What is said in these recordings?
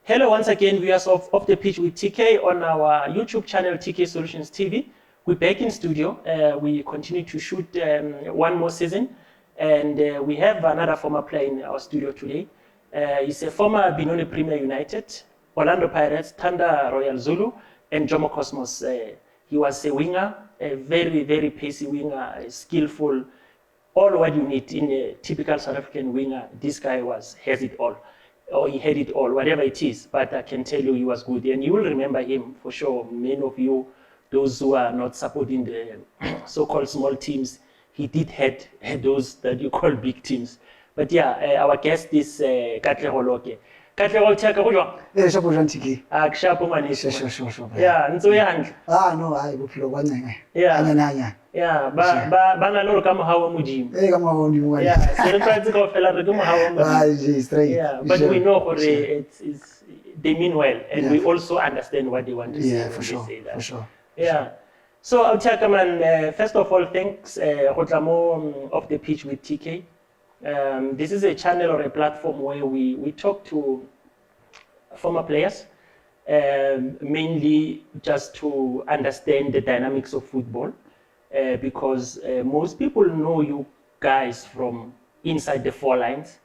Hello once again, viewers of Off the Pitch with TK on our YouTube channel, TK Solutions TV. We're back in studio. We continue to shoot one more season, and we have another former player in our studio today. He's a former Benoni United, Orlando Pirates, Thanda Royal Zulu, and Jomo Cosmos. He was a winger, a very, very pacey winger, skillful, all what you need in a typical South African winger. This guy has it all. Or he had it all, whatever it is, but I can tell you he was good. And you will remember him for sure. Many of you, those who are not supporting the so-called small teams, he did had those that you call big teams. But yeah, our guest is Katlego Loke. Katlego, tshaka go jwang? Shapo jwang TK? Ke shapo manisho. Sure. Yeah, ntso ya hantle. No, I bophelo ba nngwe. Yeah. Anyana. Yeah, ba na lo ka mohawa modimo. Ka mohawa modimo wa. Yeah, se re tshwantse ka ofela re ke mohawa modimo. Straight. Yeah, but we know gore they mean well, and we also understand what they want to say. Yeah, for sure. Yeah. So I'll man, first of all, thanks Khoza Off the Pitch with TK. This is a channel or a platform where we talk to former players, mainly just to understand the dynamics of football, because most people know you guys from inside the four lines.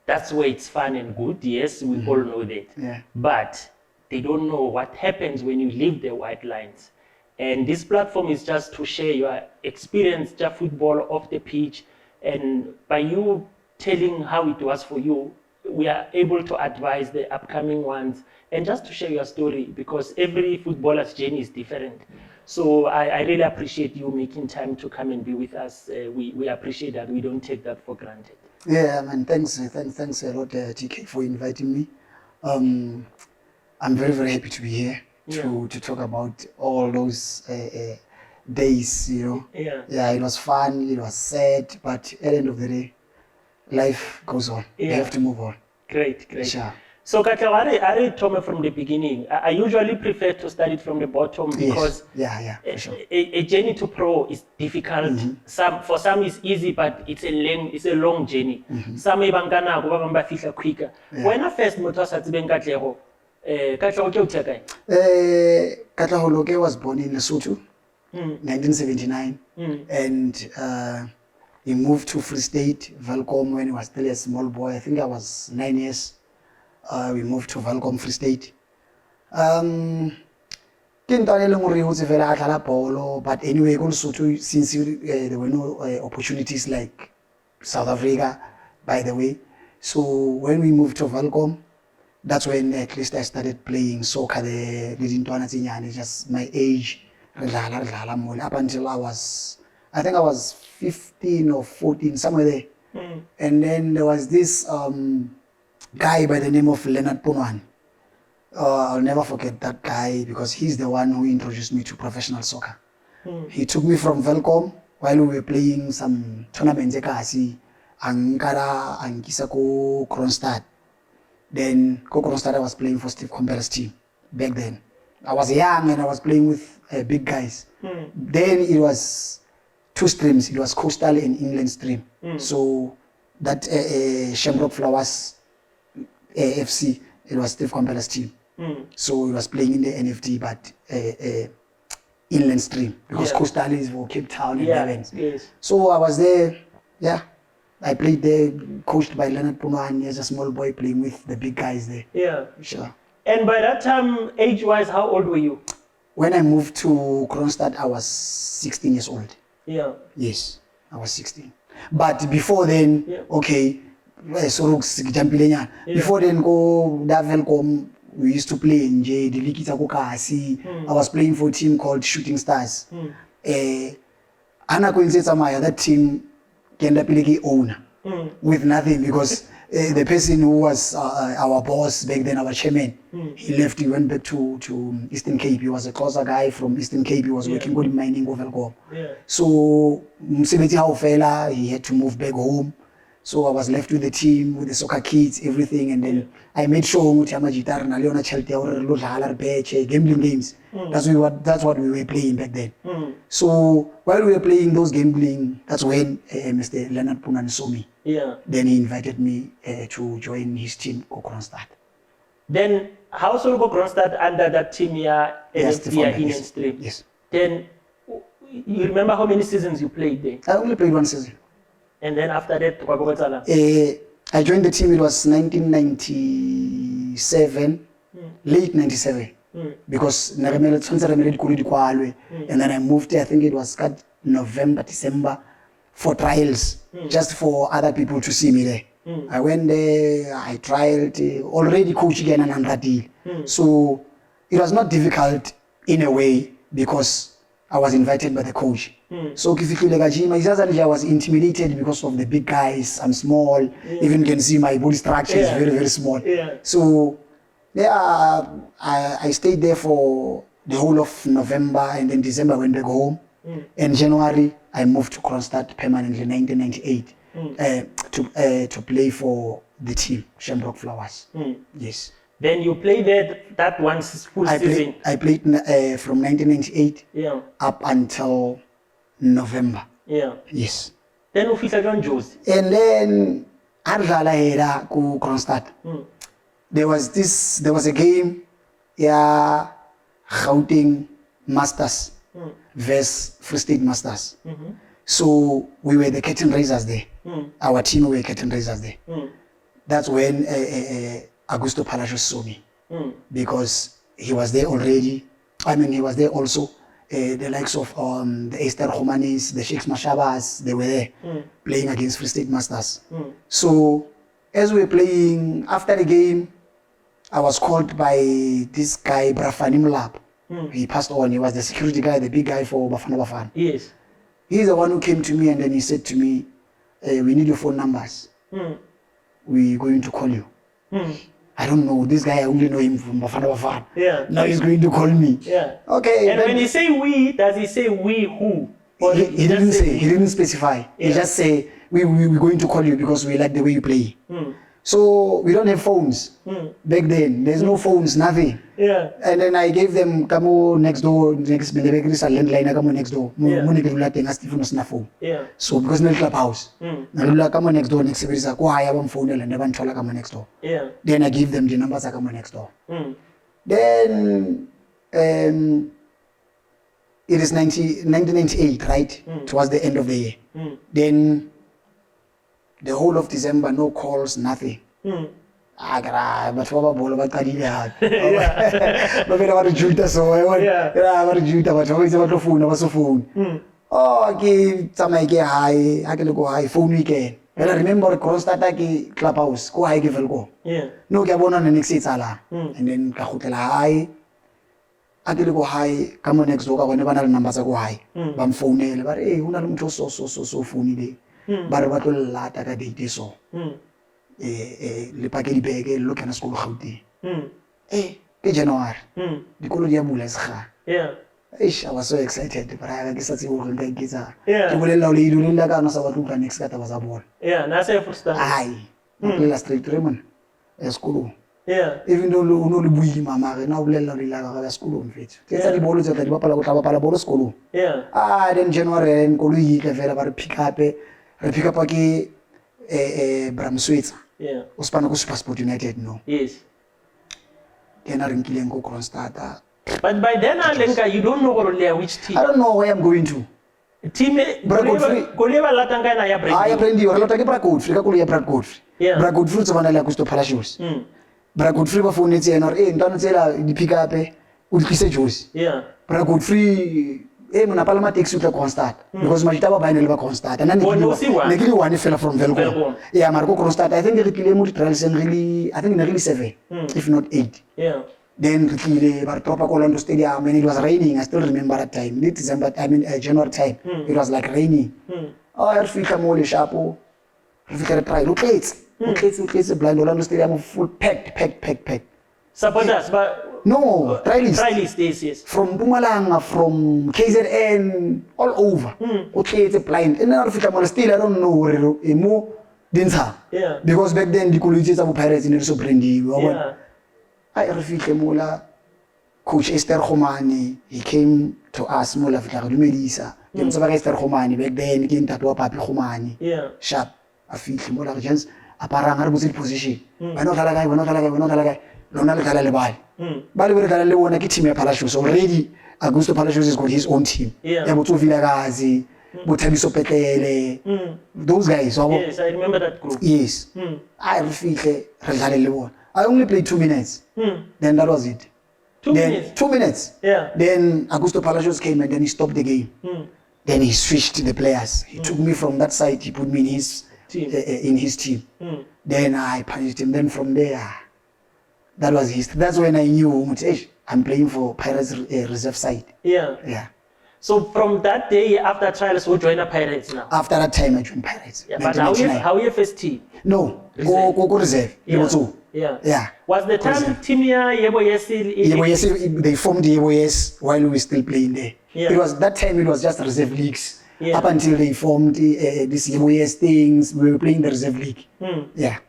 That's where it's fun and good. Yes, we all know that. Yeah. But they don't know what happens when you leave the white lines. And this platform is just to share your experience, just football off the pitch. And by you telling how it was for you, we are able to advise the upcoming ones and just to share your story, because every footballer's journey is different. So I really appreciate you making time to come and be with us. We appreciate that. We don't take that for granted. Yeah, man. Thanks a lot, TK, for inviting me. I'm very, very happy to be here to talk about all those days, you know. Yeah, it was fun, it was sad, but at the end of the day, life goes on. You have to move on. Great. Sure. So Katlego, I told me from the beginning, I usually prefer to start it from the bottom, because for sure. a journey to pro is difficult. For some it's easy, but it's a long journey. Some even gonna go ba fihla quicker. When I first motho sa tsebeng Katlego, Katlego ke o tsaka kae? Katlego Loke was born in Lesotho, 1979, and he moved to Free State, Welkom, when he was still a small boy. I think I was 9 years. We moved to Welkom, Free State. But anyway, also since there were no opportunities like South Africa, by the way. So when we moved to Welkom, that's when at least I started playing soccer. Just my age, up until I think I was 15 or 14, somewhere there. And then there was this guy by the name of Leonard Punwan. I'll never forget that guy, because he's the one who introduced me to professional soccer. He took me from Welkom while we were playing some tournaments. Ankara, Ankisa ko Kronstadt. Then Kronstadt, I was playing for Steve Compel's team back then. I was young and I was playing with big guys. Then it was two streams. It was coastal and inland stream. So that Shamrock Flowers FC, it was Steve Compel's team. So he was playing in the NFT, but inland stream, because coastal is for Cape Town and Durban. So I was there. Yeah, I played there, coached by Leonard Punwan as a small boy, playing with the big guys there. Yeah, sure. And by that time, age-wise, how old were you? When I moved to Kronstadt, I was 16 years old. Yeah. Yes, I was 16. But before then, before then, Welkom, we used to play in J. I was playing for a team called Shooting Stars. That team can owner with nothing, because the person who was our boss back then, our chairman, he left. He went back to Eastern Cape. He was a Khoza guy from Eastern Cape. He was working with mining over Welkom. So he had to move back home. So I was left with the team, with the soccer kids, everything, and then I made sure gambling games. That's what we were playing back then. So while we were playing those gambling, that's when Mr. Leonard Punwan saw me. Then he invited me to join his team, Kronstadt. Then how so go Kronstadt under that team here in Stream? Yes. Then you remember how many seasons you played there? I only played 1 season. And then after that, I joined the team, it was 1997, late 97. Because and then I moved there, I think it was November, December, for trials, just for other people to see me there. I went there, I tried, already coach again and another deal. So it was not difficult in a way because I was invited by the coach. So I was intimidated because of the big guys. I'm small. Even you can see my body structure is very, very small. So yeah, I stayed there for the whole of November, and then December I went back home. In January, I moved to Kronstadt permanently in 1998 to play for the team, Shamrock Flowers. Yes. Then you played that one full season? I played from 1998 up until November. Yes. Then you finished on Josie? And then Arjala ku Kronstadt. There was a game, Gauteng Masters versus Free State Masters. So we were the curtain raisers there. Our team were curtain raisers there. That's when Augusto Palacios saw me because he was there already. I mean, he was there also. The likes of the S3Ep8, the Sheikhs Mashabas, they were there playing against Free State Masters. So as we were playing, after the game, I was called by this guy, Brafani Mlap. He passed on. He was the security guy, the big guy for Bafana Bafana. Yes. He's the one who came to me and then he said to me, we need your phone numbers. We're going to call you. I don't know. This guy, I only know him from Bafana Bafana. Now he's going to call me. Okay. And when he say we, does he say we who? Or he didn't say. He didn't specify. He just say, we're going to call you because we like the way you play. So we don't have phones back then. There's no phones, nothing. And then I gave them come next door, next landline, come next door. So because no clubhouse, come next door, next phone and never come next door. Then I give them the numbers that come next door. Then it is 1998, right? Towards the end of the year. Then the whole of December, no calls, nothing. But phone weekend. And I remember Kronstadt clubhouse, go high give go. No Gabon on the next seat, and then Kahutela high. I go high, come on next door, whenever numbers go high. Bam phone, but hey, so phone day. But lata ka date so le pakedi beke lo kana sekolo Gauteng ke January dikolo di a bula sega I was so excited but I guess that's what nka iketsa ke bolela le idolo la kana sa batlo ka next ka taba za bona na se frustrate ai la straight remon sekolo even though no le buima mare na o bolela le la ga sekolo mfetsi ke tsa di bolo tsa di bapala go tla bapala bolo sekolo then January en kolo ile fela ba re pick up ke Bramswitz. Uspana ku Passport United no. Yes. Kena rinkileng ko Kronstadt. But by then Alenka, you don't know which team. I don't know where I'm going to. Team Koleva latanga na ya brand. Ya brand yo la take Brakotfri ka kolo ya Brakotfri. Brakotfri tswana la Augusto Palacios. Brakotfri ba phone tse ena re ntano tsela di pick up o tlise Josi. Brakotfri mona palama taxi utla Kronstadt because majita ba baine le ba Kronstadt and ne ke one fella from Velkom Marco Kronstadt I think re mo trials and really I think nearly 7 if not 8 then re ba tropa ko Orlando Stadium and it was raining I still remember that time December January time it was like raining I feel mo le shapo re fika try lo plets blind Orlando Stadium full packed supporters but no, trialist, yes. From Pumalanga, from KZN, all over. Okay, it's a blind. And now still, I don't know where more dinsa. Because back then, the colleges of Pirates in so brandy. I refit Mola, Coach S3Ep8, he came to us, Mola Melissa. Esther Khomani, back then, he came to Papi Khomani. Sharp, I feel Mola Gens. aparang a re botse di-position wena o dlala kae wena o dlala kae wena o dlala kae lona le dlala le bale ba le be re dlala le bona ke team ya Palacios already. Augusto Palacios has got his own team ya botso Vilakazi Bothabiso Petlele those guys yes, I remember that group. yes I re fihle re dlale le bona. I only played 2 minutes then that was it. 2 minutes? 2 minutes. Yeah. Then Augusto Palacios came and then he stopped the game. Then he switched the players. He took me from that side. He put me in his team. Then I punished him. Then from there, that was his. That's when I knew I'm playing for Pirates reserve side. Yeah. Yeah. So from that day after trials, we joined the Pirates now. After that time, I joined Pirates. Yeah, but how you first team? No, go reserve. Yeah. Yeah. Yeah. Was the time team here Yebo Yes, they formed the Yebo Yes while we were still playing there. Yeah. It was that time. It was just reserve leagues. Yeah. Up until they formed these Yebo Yes things, we were playing the reserve league. Yeah.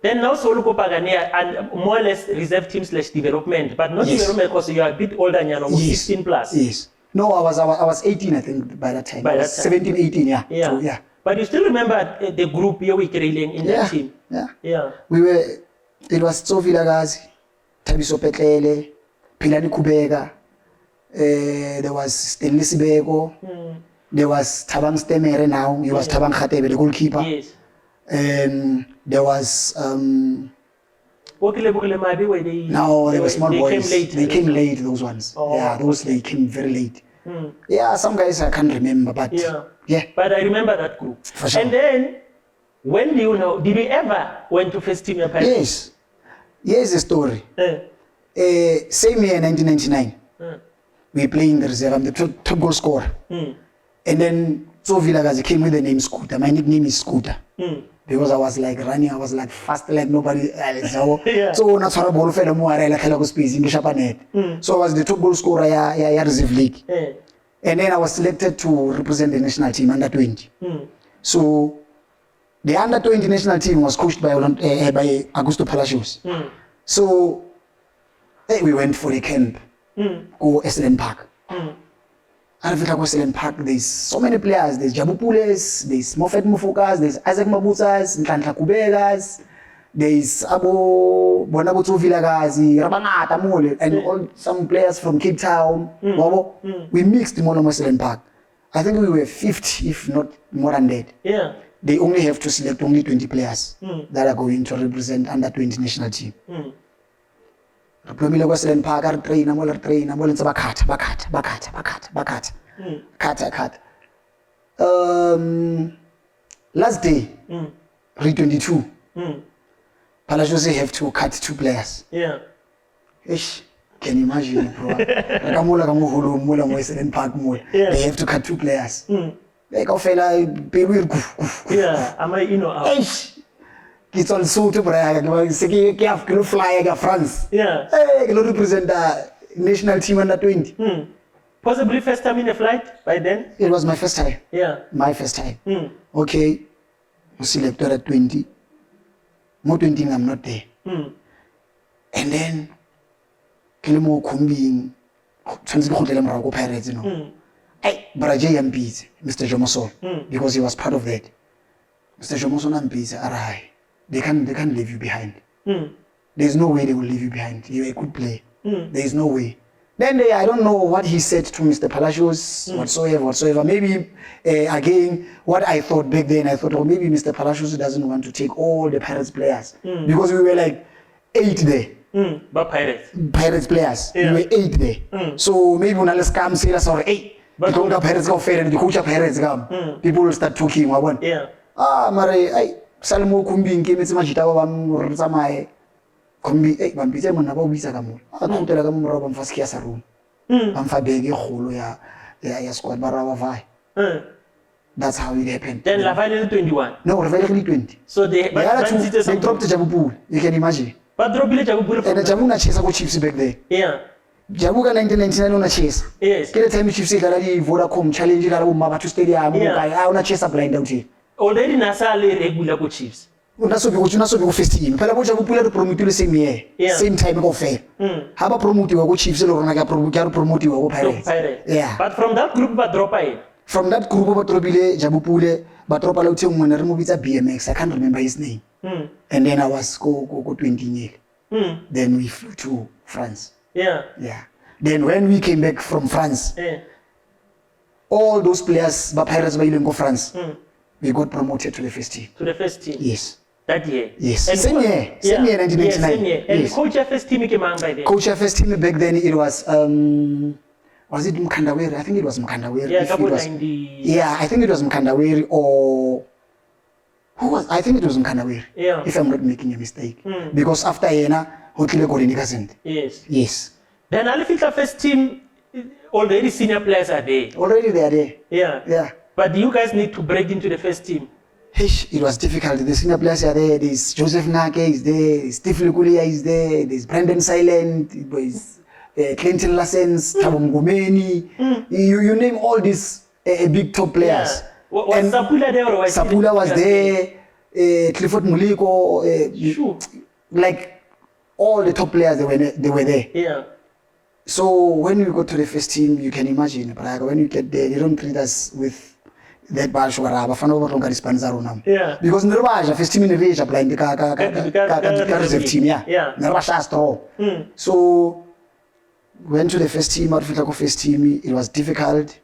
Then now so look Pagania and more or less reserve team / development, but not development because you are a bit older than you know, 16 plus. Yes. No, I was 18 I think by that time. By that time. 17, 18, yeah. Yeah. So, yeah. But you still remember the group here we creating in that team? Yeah. Yeah. It was Vilakazi, Thabiso Petlele, Philani Kubeka, there was Stanley Sibeko, there was Thabang Stemere now, he was Thabang Khatebe, the goalkeeper. Yes. There was No, they were small boys. They came late, those ones. Oh, yeah, those they came very late. Yeah, some guys I can't remember, but yeah. But I remember that group. For sure. And then, when do you know? Did you ever went to first team your parents? Yes. Here's the story. Same year, 1999. We playing the reserve. I'm the top goal scorer. And then Vilakazi came with the name Scooter. My nickname is Scooter. Because I was like running, I was like fast like nobody else. So not for a ball fell more like Katlego space in Shapanet. So I was the top goal scorer ya reserve league. And then I was selected to represent the national team under 20. So the under 20 national team was coached by Augusto Palacios. So we went for the camp. Go Esselen Park. Esselen Park, there's so many players. There's Jabu Pules, there's Moffat Mufokas, there's Isaac Mabutas, Ntlantla Kubegas, there's Abo Bonabutsu Vilakazi, Rabangata Mole, and all some players from Cape Town. We mixed in Esselen Park. I think we were 50, if not more than that. Yeah. They only have to select only 20 players that are going to represent under 20 national team. Plomile Esselen Park are trainer, Bakata. Last day, re-22, Palacios have to cut 2 players. Yeah. Ish, can you imagine, bro? Esselen Park, they have to cut 2 players. Like a fella, yeah, am I out? Ish. It's also to fly France. Yeah. Hey, can represent the national team under 20. Possibly first time in a flight by then? It was my first time. Yeah. My first time. Okay. I selected at 20. More 20, I'm not there. And then, Kelemo Kumbing, Transco Pirates, you know. Hey, but I am busy, Mr. Jomoso, because he was part of that. Mr. Jomoso, I'm busy. Alright. They can't leave you behind. There's no way they will leave you behind. You're a good player. There is no way. Then I don't know what he said to Mr. Palacios, whatsoever. Maybe, again, what I thought back then, I thought, oh, maybe Mr. Palacios doesn't want to take all the Pirates players. Because we were like 8 there. But Pirates players. We were 8 there. So maybe when I come say us or 8. But all the Pirates go fair and the coach of Pirates come. People will start talking. Yeah. Mare, Salmo Kumbing came to Majita Samae. Kumbi, Bambita Monabo Bisagamo. I don't tell them Robin Faskia room. I'm Fabegi Holo, ya squad Baravai. That's how it happened. Then La Final 21. No, Rafael 20. So they dropped the Jabu. You can imagine. But drop the Jabu. And the Jamuna Chesa go Chiefs back there. Yeah. Jabuga 1999 on a chase. Yes. Get a time Chiefs that Vodacom challenge Mama to stadium. I on a chase up blind out here. Already Nasali regular go Chiefs. Unaso go first team. Pela bocha bupula to promote the same year. Same time go fair. Haba promote go Chiefs or na promote go Pirates. Yeah. But from that group but drop in. From that group but Robile Jabupule but drop out when I remove BMX. I can't remember his name. And then I was go 20 years. Then we flew to France. Yeah. Then when we came back from France, all those players, but Pirates were in France. We got promoted to the first team. To the first team. Yes. That year. Yes. And Same year, 1999. Yes, same year. And yes. coach first team came out by then. Coach first team back then it was it Mkandaweri? I think it was Mkandaweri. Yeah, I think it was Mkandaweri or who was? I think it was Mkandaweri. Yeah. If I'm not making a mistake, because after Yena, Katlego didn't. Yes. Yes. Then Alifita first team, already senior players are there. Already they are there. Yeah. But you guys need to break into the first team. It was difficult. The senior players are there. There's Joseph Nake is there. Steve Lukulia is there. There's Brandon Silent. There's Clinton Lassens, Thabo Mngomeni. You name all these big top players. Was Sapula there or was Sapula was there. Clifford Muliko. Sure. Like all the top players, they were there. Yeah. So when we go to the first team, you can imagine, but when you get there, they don't treat us with that bad sugar. Because in the first team in the region, applying the reserve team, So went to the first team, first team, it was difficult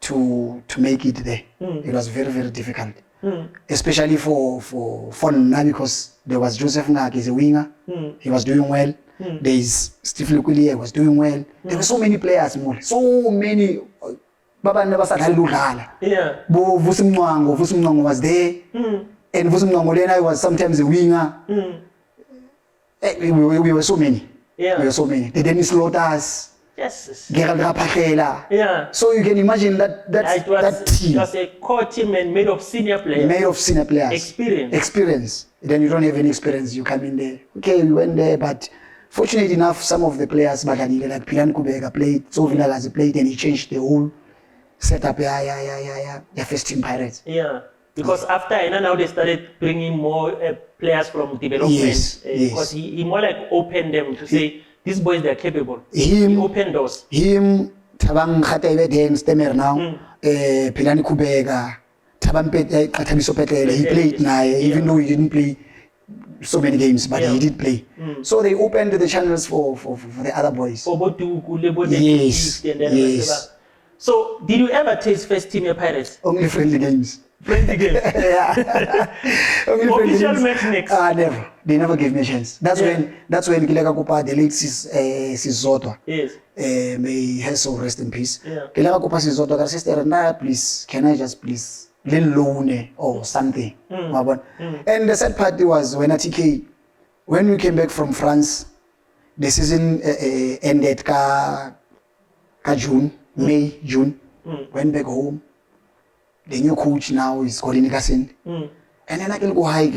to make it there. It was very, very difficult. Especially for Thanda, because there was Joseph Ngak, he's a winger, he was doing well. There is Steve Lukulia, was doing well. There were so many players, so many. Baba never started to yeah. Bo Vusimwango was there, and Vusimwango was sometimes a winger. We were so many. Yeah. We were so many. The Dennis Lotas. Yes. Yeah. So you can imagine that team. It was a core team and made of senior players. Experience. Then you don't have any experience. You come in there. Okay, we went there, but fortunately enough, some of the players, like Piran Kubega played, so Villagas played, and he changed the whole setup. The first team Pirates. Yeah. Because after now they started bringing more players from development. Yes. Because he more like opened them to say, these boys, they're capable. He opened doors. Tabang Khatebe then Stemmer now, Pilani Kubega, Tabang Katabiso Petele, he played now, even though he didn't play so many games, but he did play. So they opened the channels for the other boys. Yes. So did you ever taste first team your Pirates? Only friendly games. Friendly games? Official match next? Never. They never gave me a chance. That's when Kileka Kupa, the late Sizotwa. Yes. May her soul rest in peace. Yeah. Kileka Kupa Sizotwa, I said, please, can I just please loan or something? And the sad part was when we came back from France, the season ended June, June. Went back home. The new coach now is calling Kasin. And then I can go high, I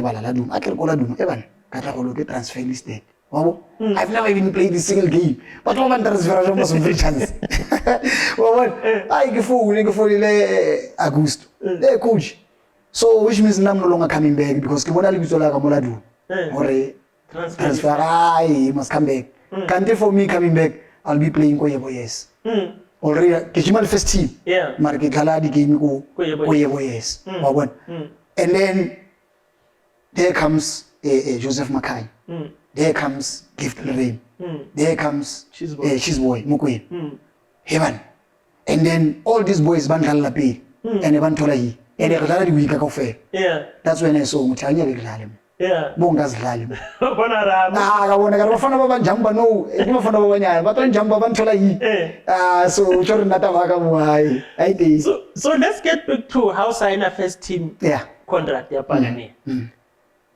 can go Ladum, Evan. Katlego transfer list there. I've never even played a single game. But one transfer was a free chance. I give for August. Hey, coach. So which means I'm no longer coming back because Kimona Libisola Gamoladu. Or transfer, I must come back. Can't for me coming back, I'll be playing Koye Boyes. Already, Kichimal first team. Yeah. Market Kaladi game go Koye Boyes. And then there comes Joseph Makai. There comes Gift Lorraine. There comes Cheeseboy Mukwe. Heaven. And then all these boys Bantal Lapi and Evantolahi. And they got week of fair. Yeah. That's when I saw Mutanya Glalim. Yeah. Bongas Glalim. I want to go for Jamba, no, but on Jamba Bantolahi. So So let's get back to how sign a first team contract.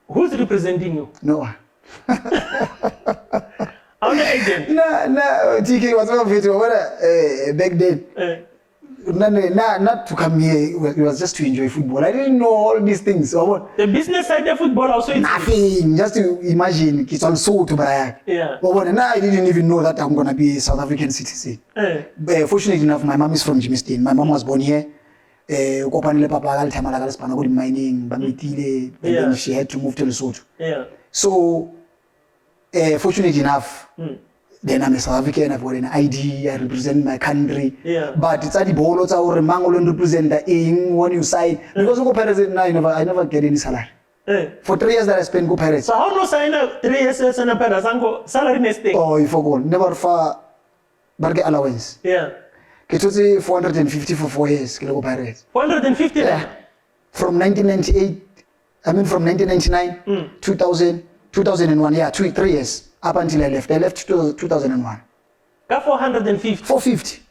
Who's representing you? No one. I'm the agent. No, TK was over back then. Not to come here, it was just to enjoy football. I didn't know all these things. So the business side of football also is nothing. Just to imagine, it's also to buy. Yeah. But now I didn't even know that I'm going to be a South African citizen. But fortunately enough, my mom is from Jimistin. My mom was born here. Mining, and then she had to move to Lesotho. Yeah. So, fortunately enough, then I'm a South African, I've got an ID, I represent my country. Yeah. But it's at the ball, it's our Mangolo represent the when you sign. Because I never get any salary. For 3 years that I spent go Pirates. So how no sign 3 years as an Pirates salary next thing? Oh, you forgot. Never far bargain allowance. Yeah. It was 450 for 4 years. Go Pirates. 450. Yeah. From 1998. From 1999, 2000, 2001. Yeah, 3 years up until I left. I left 2001. 450. 450.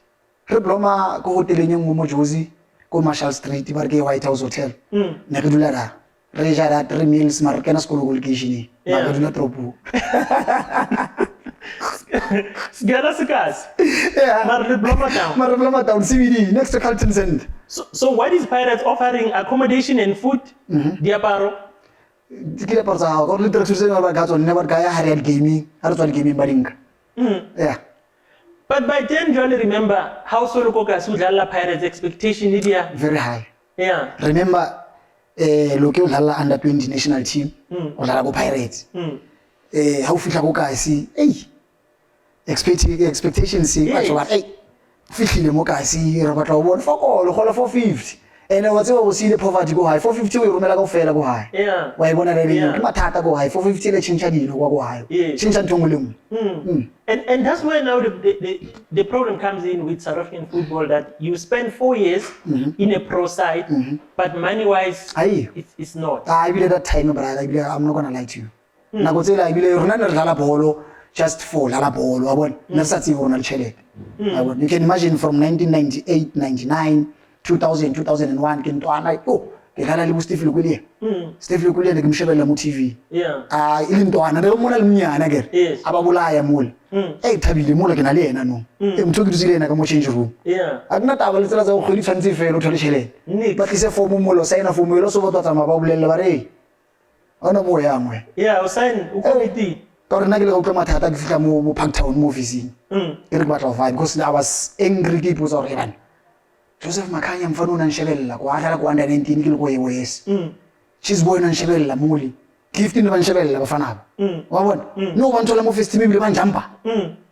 Rebloma ko hotel nyong mo Jozi ko Marshall Street barke White House Hotel. Ne ke dula ra. Re ja ra 3 meals mar kana skolo go location ma ke dula tropo. Sigara sikas. Yeah. Mar Rebloma town CBD next to Carlton Center. So why is Pirates offering accommodation and food? Diaparo. Dikira parza ko le director se ba gato never kaya Harriet gaming. Harriet gaming baringa. Yeah. But by then, you only remember how Solokoka Sudala Pirates expectation Lydia. Very high. Yeah. Remember Loke udlala under 20 national team. Udlala go Pirates. How fitla go ka si expectations si ba tloba fihlile mo ka si re batla go bona fokolo go la 450. And what's over see the poverty go high 450 we romela go fela go high. Yeah. Wa ibona le le ke mathata go high 450 le chincha dilo go high. Chincha ntongoleng. And that's where now the problem comes in with South African football, that you spend 4 years in a pro side, but money-wise, it's not. I believe that time, brother. I'm not gonna lie to you. I believe Ronaldo just for la bolo. You can imagine from 1998, 99, 2000, 2001, Steve Lukulia ne kumshebela mu TV. Yeah. Ilintwana re mona le mnyana ke. Yes. Ababulaya mola. Thabile mola ke na le yena no. Mtho ke dutse le yena ka mo change room. Yeah. Akuna taba le tsela tsa go kgwedi tshwantse fela o thole tšhelete. Ba tlise form mo lo sign form lo so botsa ma ba bolelle ba re. Ona mo ya ngwe. Yeah, o sign o committee. Ka re na ke le go tla mathata ke fitla mo Parktown mo office. Ke re batla vibe because I was angry ke ipotsa gore bana. Joseph Makanya mfano unanishebella kwa dlala kwa under 19 ke le go yes. She's boy unanishebella moli. Gift ni banishebella bafana ba. Wa bona? No ba nthola mo first team bile ba njampa.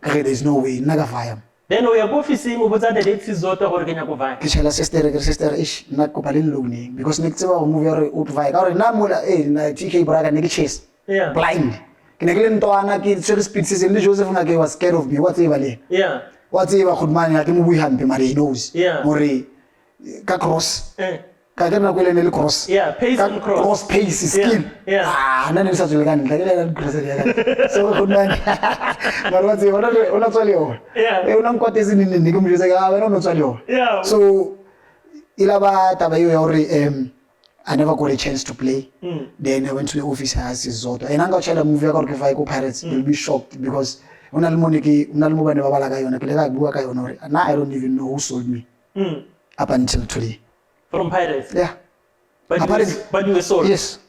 There is no way naga fire. Then we are officing o botsa the dates zota gore kenya go vaya. Ke tshela sister ish na ko baleng loan because ne tseba go move re o vaya ka gore na mola na TK Braga ne ke chase. Yeah. Blind. Ke ne ke le ntwana ke tswele speed season le Joseph ngake was scared of me. What's eba le? Yeah. What's eba khudmani ha ke mo bui hampe mare he knows. Yeah. Gore ka cross. Ka ke na go le ne le cross. Yeah, pace and cross. Cross pace skill. Yeah. Nna ne sa tswele ka ntle ke le cross ya ka. So khudmani. Mara what's eba ona tswale yo. Yeah. Una nkote sini ne ke mo jisa ka wena ona tswale yo. Yeah. So ilaba taba yo ya hore I never got a chance to play. Then I went to the office as Zoto. And I got a movie about if I go Pirates, they'll be shocked because now I don't even know who sold me. Up until today. From Pirates? Yeah. But you were sold? Yes.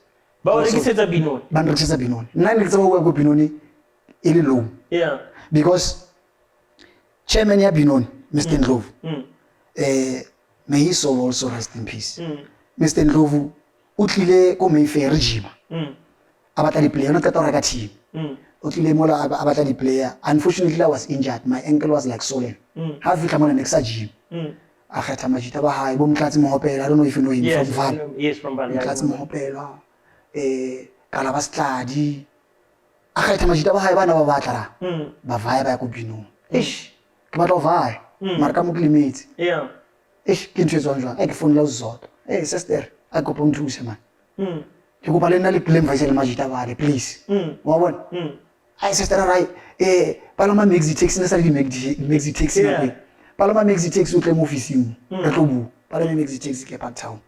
But what did you say to Benoni? Benoni, ili low. Yeah. Because chairman ya Benoni, Mr. Ndlovu, may his soul also rest in peace. Mr. Ndlovu, utlile ko Mayfair regime. Abata di player, not ka team. Utlile mola abata di player. Unfortunately, I was injured. My ankle was like swollen. Have fitla mona next gym. Akhetha majita ba hayi bomtlatsi mohopela. I don't know if you know him from Val. Yes, from Val. Mtlatsi mohopela. Kalaba Stladi. Akhetha majita ba hayi bana ba batla. Ba vaya ba go Benoni. Ish, ke batla vaya. Marka mo limit. Yeah. Ish, ke ntse tswang jwang. Ke phone la Zoto. Hey, sister, I go to you, man. You go balena le claim vice majita bale, please. Wa bona? Hey, sister, right? Palama makes the taxi, na sali makes the taxi na pe. Palama makes the taxi o claim office mo. Ka tlobu. Palama makes the taxi ke Parktown.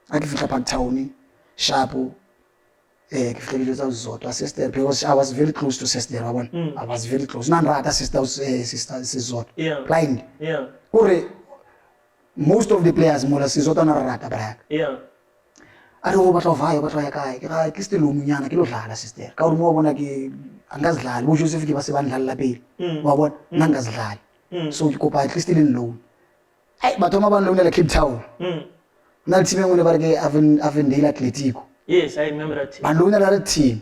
A ke fitla Parktown, sharpo. Ke fitla le tsa Zoto, sister, because I was very close to sister, wa bona? I was very close. Na rata sister Zoto. Yeah. Blind. Yeah. Ore most of the players mola Sizota na rata bra. Yeah. I don't know what I kai. Ke still umunyana ke lo dlala sister. Ka uri mo bona ke angazidlali. Bo Joseph ke ba se ba ndlala pele. Wa bona nangazidlali. So ke kopa at least in loan. Ai batho ba loan la Cape Town. Na team engwe ba re ke Avondale Atletico. Yes, I remember that team. Ba loan la team.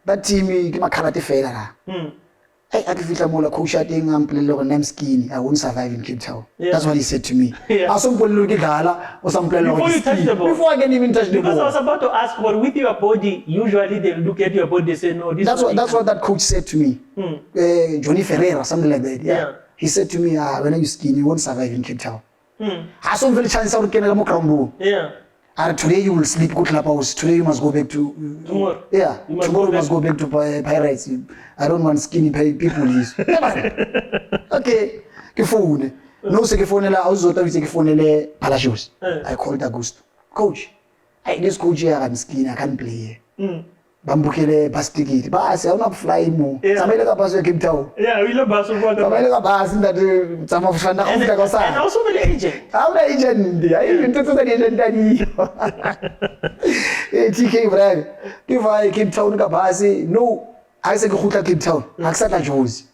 That team ke makarate fela la. Hey, I feel more like coach I think I'm playing like I'm skinny. I won't survive in Cape Town. That's what he said to me. I some play like gala or some play before you touch the ball. Before I can even touch the ball. Because I was about to ask, but with your body, usually they look at your body, they say no. This that's what that coach said to me. Johnny Ferreira, something like that. Yeah. He said to me, when you skinny, you won't survive in Cape Town. I saw very chance out of yeah. Today you will sleep good clubhouse. Today you must go back to tomorrow. Yeah, tomorrow you must go back to Pirates. I don't want skinny people. Okay, ke phone. No se ke phone la uzota bitse ke phone le Palacios. I called Augusto. Coach, this coach here I'm skinny, I can't play here. Bambukele bus ticket. Bus, I'm not flying more. Samele ka bus ya Cape Town. Yeah, we love bus for Samele ka bus that some of Thanda and also the agent. I'm the agent. I even to the agent daddy. TK brother. If I Cape Town ka bus, no, I say go khutla Cape Town. Aksata Jozi.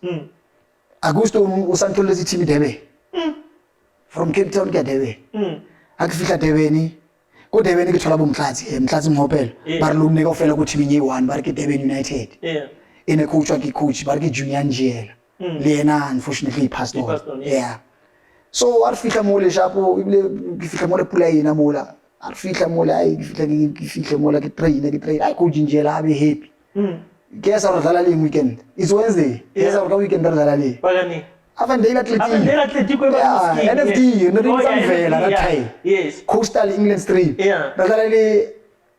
Augusto usantole team Debe. From Cape Town ka Debe. Akufika Debeni. Go Durban ke thola bomtlatsi mohopelo ba re lo nne ka ofela go team ye 1 ba re ke Durban United ene coach wa ke coach ba re ke Junior Njela le yena unfortunately he passed on. Yeah, so a re fitla mo le shapo ibile ke fitla mo le pula ena mola a re fitla mo le ai ke fitla mo la ke train ai coach Njela a be happy ke sa re dlala le weekend, it's Wednesday ke sa re ka weekend re dlala le bagani Avondale Atletico. Yeah, NFT, no Vela that time. Yes. Coastal England Stream. Yeah. That's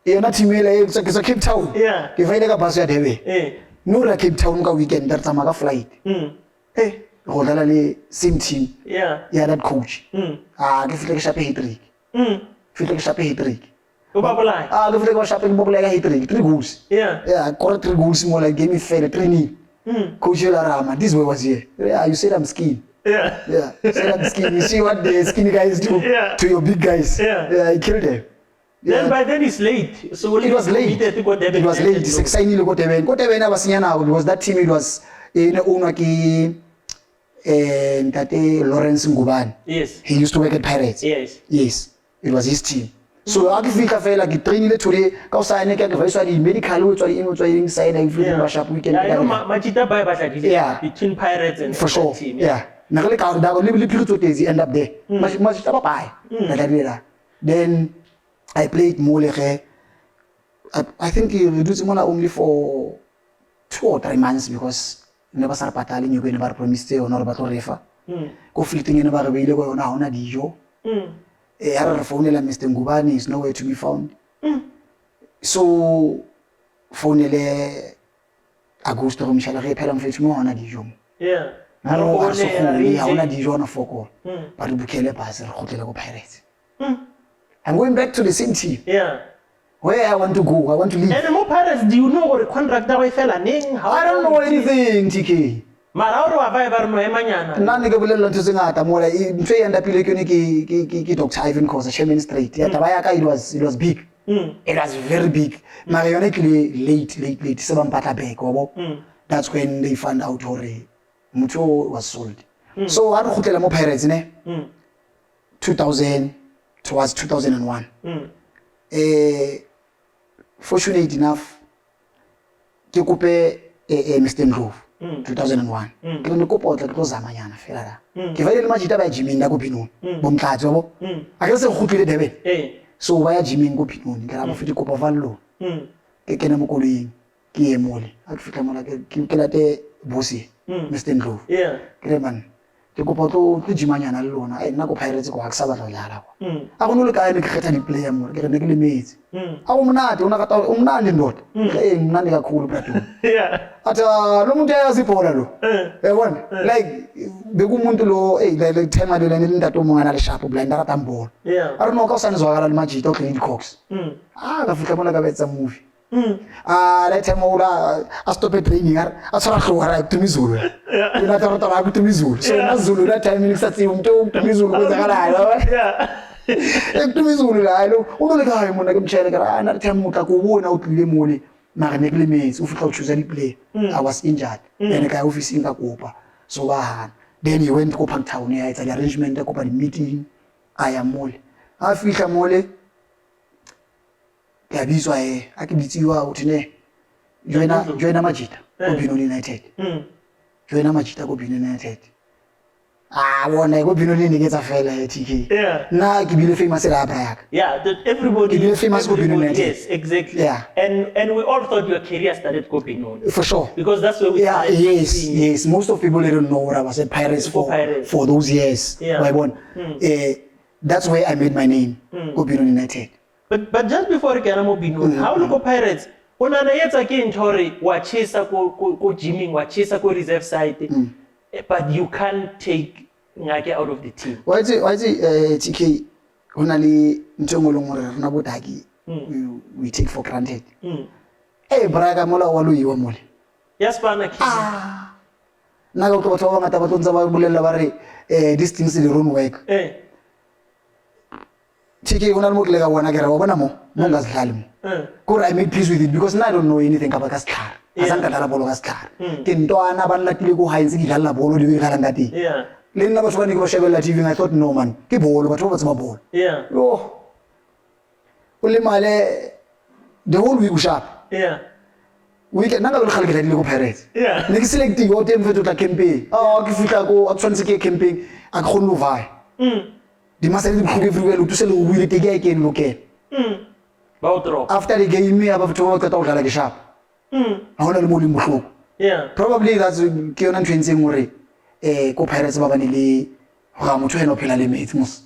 yona team ile ke Cape Town. Yeah. Ke faile ka bus ya Durban. No ra Cape Town ka weekend that time ka flight. Go dlala le same team. Yeah. Yeah, that coach. Ke fitla ke shape hat-trick. Fitla ke shape hat-trick. O babolai. Ke fitla ke shape babolai hat-trick, 3 goals. Yeah. Yeah, correct 3 goals more like game fair 3-0. Coach Rama, this boy was here. Yeah, you said I'm skinny. Yeah. Yeah, you said I'm skinny. You see what the skinny guys do to your big guys. Yeah, he killed them. Then by then it's late. So it was late. It was late. It's exciting to go to Durban. Go to Durban was now because that team it was in Unaki and Tate Lawrence Nguban. Yes. He used to work at Pirates. Yes. Yes. It was his team. So akifika fela ke trainile today ka o sa ene ke advice di medical o tswa inside everything ba sharp weekend. Yeah, Machita ba batla between Pirates and for sure. team. Yeah. Na le ka da go le phirutso tezi end up there. Machita ba bye. Then I played more like I think he reduced more only for 2 or 3 months because never sa patali nyo go ne ba promise o no ba to refa. Ko fliting ne ba re beile go yona hona dijo. I phone Mr. Ngubani is nowhere to be found. So phone Augusto Michel repela mfethu mo hona dijo. Yeah. Na ro wa so khuli ha hona dijo na foko. Ba re bukele bus re khotlela go Pirates. I'm going back to the same team. Yeah. Where I want to go, I want to leave. And more Pirates, do you know what contract that way fella ning? I don't know anything, TK. Mara wa ba ba no emanyana. Nna ke bolella ntse tse ngata mola ntse ya nda pile ke ne ke Dr. Ivan Khoza Chairman Street. Ya taba ya ka it was big. It was very big. Mara yona ke late se ba mpatla back wabo. That's when they found out hore Muthi was sold. So ha re khotlela mo Pirates ne 2000 towards 2001. Fortunate enough ke kope Mr. Ndlovu 2001 ke ne kopotla ke tlo zama nyana fela la ke vele le majita ba gyming la go Benoni bomtlatsi wabo a ke se gotlile Durban so ba ya gyming go Benoni ke ra mo fiti kopa vallo ke kena mo koloing ke emole a ke fitla mola ke late bosi Mr. Ndlovu ke re man ke kopa tlo gymanyana le lona nna go Pirates go aksa ba lala kwa a go no le ka ne ke kgetha di player mo ke re ne ke le metsi a go monate una ka ta o monate ndoda mnandi kakhulu bratho ata lo muntu yazibhola lo yabona like bekumuntu lo like time le ntato mongana le sharp blind ka tambolo I don't know ka usanizwakala le majita o Clean Cox ka fika mona ka betsa movie that time ola a stop training a tsara hlora ku Mizulu ina tsara tsara ku Mizulu so na Zulu that time ni satsi umntu ku Mizulu ko zakala ku Mizulu la lo uno le ka mona ke mtshele ka na time mutla ku bona o tlile mole mara ne ke le metsi o fitla o choose di play I was injured then ka office inga kopa so ba hana then he went to Park Town ya etsa arrangement ya kopa di meeting aya mole a fihla mole ya bizwa a ke bitsiwa o thine joina majita o Benoni United joina Majita ko Benoni United. Bona go Benoni ne get a fela TK. Yeah. Na ke bile famous la ba. Yeah, that everybody. Ke bile famous go Benoni United. Yes, exactly. Yeah. And we all thought your career started go Benoni. For sure. Because that's where we started. Yes. Most of people don't know what I was at Pirates for those years. Yeah. That's where I made my name. Go Benoni United. But just before we get to Benoni, how look at Pirates? Ona na yetsa ke nthore wa chesa ko gymming, wa chesa ko reserve side. But you can't take Ngake out of the team. Why is TK only Ntongolong we take for granted? Hey, Braga Mola Walu you mole. Yes, Pana. Nago ko tawa ngata batonza ba bulela bare these things in the room work. TK una mo klega wana kera bona mo ngazidlali mo. Kore I made peace with it because now I don't know anything about Katlego. Azanka dala bolo Katlego. Ke ntwana ba latile go high nsi dlala bolo di be ngati. Yeah. Le nna batho ba ne ke ba shebella TV I thought no man. Ke bolo batho ba tsama bolo. Yeah. Yo. Ule male the whole week sharp. Yeah. Weekend nanga lo khalekela dile go Pirates. Yeah. Ne ke select go tem fetho tla campaign. Ke fitla go a tshwanetse ke campaign a khone no vai. Di masale di khule everywhere lo tusele o buile teke again Loke. After the game me aba batho ba ka tla dlala ke sharp. Ha hona le mo le mohloko. Yeah. Probably that's ke yona ntwe ntseng hore ko Pirates ba bane le ga motho ena o phela le metsi mos.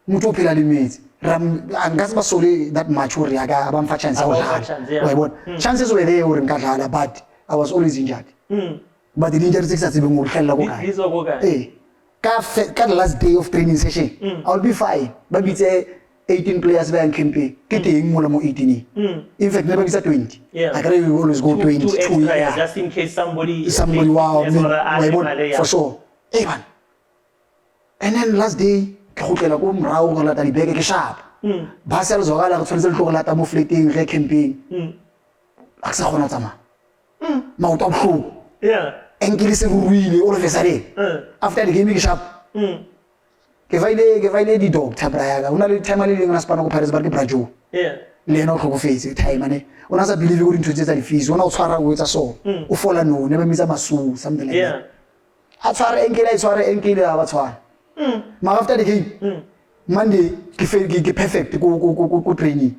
Motho o phela le metsi. Anga se ba sole that much hore ya ka ba mfa chance ya go dlala. Wa bona. Chances were there hore nka dlala but I was always injured. But the injury six tsebe mo hlella go kae. He's go kae. Ka the last day of training session. I'll be fine. Ba bitse 18 players ba campaign. Ke teng mo la mo 18. In fact never bitsa 20. Yeah. I can always go 20 extra, yeah. Just in case somebody wow for sure. Hey man. And then last day ke khotlela ko mrao go lata dibeke ke sharp. Ba se re zogala go tshwanetse le go lata mo fleting re campaign. A sa gona tsama. Ma o topho. Yeah. Enkile se ruile all of a sudden. After the game ke sharp. Ke vaile di doctor braya una le time le ngana spana go Pirates ba ke brajo. Yeah. Le no go face time ane. Una sa believe go dintho tsa di fees. Una o tshwara go etsa so. O fola no ne ba mitsa masu something like that. A tshwara enkile a ba tshwara. Ma after the game. Monday ke perfect go training.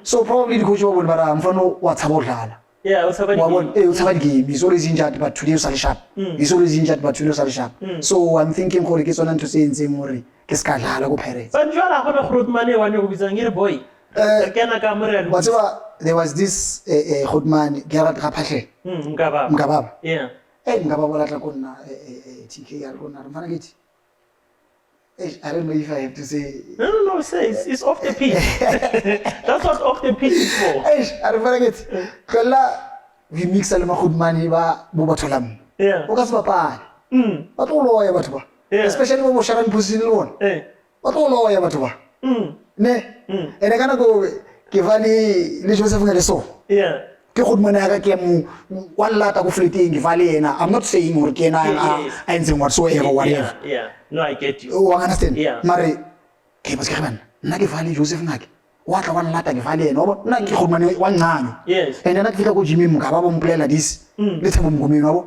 So probably the coach wa bona ba mfano wa tshaba dlala. Yeah, o tshaba di game. He's always injured but today was sharp. He's always injured but today was sharp. So I'm thinking gore ke tsona ntho se entseng hore ke ska dlala go Pirates. But jwala gona Grootman wa ne go bitsa ngire boy. Kena ka morelo. Whatever there was this Grootman Gerard Raphahle. Mgababa. Yeah. Mgababa la tla konna TK ya rona re mfana kithi. I don't know if I have to say. No, say it's off the pitch. That's what off the pitch is for. I remember it. Kala we mix le Grootman ba bo batholam. Yeah. O ka se bapala. Ba tlo loya batho ba. Especially mo sharan position le bona. Ba tlo loya batho ba. Ne? Ene kana go ke vale le Joseph Ngaleso. Yeah. Ke Grootman ya ka ke mo wa lata go fleting ke vale yena. I'm not saying hore ke na a ntse whatsoever whatever. Yeah. No, I get you. Oh, I understand. Yeah. Mare ke bas ke bana. Nna ke vale Joseph Ngake. Wa tla wa lata ke vale yena. O nna ke Grootman wa nganyo. Yes. And nna ke fika go Jimmy Mgaba ba mplela this. Le Thabo Mngomeni wabo.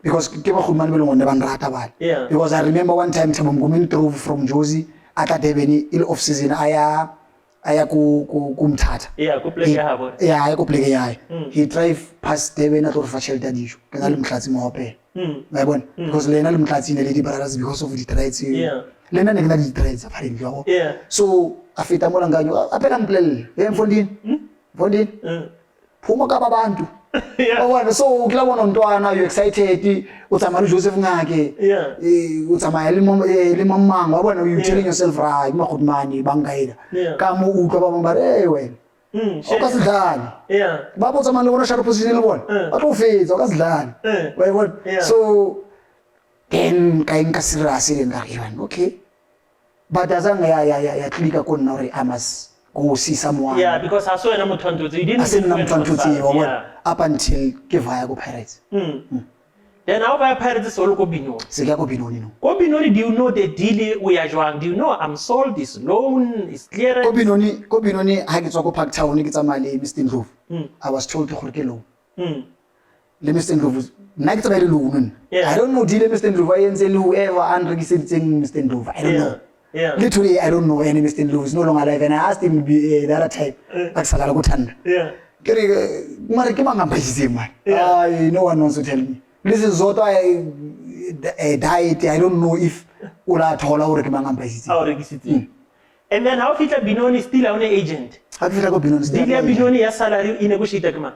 Because ke ba Grootman be le ngone ba nrata bale. Yeah. Because I remember one time Thabo Mngomeni drove from Jozi ata Durban il off season aya ku mthatha. Yeah, ku play ya habo. Yeah, aya ku play ya. He drive past Durban at for shelter disho. Ke na le mhlatsi mo opela. Bayibona because lena le mhlatsi ne le di brothers because of the threats. Yeah. Lena ne ke na di threats apparently yabo. Yeah. So afita mo langanyo apela mplele. Mfondini. Phuma ka babantu. Yeah. Wena so kila bona ntwana you excited utsama le Joseph Ngake. Yeah. Utsama le mamang wa bona you telling yourself right ma Grootman bangaida. Ka mo utlwa ba ba re wena. O ka se dlale. Yeah. Ba botsa mang le bona sharp position le bona. Ba tlo fetsa o ka se dlale. Wa bona. So then ka nka serious le nga re okay. But azanga ya click ko nna re amas go see someone. Yeah, because I saw an Muthi. You didn't see up until ke vaya go Pirates. Then how via Pirates is all go Benoni. Se ke go Benoni no. Go Benoni, do you know the deal we are doing? Do you know I'm sold this loan is clear? Go Benoni ha ke tswa go Park Town ke tsamaya le Mr. Ndlovu. I was told to gore ke loan. le Mr. Ndlovu nna ke tsaba le loan I don't know dile Mr. Ndlovu I le whoever unregistered Mr. Ndlovu I don't know literally I don't know any Mr. Ndlovu is no longer alive and I asked him the other time akusala ku Thanda mara ke mangambajise man no one wants to tell me this is what I died I don't know if ula thola ore ke mangambajise and then how fitla Benoni still on agent how fitla go Benoni still Benoni ya salary in negotiate kama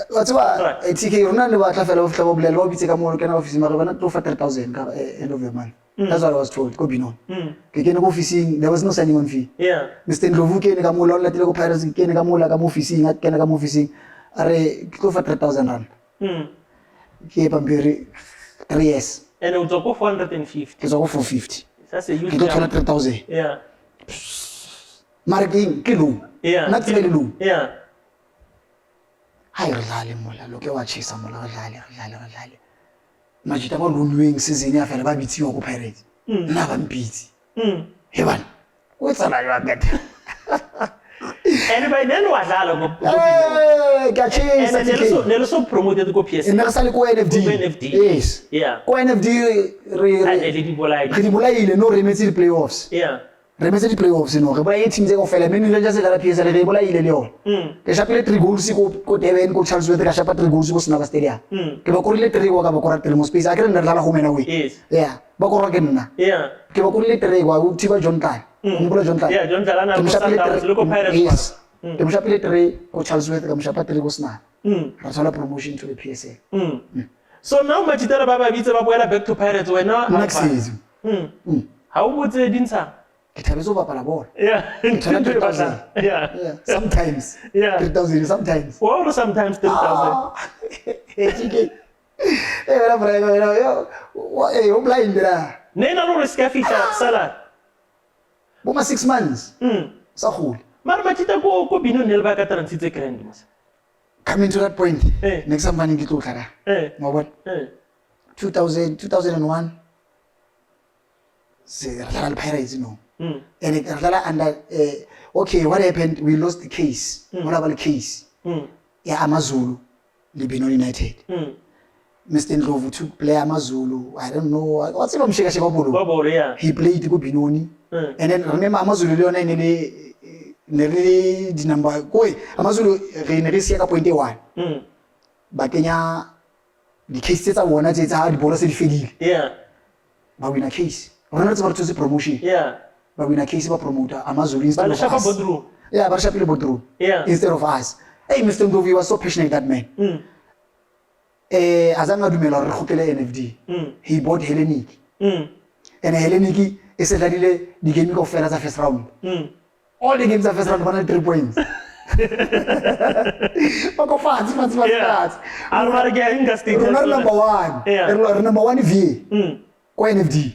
what's what TK rona le batla fela o fitla go bolela o bitse ka mo ke na office mara bana tlo fa 3000 ka end of the month that's what I was told go Benoni ke kene go officing there was no signing on fee Mr. Ndlovu ke ne ka mo la latile go Pirates ke ne ka mo la ka mo officing a kene ka mo officing are ke tlo fa 3000 rand ke pampiri 3 years and it was go 450 ke go 450 that's a huge ke tlo 3000 marking ke loan not really loan hayi ridlale mola Loke wa chisa mola ridlale majita ba loanweng season ya fela ba bitsiwa go Pirates nna ba mpitsi he bana o tsala yo akate and by then wadlala go ka chisa and so promoted go PS nna sa le ko NFD yes ko NFD re di bolaile no re metsi di playoffs re metsi di playoffs no re ba ye teams go fela meni le just la PS re bolaile le yona ke shapile 3 goals ko Durban ko Charles ka shapa 3 goals ko Snaba Stadium ke ba korile 3 go ka ba kora 3 mo space a ke re nna dlala go mena we ba kora ke nna ke ba korile 3 go o thiba John Tan mo bola John Tan John Tan na go Sundowns le ko Pirates ke mo shapile 3 ko Charles ka mo shapa 3 go Snaba ra thola promotion to the PSL so now majitela ba bitse ba boela back to Pirates wena next season ha o botse dintsha Kithabezo bapala bola. 3,000. Sometimes. 3,000 sometimes. Or sometimes 3,000. Wala brega yo. O blind la. Nena no risk afita sala. Boma 6 months. Sa khule. Mara matita ko Benoni le ba ka transitse grand mos. Coming to that point. Next time mani ngitlo tlala. Mabona. 2001. Se Real Pirates no. And it under okay, what happened? We lost the case. What about the case? Yeah, Amazulu, the Benoni United. Mr. Ndlovu took play Amazulu. I don't know what's even Shika Shika. He played go Benoni. And then remember Amazulu Leona nearly the number koi Amazulu Renesi ka point 1. But Kenya the case is a one at it's hard bonus figure. But we na case. We're not about to see promotion. But we na case ba promoter Amazulu instead of us. But Shapile Bodru. Instead of us. Hey, Mr. Ndlovu was so passionate, that man. Azanga dumela re khotela NFD. He bought Hellenic. And Hellenic is the game of fair as a first round. All the games are first round 103 points. Pako fans. Almar ge investing. Number 1. Number 1 V. Ko NFD.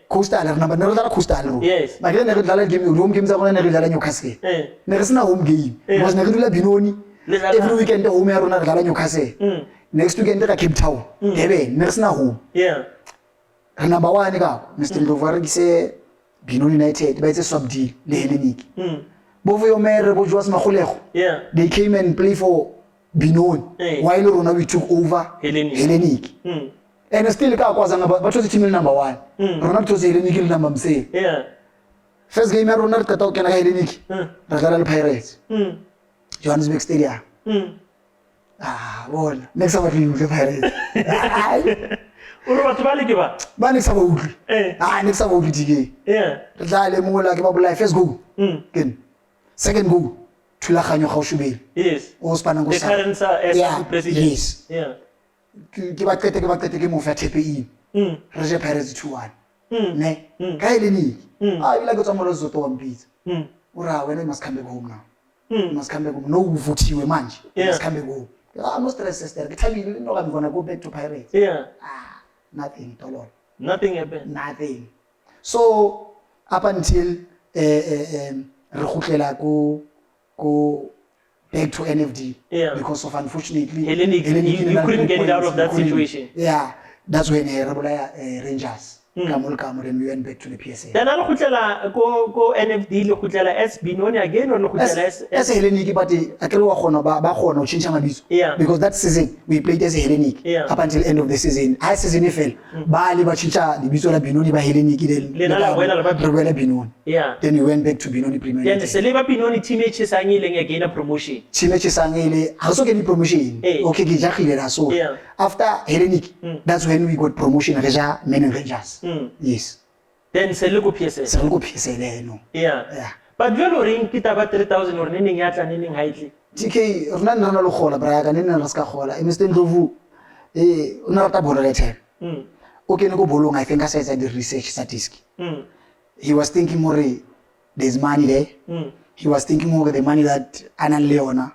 Coastal number no Coastal. Yes. But then they dlala game home games are na re dlala Newcastle. Ne re sna home game. Because ne re dula Benoni. Every weekend home ya rona re dlala Newcastle. Next weekend ka Cape Town. Durban ne re sna home. Number 1 ka Mr. Ndlovu re se Benoni United ba itse swap deal le Hellenic. Bovo yo mere bo Joas Magolego. They came and play for Benoni while rona we took over Hellenic. And still ka kwazanga ba tshotse team number 1. Rona tshotse Hellenic number mse. First game ya rona re qeta o kena ka Hellenic. Re dlala le Pirates. Johannesburg Stadium. Bona next time we play Pirates. Uro batho ba le ke ba. Ba next time we play. Next time we play DK. Re dlala mo la ke ba bola first goal. Ken. Second goal. Thulaganyo ga o shubele. Yes. O spana go sa. The current as president. Yes. Ke ba qete ke mo fa thepe in. Re je Pirates 2-1. Ne. Ka Hellenic. Ila go tsamolo zoto wa mpitsa. Ura wena must come back home now. You must come back home. No uvuthiwe manje. You must come back home. I'm not stressed there. Tell me no I'm going to go back to Pirates. Nothing at all. Nothing happened. Nothing. So up until re khutlela ko back to NFD because of unfortunately Hellenic, you couldn't get it out of that situation. That's when Rangers Then we went back to the PSA. Then I'll go NFD, as Benoni again, or as Hellenic, but I change my because that season we played as a Hellenic up until end of the season. I season fell. Bali Bachicha, the Bisola Benoni by Hellenic, then we went back to Benoni Premier. Then the Celeba Benoni teammates sang again a promotion. Teammates sang also getting promotion. Okay, so after Hellenic, that's when we got promotion, Reja, Men and Rangers. Yes. Then Seluko PSA. Seluko PSA there, no. Yeah. But you ring Kitaba 3,000 or Ninning Yat and Ninning Highly. TK, Nana Lohola, Braga, Nina Raska Hola, I must Ndovu, not a border. Okay, no bolong, I think I said the research statistic. He was thinking more, there's money there. He was thinking more the money that Anna Leona,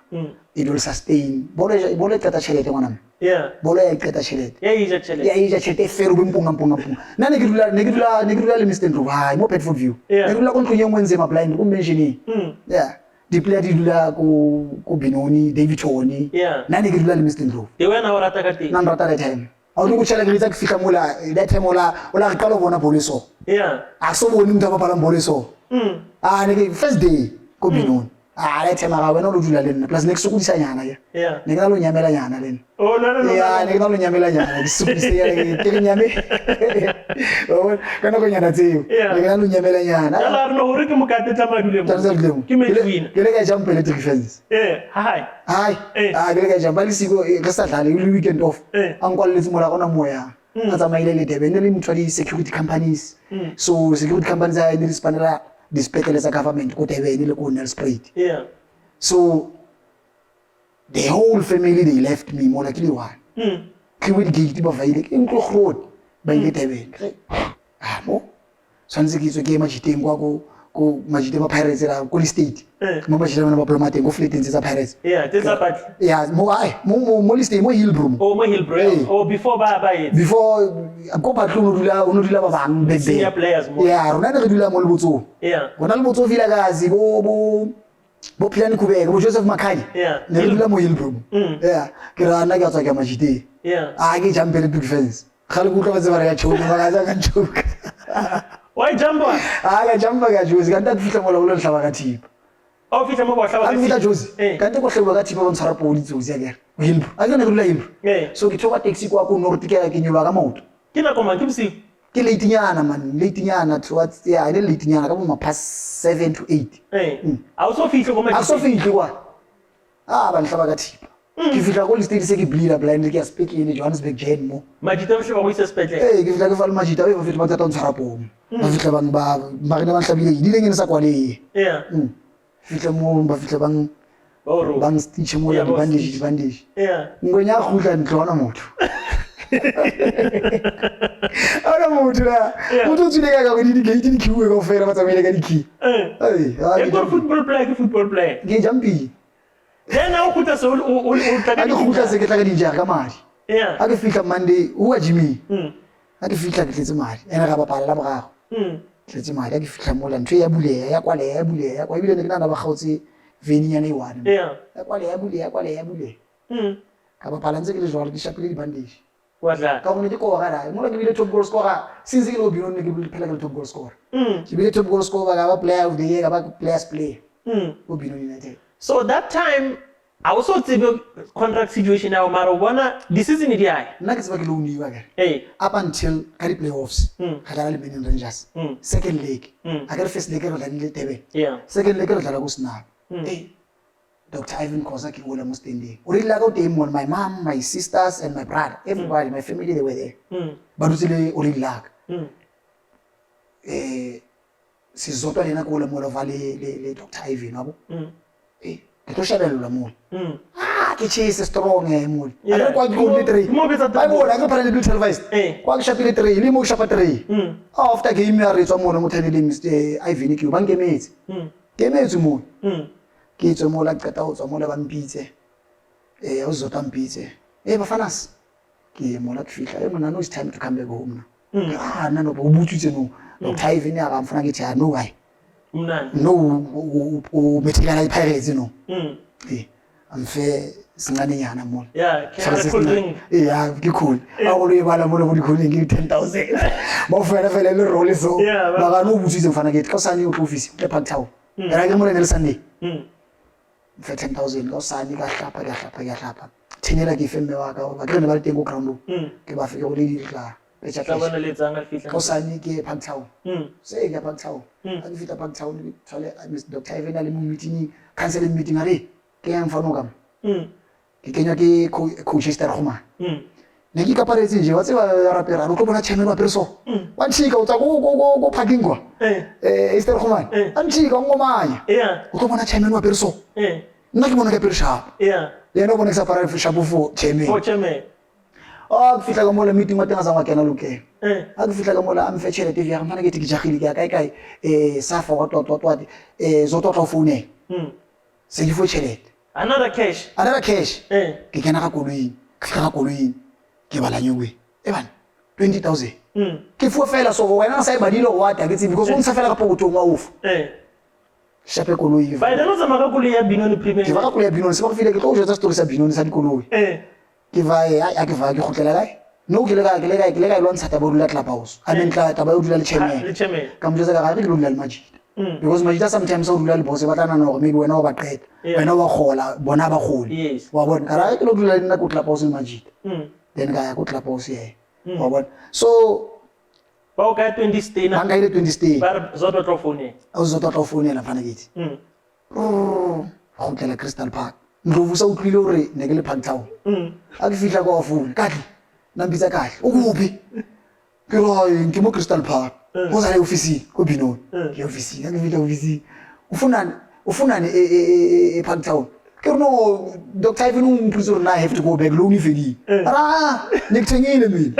it will sustain. Bole kata chelete wanam. Yeah. Bole kata chelete. Yeah, ija chelete. Yeah, ija chelete feru bimpunga. Na negidula Mr. Ndru. Hi, more petful view. Negidula kontu yengwenze ma blind kumbenjini. Yeah. The player didula ko Benoni, David Tony. Yeah. Na negidula Mr. Ndru. They were now atakati. Na rata that time. Awudu kuchala ngita kufika mola that time ola kalo bona poliso. Yeah. Asobo ni mtaba pala poliso. Nige first day ko Benoni. That time I went on to Julian, plus next to Kusayana. Yeah. Negalo Yamela Yana then. Oh, no. Yeah, Negalo Yamela Yana. Taking Yami. Oh, Kanakoyana to you. Yeah. Negalo Yamela Yana. I don't know who can look at the time. Give me a queen. You like a jump electric fence. Yeah. Hi. I get a jump. I'll see you weekend off. Uncle Lismorana Moya. As a mail, they security companies. So, security companies are in this panel. This petal as a government could have any local spread. Yeah. So the whole family they left me more like one. Kiwit gate of Vaidic in Clock Road by the Tebe. No. Sansiki's game Machitim go Majitema Pirates at Goli State. Mamma Diplomatic go fleet in the Pirates. Yeah, this part. Yeah, more state, more Hillbroom. Oh, more Hillbroom. Oh, before by before I go back to Unudula big senior players. Yeah, Ronaldo Molbuto. Yeah. Ronaldo Villa Gazi, Bo Pian Quebec, Joseph Mackay. Yeah. Nebula Hillbroom. Yeah. Kirana got like a Majite. Yeah. I get jumping the big fence. Halabuka was a choke. Why jumbo? I jumbo got Jews, got that Vita Molo Savagati. Oh, Vita Molo Savagati. Can't go Savagati on Sarapo again. I don't know him. So he took a taxi to Nortica in your amount. Can I come and see? Kilitiana, man, Litiana towards the idea Litiana, past 7 to 8. I also feel you are. But Savagati. If you are going to stay the bleed up blind, you speak in Johannesburg Jane more. Magita always suspect. Hey, give like a Magita of it, but on Sarapo. Marina Sabili, didn't in Saquali. Yeah. Fitamon, Bafitabang, Banks teach more bandage. Yeah. When you're good and Clonamout. I don't know what to do. We need to get in queue of fair American key. Hey, football play. Get jumpy. Then I'll put us all I don't put us a Jagamari. Yeah. I can feel Monday, who are Jimmy? I can feel like it's mad, and I have a palabra. It's mad, I can feel more than 3 abule, Aquale, I will not have a house, Vinny anyone. Yeah. Aquale. Have a palanza is all the shappy bandage. What's that? Community core, I'm not going to be a top goal scorer since he will be only able to play a top goal scorer. To be a top goal scorer, I have a player of the year about players play. Benoni United. So that time, I was also in a contract situation now, marijuana, this is in the eye. Next back lonely again. Hey. Up until carry playoffs, had I been in Rangers. Second leg, I got first leg of the TV. Yeah. Second leg of the Lagos now. Hey. Dr. Ivan Khoza came over almost in there. Already like out on my mom, my sisters, and my brother. Everybody, my family, they were there. But usually already lag. Sizoto alina kula mola vale le Dr. Ivan, no? Ito shabelo mo. Kichise strong mo. Ano kwa goal three. Ay mo na ka para ni televised. Kwa shapile three, limo shapa three. After game ya retso mo mo thanile Mr. Ivan ki ba ngemetse. Ngemetse mo. Ke tso mo la qeta ho tswa mo la ba mpitse. A uzota mpitse. Bafanas. Ke mo la fihla mo na no it's time to come back home na. Nano bo butsitse no. Dr. Ivan ya ga mfuna ke no why. No, materialize pirates, you know. I'm fair singane nyana mona. Yeah, can cool ring. Yeah, ke cool. A go le bala mona mo di cool ring 10,000. Ba fela le roll so. Ba ga no butsitse mfana ke ka sane o office le park town. Era ke mona le Sunday. For 10,000 ka sane ka hlapa. Thenela ke femme wa ka ba ke ne ba le teng go ground. Ke ba fike go le ditla. Tla bona le tsanga fihla. Ka sane ke park town. Se ke park town. A ke fita park town tshole Dr. Ivan le meeting cancel meeting are ke yang fano kam. Ke kenya ke coach S3Ep8. Ne ke kaparetse je wa tseba rapera ro tlo bona channel wa perso. Wa tshika o tsa go parking kwa. S3Ep8. Antshika ngomanya. O tlo bona channel wa perso. Nna ke bona ke perso. Yena o bona ke sa para sharp for chairman. For chairman. Oh, ke fitla ka mola meeting wa teng a kena Loke. A ke fitla ka mola a mfe tšhelete ya mfana ke tikijagile ke kae sa fa wa totwa zo totla phone. Se di fo tšhelete. Another cash. Ke kena ka koloi, ke bala nyongwe. Eban 20,000. Ke fo fela so wena sa ba dilo wa ta ke tsi because o ntsa fela ka pokotong wa off. Shape koloi. Ba ena no tsama ka koloi ya Benoni premium. Ke ba ka koloi ya Benoni se ba go file ke tlo go jotsa story sa Benoni sa dikoloi. Ke va ke khotlela kae no ke le ka lo ntsha taba o dula clubhouse a mentla taba o dula le chairman ka mo jotsa ka re ke lo dula le Majid because Majid sometimes o dula le boss ba tla nna go maybe wena o ba qeta wena wa khola bona ba kholi wa bona ka ra ke lo dula le nna ko clubhouse le Majid then ka ya ko clubhouse wa bona so ba o ka 20 stay na ba ka ile 20 stay ba zotwa tlo phone o zotwa tlo phone la fana geti khotlela Crystal Park ndlovu sa utlwile hore ne ke le park town a ke fihla kwa phone kahle nambitsa kahle o kuphi ke re ke mo Crystal Park go sa le office ko Benoni ke office ke fihla office o funane e park town ke re no Dr. Ivan o mputse hore na I have to go back loan ifedi ara ne ke thengile mina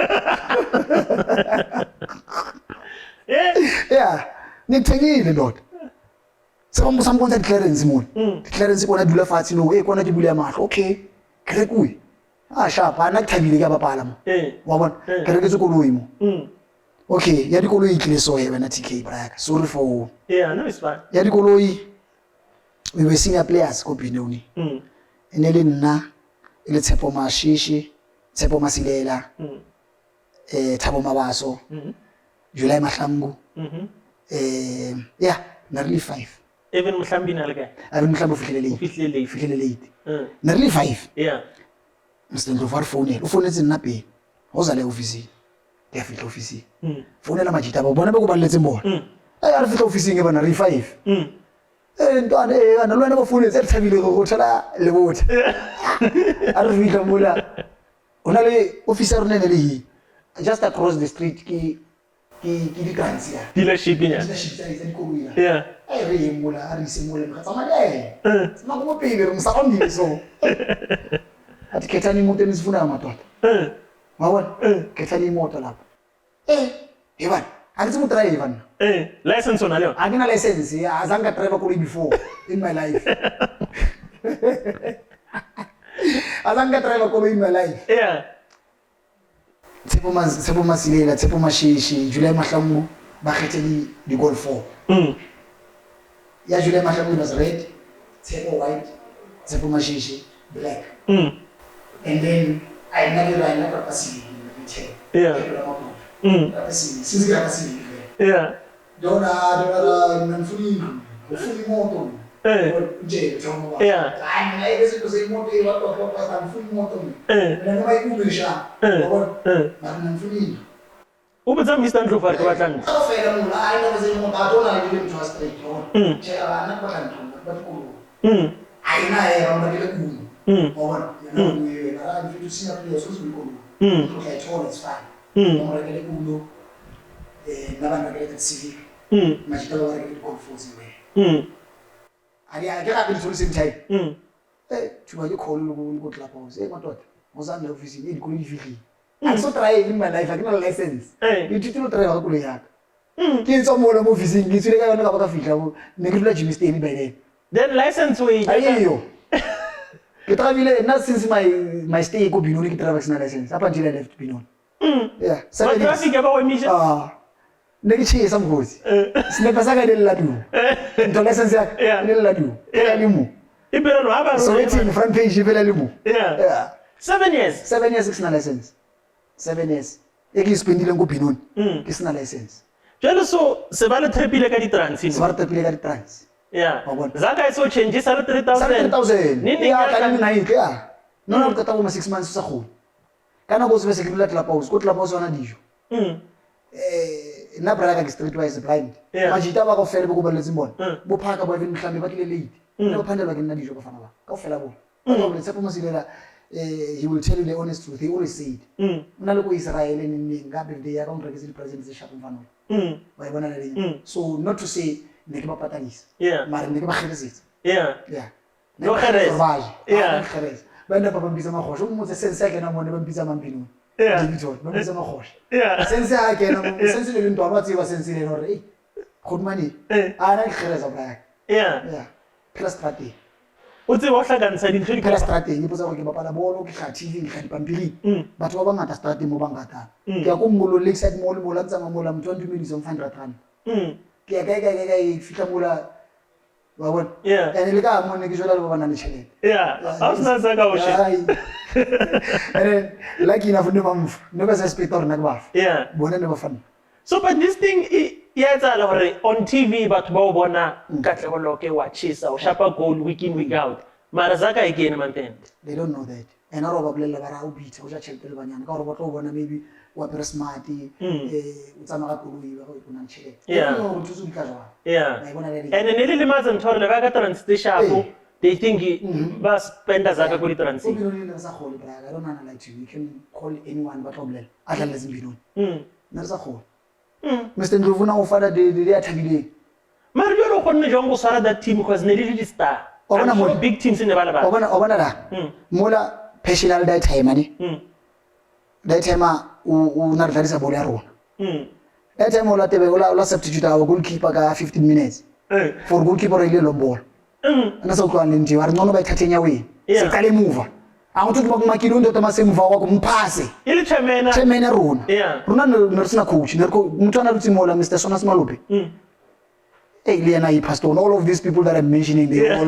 yeah ne ke thengile lot sa mo sam konta clearance mo clearance bona dula fatshe no kona ke bula mahlo okay ke re kuwe sharp ana ke thabile ka bapala mo wa bona ke re ke tse koloi mo okay ya dikoloi tlile so wena TK braka sorry for no it's fine ya dikoloi we were senior players ko Benoni ene le nna ile Tshepo Mashishi Tshepo Masilela Thabo Mabaso July Mahlangu yeah na really 5 even Mhlambi na le kae even Mhlambi fihlele late na really 5 Mr. Ndlovu phone o phone nna pele go za le office ke fihla office phone la Majita ba bona be go baletse bona a re fihla office ke bana re 5 ntwana ana lo wena ba phone tse thabile go thola le botha a re fihla mola ona le officer rena le just across the street ki di kansi ya dealership ya ai re mola a re se mola ka tsamaya tsama go pele re msa go so ati kethani moto nisifuna amatwata mawona kethani moto lapha Ivan akutsi mu driver na license ona leyo akina license azange driver koloi before in my life azange driver koloi in my life Tshepo Masilela Tshepo Mashishi July Mahlangu ba khetse di goal 4 ya July Mahlangu was red Tshepo white Tshepo Mashishi black and then I never passed Dona nanfuni moto je tomo ai na ese ko sei moto e wato kwa nanfuni moto na mai kubisha nanfuni ubutsa Mr. Ndlovu ka batlang a fela mo ai na se mo ba dona le mtho straight on je ana kwa ntlo ba ko ai na e ba le ku bona na we na ra fitu sina players so so ko okay all is fine mo ra ke le ku na bana ke le civic Majita wa ke ko force we ali akela ke ntho le same time tuba ke kholo go tla pause matota go za nna office e dikolo di fitli I'm so try in my life I get a license ke titlo try ga kolo ya ke ntse mo mo office ke tsile ka yona ka ba ka fitla go ne ke dula Jimmy Stay by then license we ayo ke travel na since my stay ko Benoni ke travel na license up until I left Benoni yeah so traffic ba o emisha ne ke tshisa mgozi sine pasa ka le la du ntho license ya le la du ya le mo So it's in front page, yeah. 7 years. 7 years, it's not license. 7 years. If you spend it on Benoni, it's not license. So, se vale trepile ka di transi. Se vale trepile ka di trans. Yeah. Zaka so changes sa 3,000. 3,000. Yeah, kanina na yun kaya. No na tatawo ma 6 months sa khona. Kana go se se kila tla pause, ko tla pause ona dijo. Na braka ke streetwise blind. Majita ba go fela go baletse bona. Bo phaka ba vini mhlambe ba tlile late. No phandelwa ke nna dijo ba fana ba. Ka fela bo. Ba go tsepo masilela he will tell you the honest truth. He always said. Una le go Israel ni ngabe de ya ka mrekisi president se shapa mfano. Ba bona le. So not to say ne ke ba patalisa. Mara ne ke ba kgeresetse. Yeah. No kgeres. Yeah. Kgeres. Ba nna ba mbisa magosho mo se sense ya kena mone ba mbisa mambino. Digital. Ba mbisa magosho. Sense ya kena mo sense le ntwa ba tseba sense le no re. Khotmani. Ana kgeresa ba. Yeah. Plus strategy. O tse wa hlakantsha dintho di ka strategy ke potsa go ke bapala bolo ke khathi ke khadi pampiri batho ba bangata strategy mo bangata ke ya ko molo lakeside mall mo la tsama mo la mtho ndumediso 500 rand ke ya ka fitla mo la wa bona ene le ka mo ne ke jola le ba bana le tšhelete a o sna sa ka o she ene lucky enough ne ba mf ne ba sa spectator na ke ba bona ne ba fana. So but this thing yeah, on TV but ba bona Katlego Loke wa chisa o shapa goal week in week out. Mara zaka again man. They don't know that. And all of them bara o beat o ja chelete le banyana ka gore ba tlo bona maybe wa pre smart o tsama ka koloi ba go ipona tšhelete. No to zo ka jwa. And ne le maza ntore le ba ka transit shapo they think ba spenda zaka go di transit. I don't know like you can call anyone but problem. Atla le zimbinoni. Na sa khona. Mr. Ndlovu na o fada de ya thabileng. Mara yo go nne jong go swara that team because ne le star. I'm sure big teams in the bala bala. Obana la. Mola personal that time ani. That time o na risa bolo ya rona. That time ola tebe ola substitute our goalkeeper ka 15 minutes. For goalkeeper ile lo ball. Na so kwa nje wa rinono ba ithathenya we. Se kale move. Angithi ukuthi makilo ndo tama semva kwakho mphase ile chemena rona rona no sina coach nerko mntwana lutsi mola Mr. Sona Smalupe Liana pastor all of these people that I'm mentioning they all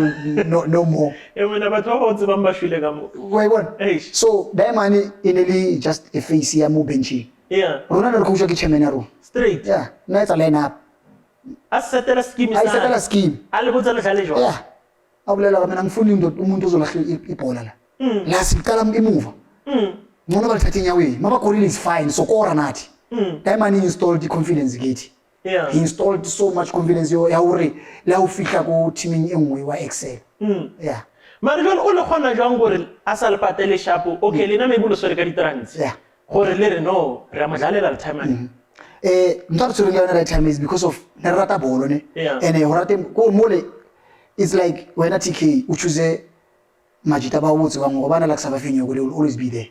no more wena batho ba botse ba mbashile ka mo wayibona so that money inely just a face ya mo benchi rona no coach ke chemena rona straight na etsa line up a setela scheme ale botsa le hlale jwa abulela mina ngifuni umuntu ozolahle ibhola la la sikala emuva ngona balithathenya we mabagolile is fine so kora nathi diamond installed the confidence gate he installed so much confidence ya hore la o fihla ko teaming engwe wa excel mara jwale o le khona jwang gore a sa le patele shapo okay lena me bulo sore ka di trans gore le re no re amadlalela le time mntwana tsore ngana right time is because of ne rata bolo ne ene horate ko mole it's like when a TK u choose majita ba wotse ba ngo bana la kusaba finyo go will always be there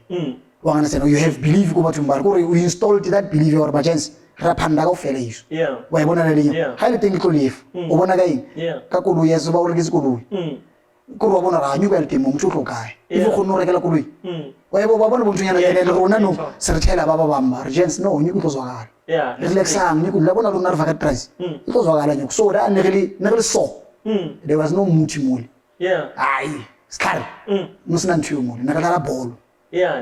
wa understand you have belief go batho mbara go we installed that belief or by chance ra phanda ka ofela iso wa bona le leng ha le teng go leave o bona ka eng ka koloi ya so ba o rekise koloi go ro bona ra nyu ka le teng mo motho go kae e go no rekela koloi wa bo ba bona bontonyana le rona no se re tshela ba bamba re chance no nyu go tlozwagala relaxang nyu go la bona rona re vaka price e tlozwagala nyu so da ne le so there was no Muthi mole ai skar musina ntho mo na ka dala bolo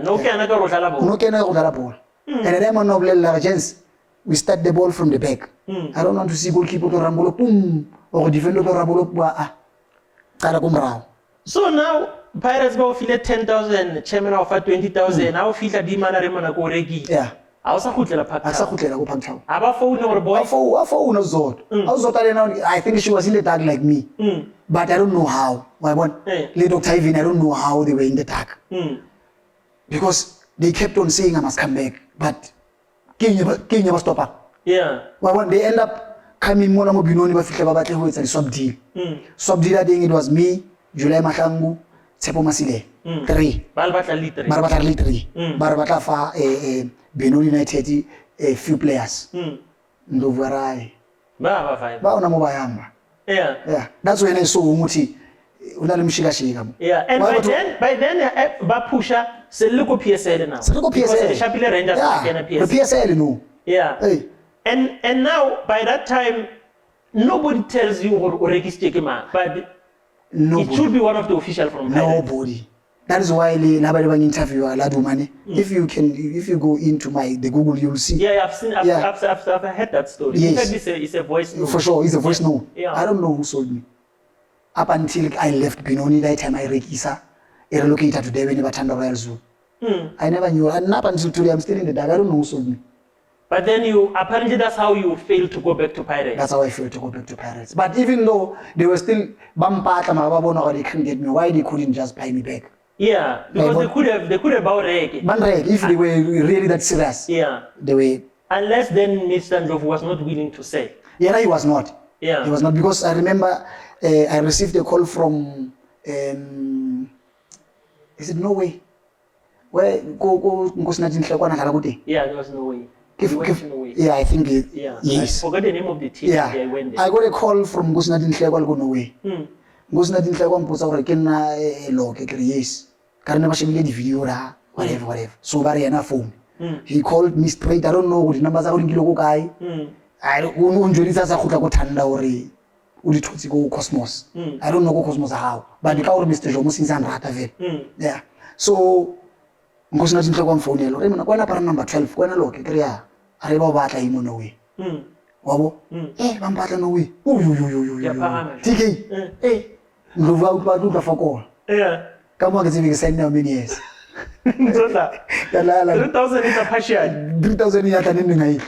no kena ka go dala bolo and then no blela chance we start the ball from the back I don't want to see goalkeeper to rambolo pum or defender to rambolo ba tsala ko mrao so now Pirates ba file 10,000 chairman offer 20,000 now fila di mana re mana ko regi a o sa khutlela phaka a sa khutlela go phaka aba phone gore boy a phone zot a zota le now I think she was in the dark like me but I don't know how why one le Dr. Ivan I don't know how they were in the dark because they kept on saying I must come back but Kenya ba stop up why one they end up coming mona mo Benoni ba fitla ba batle ho etsa di swap deal it was me July Mahlangu Tshepo Masile 3 ba batla le 3 ba batla fa Benoni United a few players Ndovarai ba ona mo ba yamba that's when I saw Muthi una le mshika and by then ba pusha se le ko PSL now because the Shapile Rangers again PSL no and now by that time nobody tells you or register ke ma but It should be one of the official from Pirates. Nobody. That is why nobody interview Ladumane. If you go into the Google, you'll see. Yeah, I've heard that story. Yes. In fact, it's a voice note. For sure, it's a voice note. Yeah. I don't know who sold me. Up until I left Benoni, that time I relocated to Durban, Thanda Royal Zoo. I never knew. And up until today, I'm still in the dark. I don't know who sold me. But then apparently that's how you failed to go back to Pirates. That's how I failed to go back to Pirates. But even though they were still or they couldn't get me, why they couldn't just buy me back? Yeah, because they could have bought Reg. If they were really that serious. Yeah. They were. Unless then Mr. Ndlovu was not willing to say. Yeah, he was not. Yeah. He was not, because I remember I received a call from is it Norway? Where go Yeah, there was no way. Yeah, I think yes. I forgot the name of the team. Yeah. I went there. I got a call from Gusnadin Tlekwa go Norway. Gusnadin Tlekwa mpotsa gore ke nna Loke ke yes. Ka rena ba shebile di video ra whatever. So ba re yana phone. He called me straight. I don't know what number za go nkile go kae. I don't know njodisa sa khutla go Thanda hore o di thotse go Cosmos. I don't know go Cosmos how. But ka gore Mr. Jomo since rata vele. Yeah. So Ngosina Tlekwa phone yelo. Re mona kwana para number 12 kwana Loke ke re ya. Are ba batla imo no way. Wabo? Ba mbatla no way. TK. Ndlovu out ba tla fokola. Yeah. Ka mo ke tsebe ke sign now many years. Nzola. 3,000 is a partial. 3,000 ya tani ngai.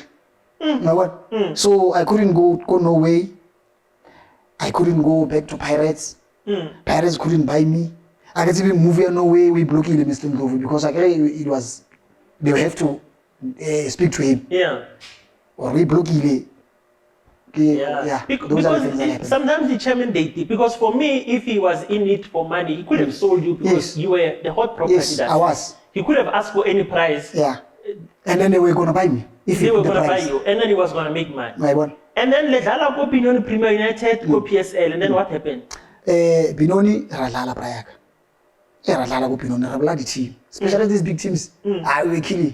What? So I couldn't go Norway. I couldn't go back to Pirates. Pirates couldn't buy me. I can't even move here Norway. We blocking Mr. Ndlovu because it was they have to speak to him. Yeah. Or we block him. Yeah. Because sometimes the chairman because for me, if he was in it for money, he could have sold you because you were the hot property. Yes, I was. He could have asked for any price. Yeah. And then they were gonna buy me. If they were gonna buy you, and then he was gonna make money. My one. And then Ledala go Benoni Premier United, go PSL, and then what happened? Benoni Radlala Prayaka. Radlala go Benoni, Rabla the team. Especially these big teams. I will kill you.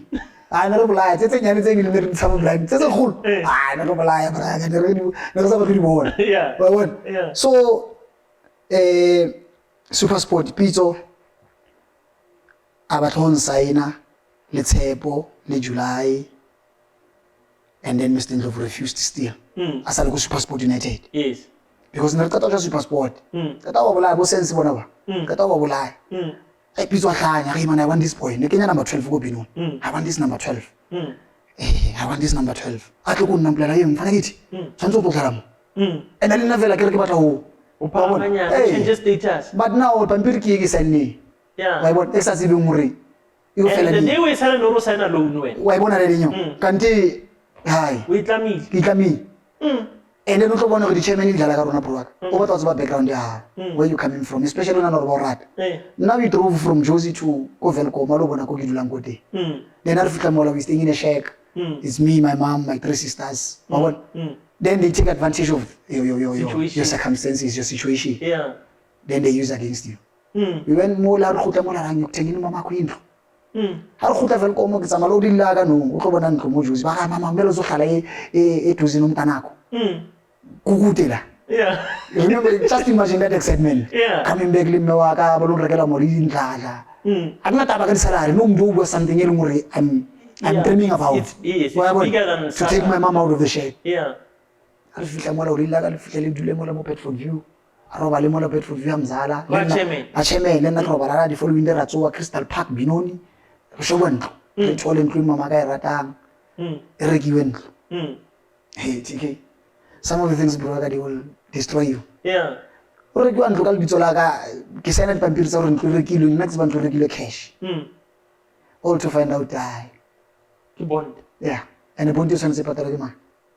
I never lie. It's a some blind. It's a cool. I never lie. I never Yeah. Yeah. So, Super Sport Pito, Abaton Saina, Let's July, and then Mr. Ndlovu refused to steal. As I go Super Sport United. Yes. Because Narkata Super Sport. Katawa Bula go sense whatever. Katawa Bula. I want this boy. Number 12 go Benoni. I want this number 12. I want this number 12. I go number him. Sanso Tokaram. And I didn't have like a battle. Changes status. But now Pampirki is a knee. Yeah. I want excessive muri. You fell the day we sell no sign alone. Why won't I renew? Can't hi. With me. And then also one of the chairman in Jalagarona Pruak. What was about background where you coming from, especially on Borat. Now we drove from Josie to Kovelko, Malobona Kogi Langote. Then Africa Mola, we staying in a shack. It's me, my mom, my 3 sisters. Then they take advantage of your circumstances, your situation. Yeah. Then they use against you. We went more loud, taking Mama Queen. How could I have come with some loading laga no, Utoban Comojus, Mama Melos of Hale, it was in Tanako. Kukutela. Yeah. Remember, just imagine that excitement. Yeah. Coming back, Limawaka, Balloon Regala Morin Tala. I'm not about salary, no do was something I'm dreaming about. It's bigger than to take my mom out of the shade. Yeah. I feel more Rilaga, Filemola Bedford View. Robalimola Bedford View, Amzala. Acheme, then the Robara, the following day at Crystal Park, Benoni. Showan, it's all including Mamaga Ratang, Eric. Hey, TK. Some of the things, brother, they will destroy you. Yeah. Or you want to call Bitolaga, Kisanet Pampers or Kilo, next one to regular cash. All to find out die. Bond. Yeah. And the Pontius and Sepatarima.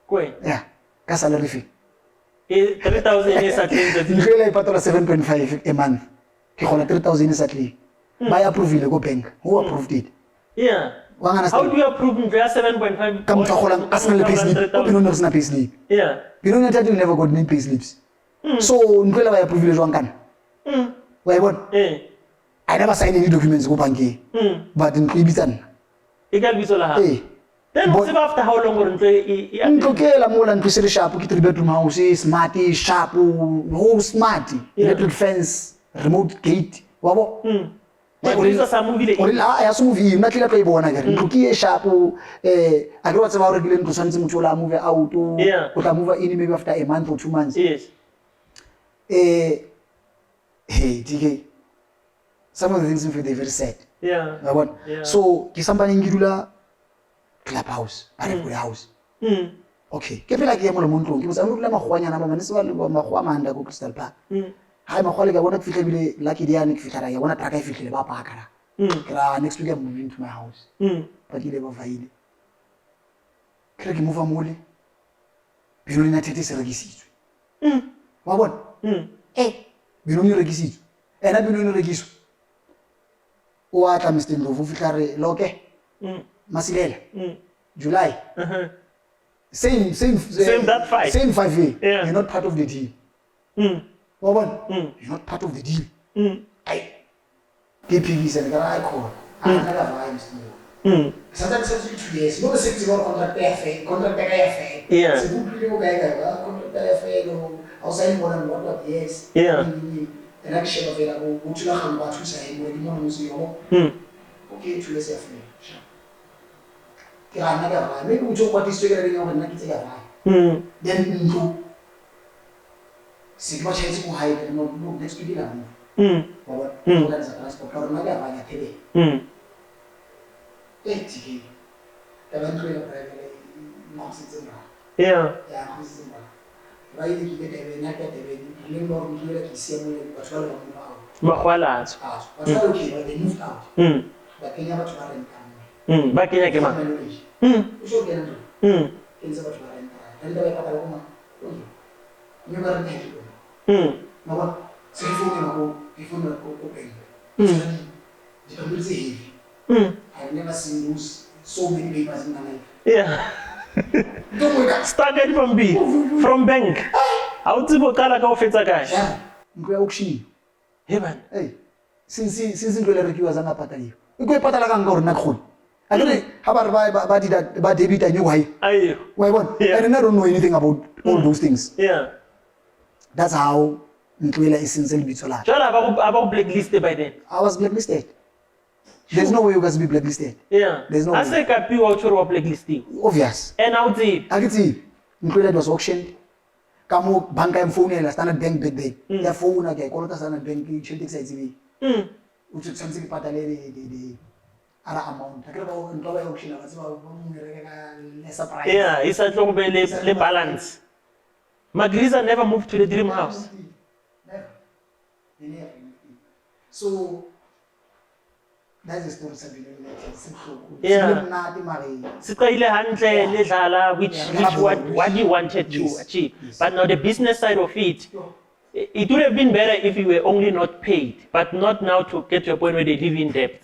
Quay. Yeah. Casalary fee. 3,000 is at least. You really pay 7.5 a month. You call 3,000 is at least. By approval, go bank. Who approved it? Yeah. How do you approve me? 7.5. Come to Holland, Arsenal payslip. Benoni na payslip. Yeah. Benoni United never got any payslips. So, Nkwela by approval one can. Why what? I never signed any documents go bank. But in Ibitan. Egal Bisola. Then after how long were Nkokela mola ntwisele sharp ke 3-bedroom house, smart, sharp, whole smart, electric fence, remote gate. Wabo? Magrisa sa movie le. Ori la ya movie nna tlile tlo ibona ke re ntloki e sharp a ke wa tseba hore ke le ntlo santse motho la move out o tla move in maybe after a month or 2 months. Yes. Hey DK, some of the things they're very sad. Yeah. So ke sambane ngidula clubhouse a re house. Okay ke phela ke ya mola montlong ke botsa re magwanyana ba manese ba le magwa manda go Crystal Park. Hai magwale ka bona ke fitla bile lucky dia ne ke fitla ya bona traka e fitlile ba pakala. Kra next week I'm moving to my house. Ba ke le ba vaile. Kra ke move amole. Benoni United se regisitswe. Wa bona? Benoni regisitswe. Ena Benoni regisitswe. O atla Mr. Ndlovu fitla re Loke. Masilela. July. Same that fight. Same 5 years. Yeah. You're not part of the deal. You're not part of the deal. KPV said, I call. I never mind. Sometimes it's 2 years. You know the 6 year contract fair. Yeah. It's a good video guy. Contract fair. Outside more than 1 years. Yeah. The next share of it, I go to the Hamba to say, when you want to see your okay, 2 years after. Maybe we talk about this together when I get then into Sigma Chase who hide and not next to the land. That's a transport or another by a TV. Eventually, yeah. Right, you get a naked limbo here to see but 12 Mahwalas. But they moved out. But they never to Back in again. So then, things about and the Pataloma. You got a no one, say for before the open. I've never seen so many papers in my life. Yeah. Started from B, from bank. Out to Bokala go fit a guy. Yeah, auction. Heaven. Hey, since you was an apathy. You go Patalagan or Nakun. I don't know how about debit and you why? Why what? I don't know anything about all those things. Yeah. That's how Nkwela is sincerely Bitola. About blacklisted by then. I was blacklisted. There's no way you guys be blacklisted. Yeah. There's no way. I say Kapi or blacklisting. Obvious. And out the I can see Nkwela was auctioned. Kamo banka and phone and Standard Bank back then. Their phone again, call it Standard Bank, she'll take TV. Which is something patale the other amount. I can't go auction. Yeah, it's a long balance. Magrisa never moved to the dream house. Never. So that's the story. Yeah. Which what you wanted to achieve. But now the business side of it, it would have been better if you were only not paid, but not now to get to a point where they live in debt.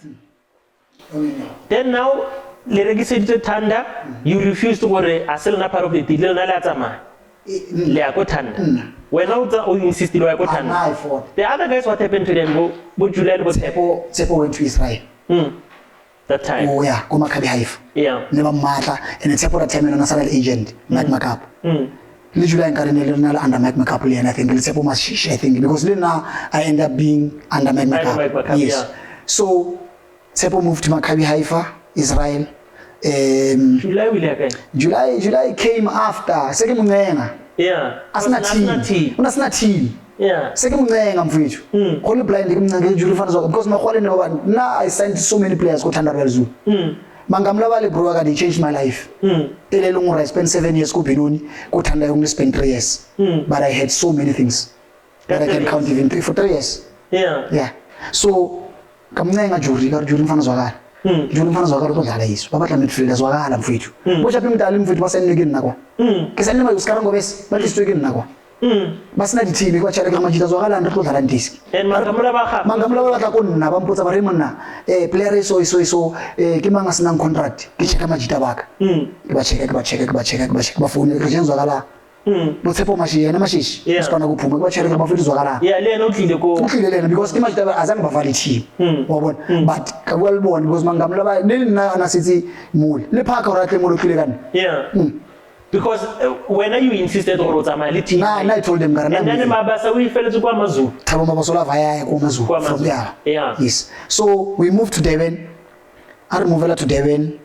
Then now, le registered to Thanda, you refuse to go to a selling part of the deal. Le go Thanda. When out you insisted to go Thanda. The other guys, what happened to them? Go July was Tsepo went to Israel. That time. Oh yeah, go Maccabi Hive. Yeah. Never matter. And it's a time on a salary agent, Mike Macap. Literally and Karen under Mike Macap, and I think it's a much I think because then now I end up being under Mike Macap. Yes. Yeah. So Tsepo moved to Maccabi Haifa, Israel. July came after. Second Mungenga. Yeah. Asna team. Yeah. Second Mungenga mfethu. Only blind July fans because now I signed so many players go Thanda Belzu. Mangamla bro they changed my life. I spent 7 years go Benoni, go Thanda only spent 3 years. But I had so many things that I can count even for 3 years. Yeah. Yeah. So kamnenga July fans wakala. July fans wakala to dlala yiso. Baba tla midfielders wakala mfethu. Bocha phi mdali mfethu basenike nakwa. Ke sanele ma uskara ngobes ba lisitweke nakwa. Basina di team kwa tšhelete ga majita zwagala nre tlo dlala disk. And mangamla ba tla ko nna ba mpotsa ba re monna player iso ke manga senang contract ke cheka majita baka. Ke ba cheka ba phone re jeng zwagala Botshepo Mashi yena Mashishi sikona kuphuma kuba chere ba futhi zwakala yeah lena uhlile ko uhlile lena because image taba azange bavali team wabona but kakwalibona because mangamla ba nina sithi muli le phaka ora tle molo uhlile kani yeah because when you insisted on tsamaya team I told them and then mabasa we fell to kwa Mazulu thabo mabasola vaya ko Mazulu from there yes so we moved to Durban I moved to Durban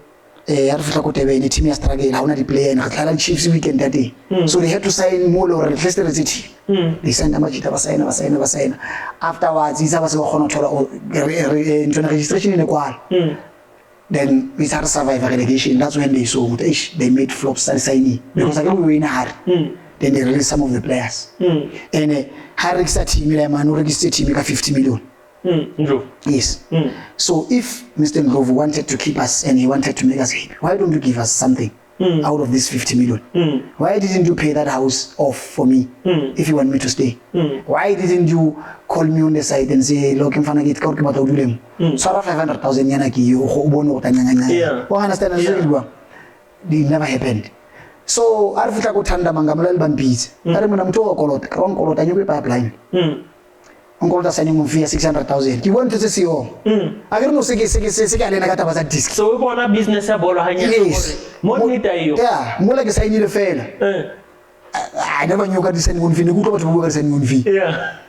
I fitla ko Durban team ya struggle ha ona di player na tlala Chiefs weekend that day so they had to sign more or less the team they signed amajita basayina afterwards isaba se khona thola registration in equal then we started survive relegation that's when they saw they made flops started signing because again we were in a hurry then they released some of the players and Harry started team like man registered team ka 50 million yes so if Mr. Ndlovu wanted to keep us and he wanted to make us happy why don't you give us something out of this 50 million why didn't you pay that house off for me if you want me to stay why didn't you call me on the side and say Loke mfana get ka ba tawdulem so 500,000 yana ki yo go bona go tanyanya wa understand it never happened so arifika ko Thanda mangamla libambizi ari mina mtho wa kolota ka kolota nyobe pipeline onkolota signing fee 600,000 you want to see you akere no seke alena ka taba za disc so we bona business ya bolo hanya mo nita hiyo yeah mo like sign ile fela I never knew ka signing on fee ne kutwa batho ba signing on fee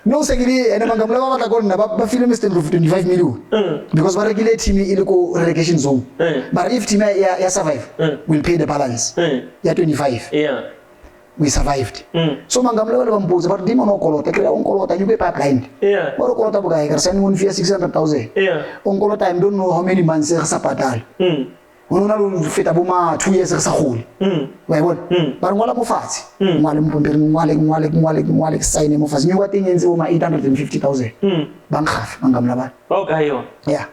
no sekile ene mangamla ba batla kona ba film Mr. Ndlovu 25 million because ba rekile team ile ko relegation zone but if team ya survive will pay the balance ya 25 we survived so mangamla wale bambuza but dimo no kolota kila onkolota nyube pipeline baro kolota bugai ka signing on fee 600,000 onkolota I don't know how many months re sa patala ona lo feta boma 2 years re sa khole wa bona ba ngola mo fatsi ngwale mpomperi ngwale sign mo fatsi nywa tenyenze boma 850,000 bangkhafi mangamla ba okay yeah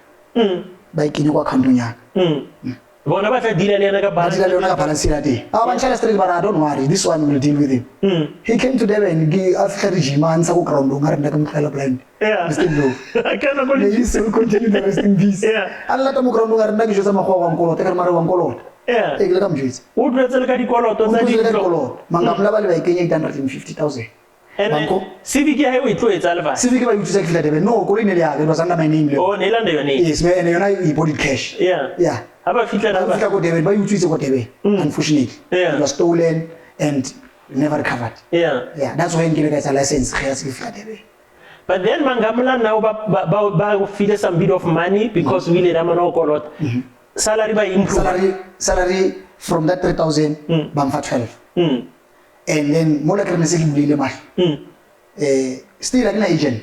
ba ikinyo kwa account nyaka bona ba tla dila le yana ka balance la day abantshela straight but I don't worry this one will deal with him he came to Durban after regime ansa ku ground ngare ndaka mkhela blind Mr. Ndlovu akana ko he will continue the rest in peace alla ta mu ground ngare ndaka josa makho wa nkolo tekara mara wa nkolo ekile ka mjwitsi o tlwetsele ka dikoloto tsa dikolo mangamla ba le ba ikenya 850,000 banko civic ya hewe itlwetsa le ba civic ba yutsa ke Durban no ko ine le ya ke ba sanga my name le oh nelanda yone yes and yona I bought cash yeah aba fitla ko Durban ba yutsitse ko Durban unfortunately it was stolen and never recovered that's why ngile ka isa license khaya se fika Durban but then mangamla now ba feel some bit of money because we let amana okolota salary by improve salary from that 3,000 bamfa 12 and then mola ka nese ke bulile mali still like na agent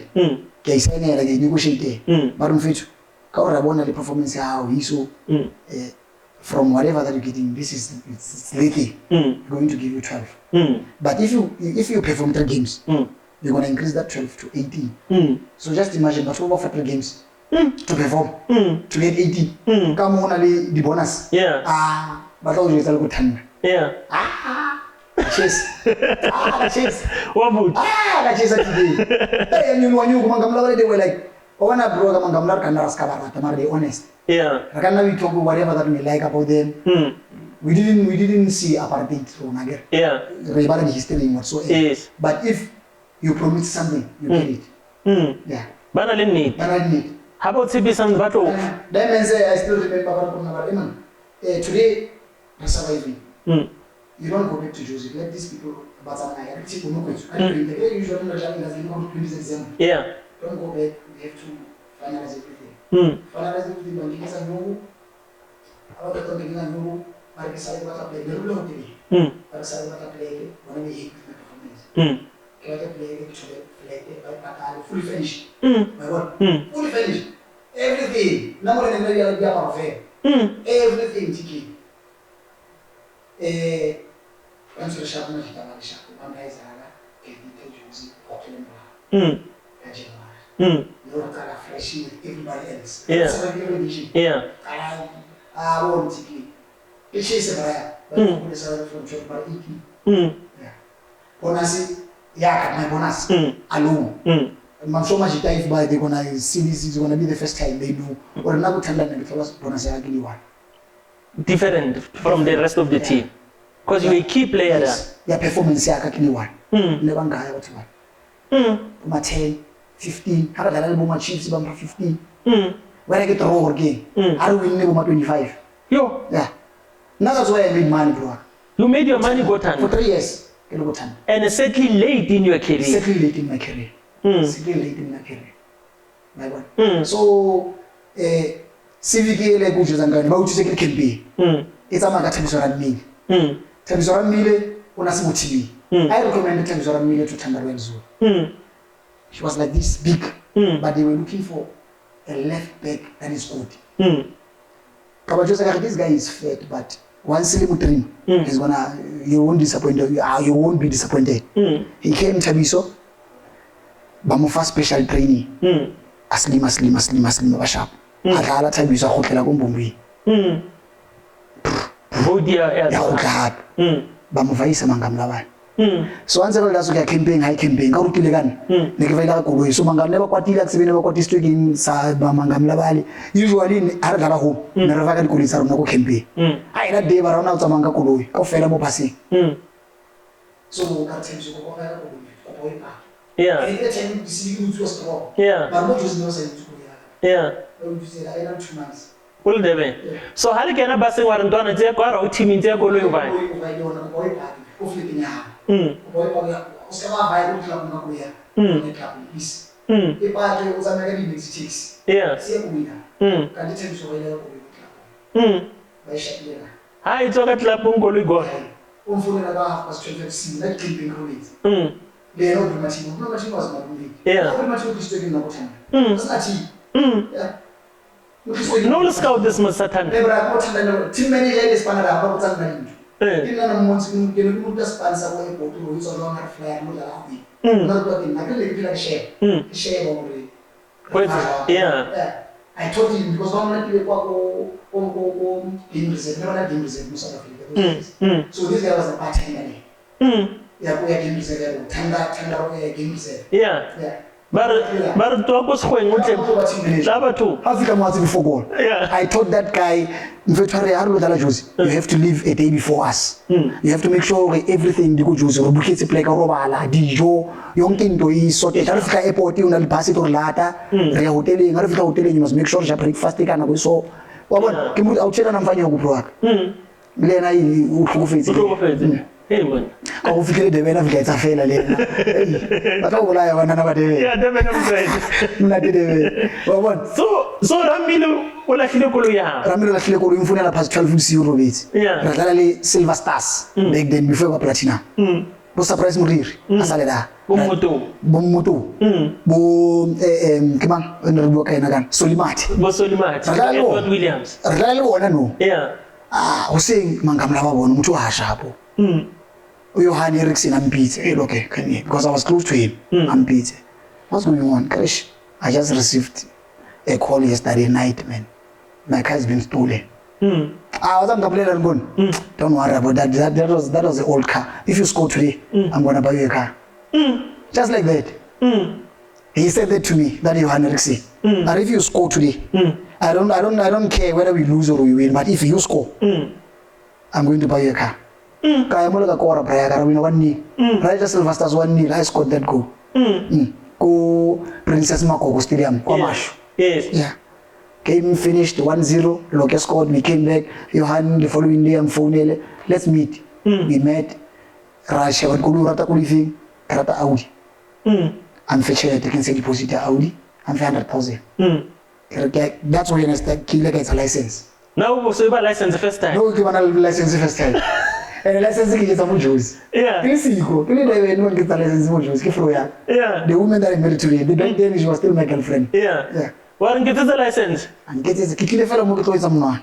ke isa ne la ke negotiate ba re mfethu ka ora bona le performance how iso from whatever that you're getting this is it's lately going to give you 12 but if you perform 3 games you're going to increase that 12 to 18 so just imagine that over 3 games to perform to get 18 come on ali the bonus but how you tell go Thanda cheers cheers wabut cheers today hey you know you mangamla they were like Owana bro kama ngamlar kana raskabara tamara be honest rakana we talk whatever that we like about them we didn't see apartheid from again rebala history whatsoever but if you promise something you get it bana le need how about citizens batho that means I still remember about today we're surviving you don't go back to Joseph let these people but I actually no question I usually not having as no 20 don't go back we have to finalize everything finalize everything bangisa nyungu abato tongina nyungu marike sai bata play lerulo hotibi para sai bata play wana ni hit performance kaya play ke chole play by patali fully finished my god fully finished everything namore ne ya dia para fe everything tiki kanso shaka na kitamanisha kupanga izala ke ditejuzi oklemba you're kind of fresh with everybody else. I won't take it. It's just a but you put a from church by eating. Bonus, my bonus alone. And so much time by they're gonna see this is gonna be the first time they do. Or another Thanda and the first bonus I give you one. Different from the rest of the team. Because you're a key player yes. Yeah, performance yakhe kini one. Never ngaya bathi one. Uma 10, 15, hakadlala le boma Chiefs bampa 15. When I get the raw game, I win le boma 25. Yo. Yeah. Now that's why I made money, bro. You made your money go Thanda. For 3 years. Go Thanda. And certainly late in your career. Certainly late in my career. Certainly late in my career. My one. So civic like which is angani ba uthi sekele can be. It's amaka Thabiso Ramile. Thabiso Ramile una simuthi. I recommended Thabiso Ramile to Thanda Zulu. She was like this big, but they were looking for a left back that is good. This guy is fat, but once he dream, he's gonna. You won't disappoint. You won't be disappointed. He came Thabiso. Bamufa special training. Aslim bashap. Adala Thabiso khotlela kumbumbi. Vodia ya bamufa isa mangamla. So once I was campaign, high campaign, go to Legan, Nekavela Kuru, so Mangam never quite like Savina Quatis in Mangam Lavali. Usually in Argaraho, Neravagan Kulis are no campaign. I had day around out Manga Kuru, of Felamo Passi. So, yeah, yeah, yeah. Well, Devin. So, how can I pass a one done a jack or team in Jack or I took a clap on Goligo. No scout this must Satan. Too many ladies yeah. I told him because so this guy was a part-timer. Yeah, we are game reserve. Thanda game reserve. Yeah. But to was going before goal. Yeah. I told that guy, you have to leave a day before us. You have to make sure everything you go use. Rubukitsi play robala, dijo, yonke into is sorted. S3Ep8 unal basi to lata. Re hotel, you must make sure you breakfast kana go so. Wabona, kimu awutshela namfanya ukupro wakhe. Lena uhlukufetsi. Hey man. Awufikele Durban afika fela lena. Batawulaya banana badebe. Yeah, Durban amfela. Mina Durban. Wabona. So Ramile ulahlile kolo ya. Ramile ulahlile kolo imfunela past 12 euro bethi. Yeah. Radlala le Silver Stars back then before kwa Platinum. Bo surprise Muriri asale da. Bommoto. Bo kemang onribo kaina kan Solimati. Bo Solimati. Edward Williams. Radlala wona no. Yeah. Useng mangamla babona umuntu washa hapo. Johan Eriksen Ampete, Loke, because I was close to him. Ampete. What's going on? Krish, I just received a call yesterday night, man. My car has been stolen. I was on the plane and gone. Don't worry about that. That was the old car. If you score today, I'm gonna buy you a car. Just like that. He said that to me, that Johan Eriksen. But if you score today, I don't care whether we lose or we win, but if you score, I'm going to buy you a car. Kaya mo lang ako Brian Karawin 1-0. Right just Silver Stars 1-0. I scored that goal. Ko Princess Makoko Stadium. Kwamash. Yes. Yeah. Game finished 1-0. Loke scored. We came back. Johan the following day I'm phoned. Let's meet. We met. Russia. What kulu rata kulifing? Rata Audi. I'm fetching taking say deposit Audi. I'm 500,000. That's when I start killing a license. Now so you buy license the first time. No, you want a license the first time. And the license is a Mojos. Yeah. Yeah. The woman that I married today, the back then she was still my girlfriend. Yeah. Yeah. Well, and get the license. And get it. Kikile fela mo kito isamna.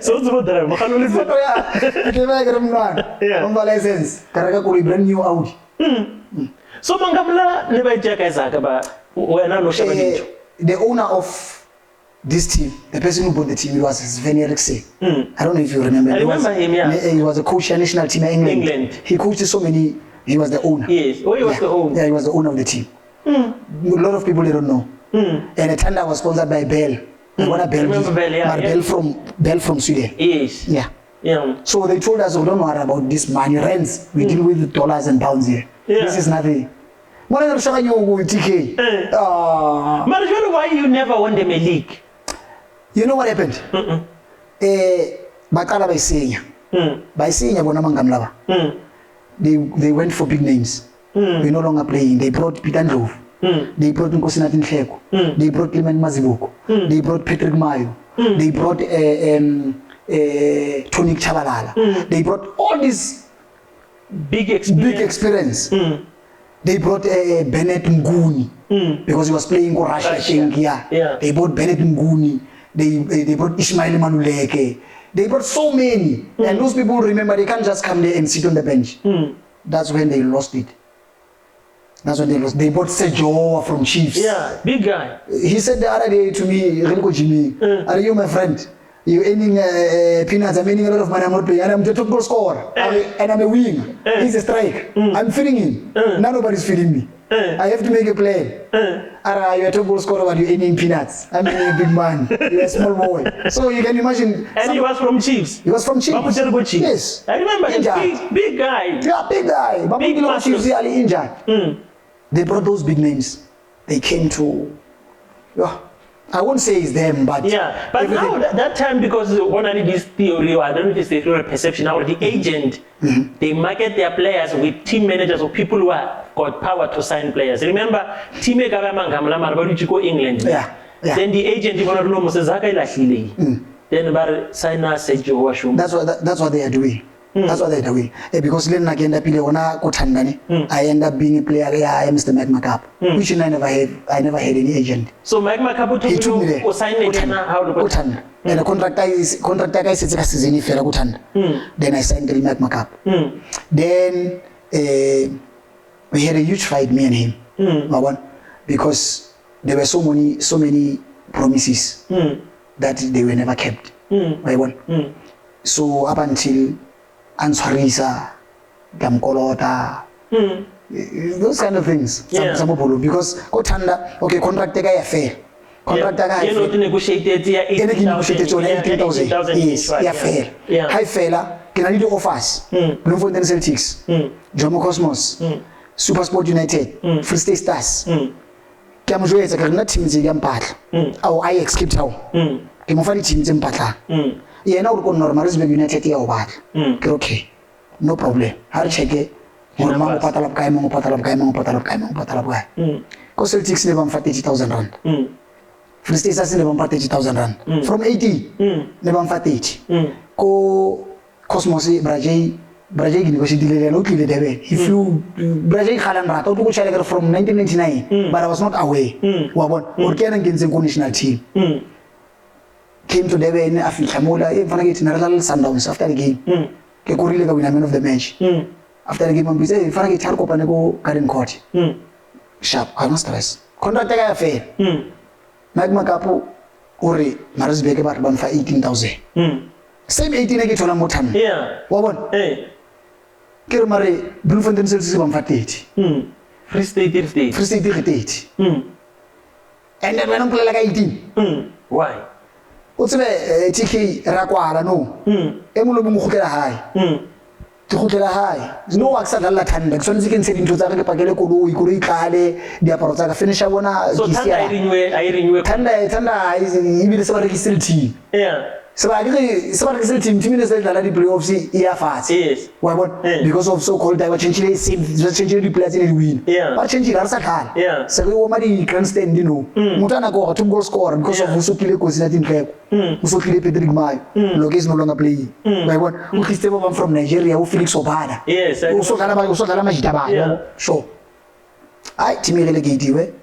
So it's about that. Makalo listen. Yeah. Kikile fela mo. Yeah. On license. Karaga ko brand new Audi. So mangamla ne ba jaka izaka ba wena no shaba. The owner of this team, the person who bought the team, was Sven Eriksen. I don't know if you remember. I remember him, yeah. He was a coach at national team in England. He coached so many. He was the owner. Yes. Oh, he was the owner. Yeah, he was the owner of the team. A lot of people they don't know. And the Thanda was sponsored by Bell. What a Bell? Remember Bell? Yeah. Bell from Sweden. Yes. Yeah. Yeah. So they told us, we don't worry about this money, rents. We deal with dollars and pounds here. Yeah. This is nothing. TK. But you know why you never won the league? You know what happened? Bakala by saying, they went for big names. We're no longer playing. They brought Peter Ndlovu. They brought Nkosinathi Nhleko. They brought Clement Mazibuko. They brought Patrick Mayo. They brought Tony Chabalala. They brought all this big experience. They brought Bennett Nguni because he was playing for Russia. Yeah. They brought Bennett Nguni. They brought Ismail Manuleke. They brought so many. And those people, remember, they can't just come there and sit on the bench. That's when they lost it. That's when they lost. They bought Sergio from Chiefs. Yeah, big guy. He said the other day to me, Renko Jimmy, are you my friend? You're earning peanuts, I'm earning a lot of money, I'm not playing. And I'm the top goal scorer. And I'm a wing. He's a strike. I'm feeding him. Now nobody's feeding me. I have to make a play. You're a top goal scorer, but you're earning peanuts. I'm a big man. You're a small boy. So you can imagine. And he was from Chiefs. He was from Chiefs. Yes. I remember him. Big guy. Yeah, big guy. Big Chiefs are injured. They brought those big names. They came to. I won't say it's them, but yeah. But now that time, because only this theory, I don't know if it's the theory perception. Now the agent, they market their players with team managers or people who have got power to sign players. Remember, team go England. Yeah. Then the agent, you want to know, then sign Sergio. That's what they are doing. That's what they're doing. Because then again, I end up being a player. I am Mr. Magma Cup, which I never had any agent. So Magma Cup he took me there. How to and the contractor guy said season if then I signed the Magma Cup. Then we had a huge fight, me and him, because there were so many promises that they were never kept. So up until Answarisa, Gamkolota, those kind of things. Some because Thanda, okay, contractor guy fair. Contractor guy fair. You negotiated 18,000. Yes, fair. High fella, can I need offers? Bloemfontein Celtics, Jomo Cosmos, Super Sport United, Free State Stars. Kamjoyetsa ka rena team tse mpatla. I Cape Town. Ke mo fa di team tse mpatla. Yena o re ko normal United ya o batla. Ke okay. No problem. Ha re cheke gore mang o patala bokae mang o patala bokae. Ko Celtics ne ba mfa 30,000 rand. Free State Stars ne ba mfa 30,000 rand. From 18 ne ba mfa 30. Ko Cosmos Brajay ke negotiated no tlile Durban. He flew Brajay Khalanrata o tlo go tšheleka from 1999 but I was not aware. Wa bona o ke nna ke ko national team. Came to Durban a fihla mola e mfana ke tina re Sundowns after the game. Ke korile ka winner man of the match. After the game I'm busy mfana ke tharo kopane go Garden Court. Sharp, I no stress. Contract ka fair. Magma Cup ore Maritzburg ba mfa 18,000. Same 18 ke thola mo Thanda. Wa bona? Ke re mare Bloemfontein Celtics ba mfa 30. Free State 30. And then when I'm playing like 18. Why? What's the TK Rakwala no? Emulo mo khotlela hae. Ke khotlela hae. No access la Thanda. Ke sonetse ke ntse dintho tsa ke pakele koloi tlale diaparo tsa ka finisher bona. So Thanda I renew. Thanda is ibile se ba rekisitse team. So I agree, somebody said team is the playoffs here fast. Yes. Why what? Because of so called changing the players in the win. But changing Arsakal. So we want the grandstand, you know. Mutana go to goal scorer because of Musukile Khoza in Katlego. Musukile Patrick Mayo. Loke is no longer playing. Why what? Who is from Nigeria who Felix Obada. Yes. Also Kalama Jitaba. Sure. I team relegated.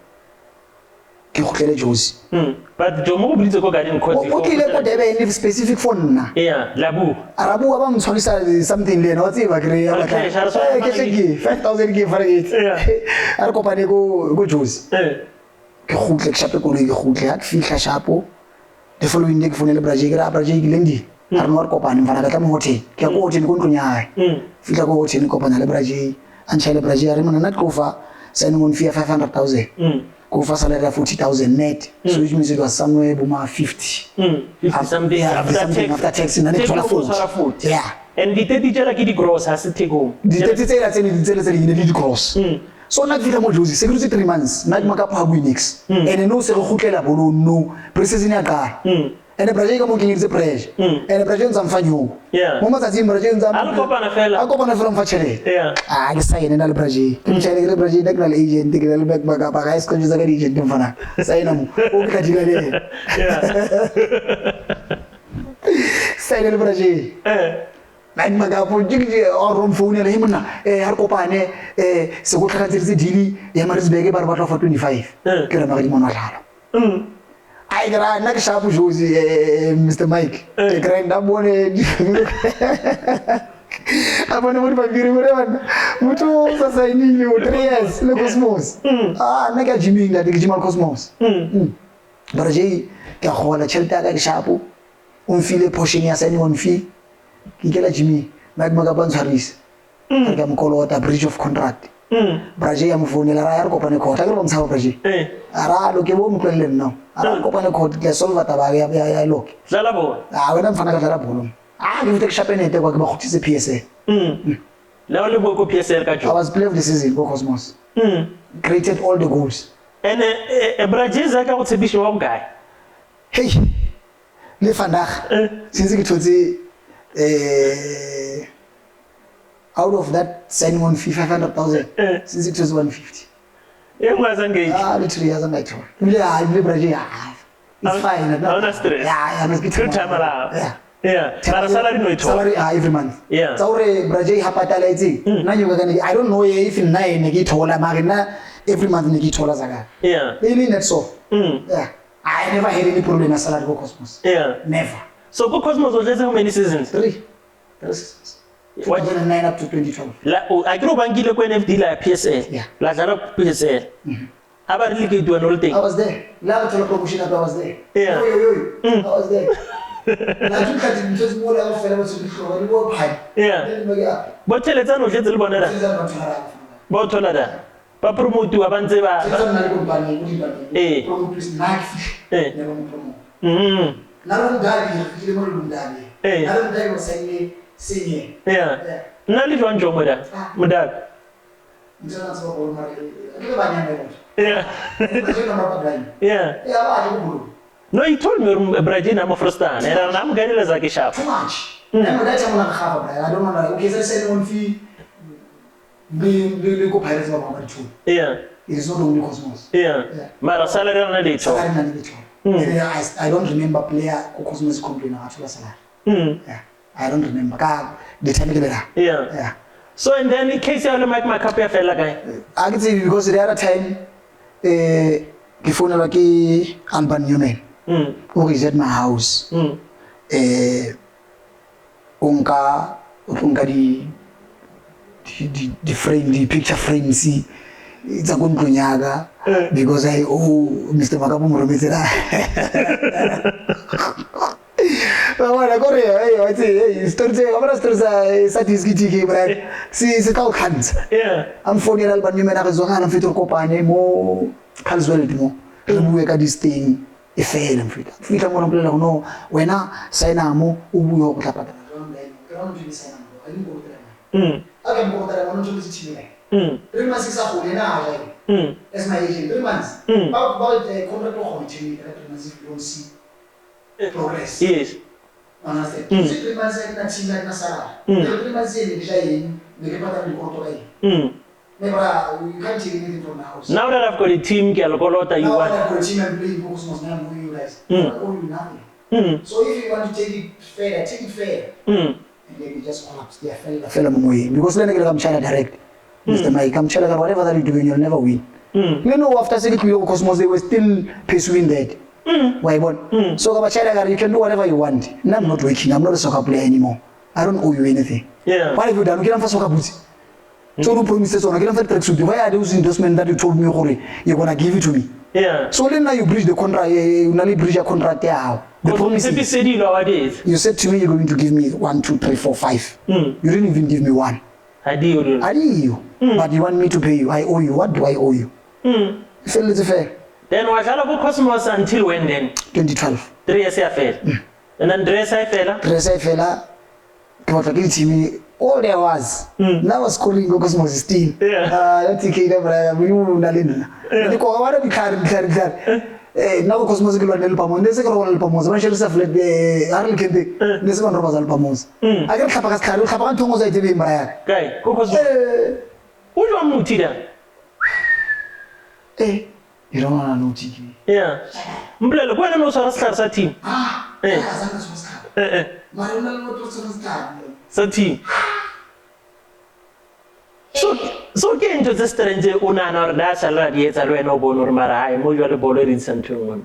But Jomo Blitz go Garden Court. Okay, let me have specific phone. Labu. Arabu abam something there. What's it? 5,000 give for it. Ar company go Jozi. Ke khutle shape ko le khutle hat fihla shapo. The following day ke phone le Brajay Lendi. Ar no kopane mfana ka tla mo hotel. Ke go hotel ko ntlonya hae. Fihla ko hotel kopana le Brajay. Antshele Brajay re mona na tlofa signing on fee of 500,000. Go for salary of 40,000 net. So which means it was somewhere about 50. 50 something after taxing and it's all yeah. And the 30 jala ki di gross has to take home. The 30 say in the gross. So not vita mo josi security 3 months not maka pa Winix. And no se go khutlela bolo no precisely ya ka. And the project mo ke ngitse pressure. And the project zamfanyo. Yeah. Mo matsa project zam. Alkopana fela. Akopana fela mfachele. Yeah. Ah ke sign na le project. Ke mchele ke project na le agent ke le back back ba guys ko juza ka agent mfana. Sign mo. O ke katika le. Yeah. Sign le project. Like magapo jigi or room phone le himna har kopane se go tlhagatse dili ya Maritzburg ba re batla for 25 ke re magadi mona tlhala ai gra na ke shapu jozi Mr Mike ke granda bone abone mo ba biri mo bana motho sa sainile o 3 years le Cosmos na ke Jimmy na ke Jimal Cosmos bara je ke khola chelta ka ke shapu on file portion ya signing on fee Kikela Jimmy, Mike Magaban Saris, I am called a bridge of contract. Braji am phone la raya ko pane khota ke bom sa braji ara lo ke bom kwelle no ara ko pane khot ke solva taba ya Loke dlala bo wena mfana ka dlala bolo ke take shapene te kwa ke ba khotise PSA la le bo ko PSL ka jo I was player of the season go Cosmos created all the goals and braji za ka go tsebisho wa guy hey le Thanda since ke thotse out of that signing on fee 500,000 since it was 150 literally hasn't I told it's fine no stress yeah good time around yeah salary no salary every month yeah saure braje hapatala itse na nyuka kana I don't know if na ne ke thola mara na every month ne ke thola zaka yeah really net so yeah I never had any problem with salary go Cosmos yeah never. So go Cosmos was how many seasons? 3 2009 up to 2012. I grew bangile ko NFD la PSL. Yeah. La dlala PSL. Aba really ke do an old thing. I was there. La to promotion I was there. Yeah. I was there. La ju ka di just mo la fela mo se ko ri wo pai. Yeah. But tell it no jetse le bona da. Ba thola da. Ba promote wa bantse ba. Tsetsa nna le company mo di bana. Promote snack. Never promote. Naron dali ke mo lu dali. Naron dali mo sai senior. Yeah. Na le jwan jo moda. Moda. Mtsana tsa go mara. Ke ba nya me. Yeah. Yeah. Yeah, ba go. No, he told me Brazil I'm first time. And I'm getting a zaki sharp. Too much. I'm that time on half of I don't know. Okay, so say one fee. Be go pirates about number 2. Yeah. It is not only Cosmos. Yeah. My salary on the salary na the I don't remember player Cosmos complain actually salary. Yeah. I don't remember. The time yeah. Yeah. So and then in case you make my copy of fella guy. I can say because the other time ke phone la ke Alban Newman. Who is at my house. Unka the frame, the picture frame see it's a good kunyaga because I owe Mr. Makabu Muromizera. Mama go here I say stories amara stories satisfiki brand si ka khans yeah I'm phone ya Alban Newman ga zona na fitro kopane mo Halswell mo re bue ka this thing e fela mfika fita mo mplela no wena signa mo o buyo go tlapata ground di signa mo a go tela aka mo go tela mo ntse se tshile 3 months sa go lena a as my agent 3 months about the contract go continue 3 months if you don't see progress yes honestly 3 months na tshila na sala 3 months ni deja yin ne ke pata ni go to kai Never, you can't take anything from the house. Now that I've got a team, you want. Now that I've got a team and playing Cosmos, now I'm you guys. I owe you nothing. So if you want to take it fair, take it fair. And then you just collapse. Yeah, fella because then you come China direct. Mr. Mike, come China, whatever that you're doing, you'll never win. You know, after saying Cosmos, they were still pursuing that. Why one? So come China, you can do whatever you want. And I'm not working. I'm not a soccer player anymore. I don't owe you anything. Yeah. What have you done? You can't soccer boots. So no promises on. I can't track. Why are those endorsements that you told me you're gonna give it to me? Yeah. So then now you breach the contract. You only breach a contract there. The promises. You said to me you're going to give me 1, 2, 3, 4, 5. You didn't even give me 1. Adiyo. But you want me to pay you. I owe you. What do I owe you? Feel it's fair. Then wadlala ku Cosmos until when then? 2012. 3 years yafela. And then dress ayifela? Dress ayifela. Kodwa ke team all there was. Now was scoring go Cosmos still. That TK never we unalina. Ndiko abana bikhari. Now Cosmos ke lwana lepamoza. Ndese ke lwana lepamoza. Ba shelisa flat Harley Kempe. Ndese ba robaza lepamoza. Ake khapa ka skhari, khapa ka nthongo za itebe imbraya. Kai, ku Cosmos. Ujwa Muthi da. You don't want to know TK. Yeah. Mblelo kwena no sara skhari sa team. Azange skhari. Marina lo to skhari. Sa team. So ke into the strange unana or da sala di etsa lwena o bona re mara hai mo jwa le bolo re tsantong.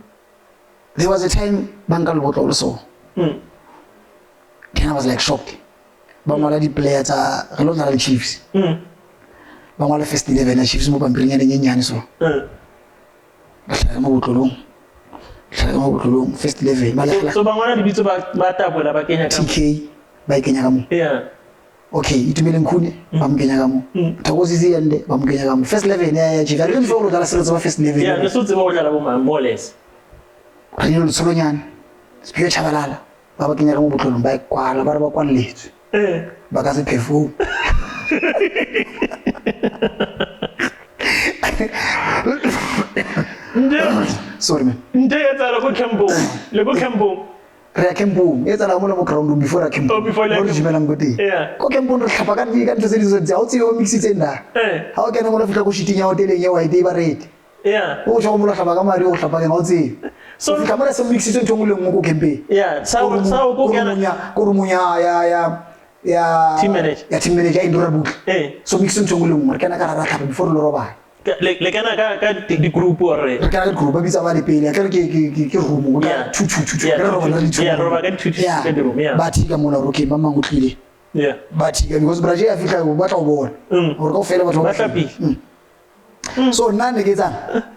There was a time Bangal bought also. Then I was like shocked. Bangala di players are relona Chiefs. Bangala first 11 Chiefs mo pampiringa nyenyane so. Mo botlolong. First 11. So bangala di bitso ba tabola ba Kenya ka. TK ba Kenya ka mo. Yeah. Okay, itumele Nkhune ba mkenya ka mo. Thokozisi yende ba mkenya ka mo. First 11 ya Chiefs. I don't follow that first 11. Yeah, no so tsebo dlala bo more or less. Re no tsolonyana. Spio chabalala. Ba Kenya ka mo botlolong ba kwala ba re ba kwanletso. Ba ka se perform. Sorry man. Etsa la go Kempo. Le go Kempo. Re Kempo. Etsa la mo le mo ground before Kempo. Before le jimela ngoti. Yeah. Ko Kempo re tlhapa ka di ka ntse di zotsa. O tseo mix itenda. Ha o kena mo le fitla go shitinya hoteleng ya white ba red. Yeah. O tsho mo le tlhapa ka mari o tlhapa ka ga o tseo. So ka mo le se mix itse ntongwe le mo go Kempe. Yeah, sa o go kena ko rumunya ya team manager. Ya team manager Durban. So mix ntongwe le mo re kena ka rara tlhapa before le roba. Le kana ka di group or re ka group ba bitsa ba le pele ka ke room ya chu yeah roba ka chu ka di room yeah ba thika mona ro ke mama ngutlile yeah ba thika because Brazil ya fihla ba tla o bona hore ka ofela batho ba tlapi so nna ne ke tsana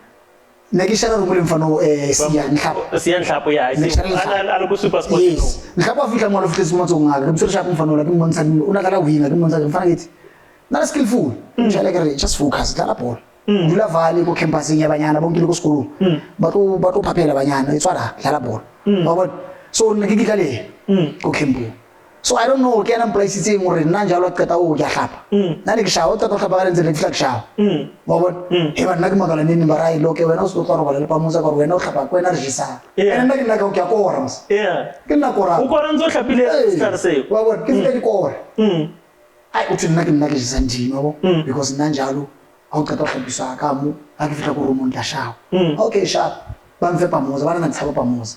ne ke shara room le mfano siya nhlapo ya ala go super sport no nhlapo fihla mona fihla mo tsong ga ke mtse shapa mfano la ke mmontsha una ka la winga ke mmontsha ke mfana ke na skillful njalo ke just focus dlala ball dula vale ko campusing ya banyana bonke le ko sekolo ba tlo phapela banyana e tswala dlala ball ba bona so nne ke kitlale ko campo so I don't know ke na place tse ngore nna njalo qeta o ya hlapa nna ne ke shawo tata hlapa ka ntse le fitla ke shawo ba bona e ba nna ke magala nene ba rai Loke wena o se tlo roba le pa mosa ka wena o hlapa ko ena re jisa ene nna ke nna ka o ke a kora mos ke nna kora o kora ntse hlapile star se ba bona ke fitla ke kora ai o tsena ke nna ke jisa ndimo bo because nna njalo a o qeta go bisa ka mo a ke fitla go romo ntla shawo okay sharp ba mfe pa moza bana ntshaba pa moza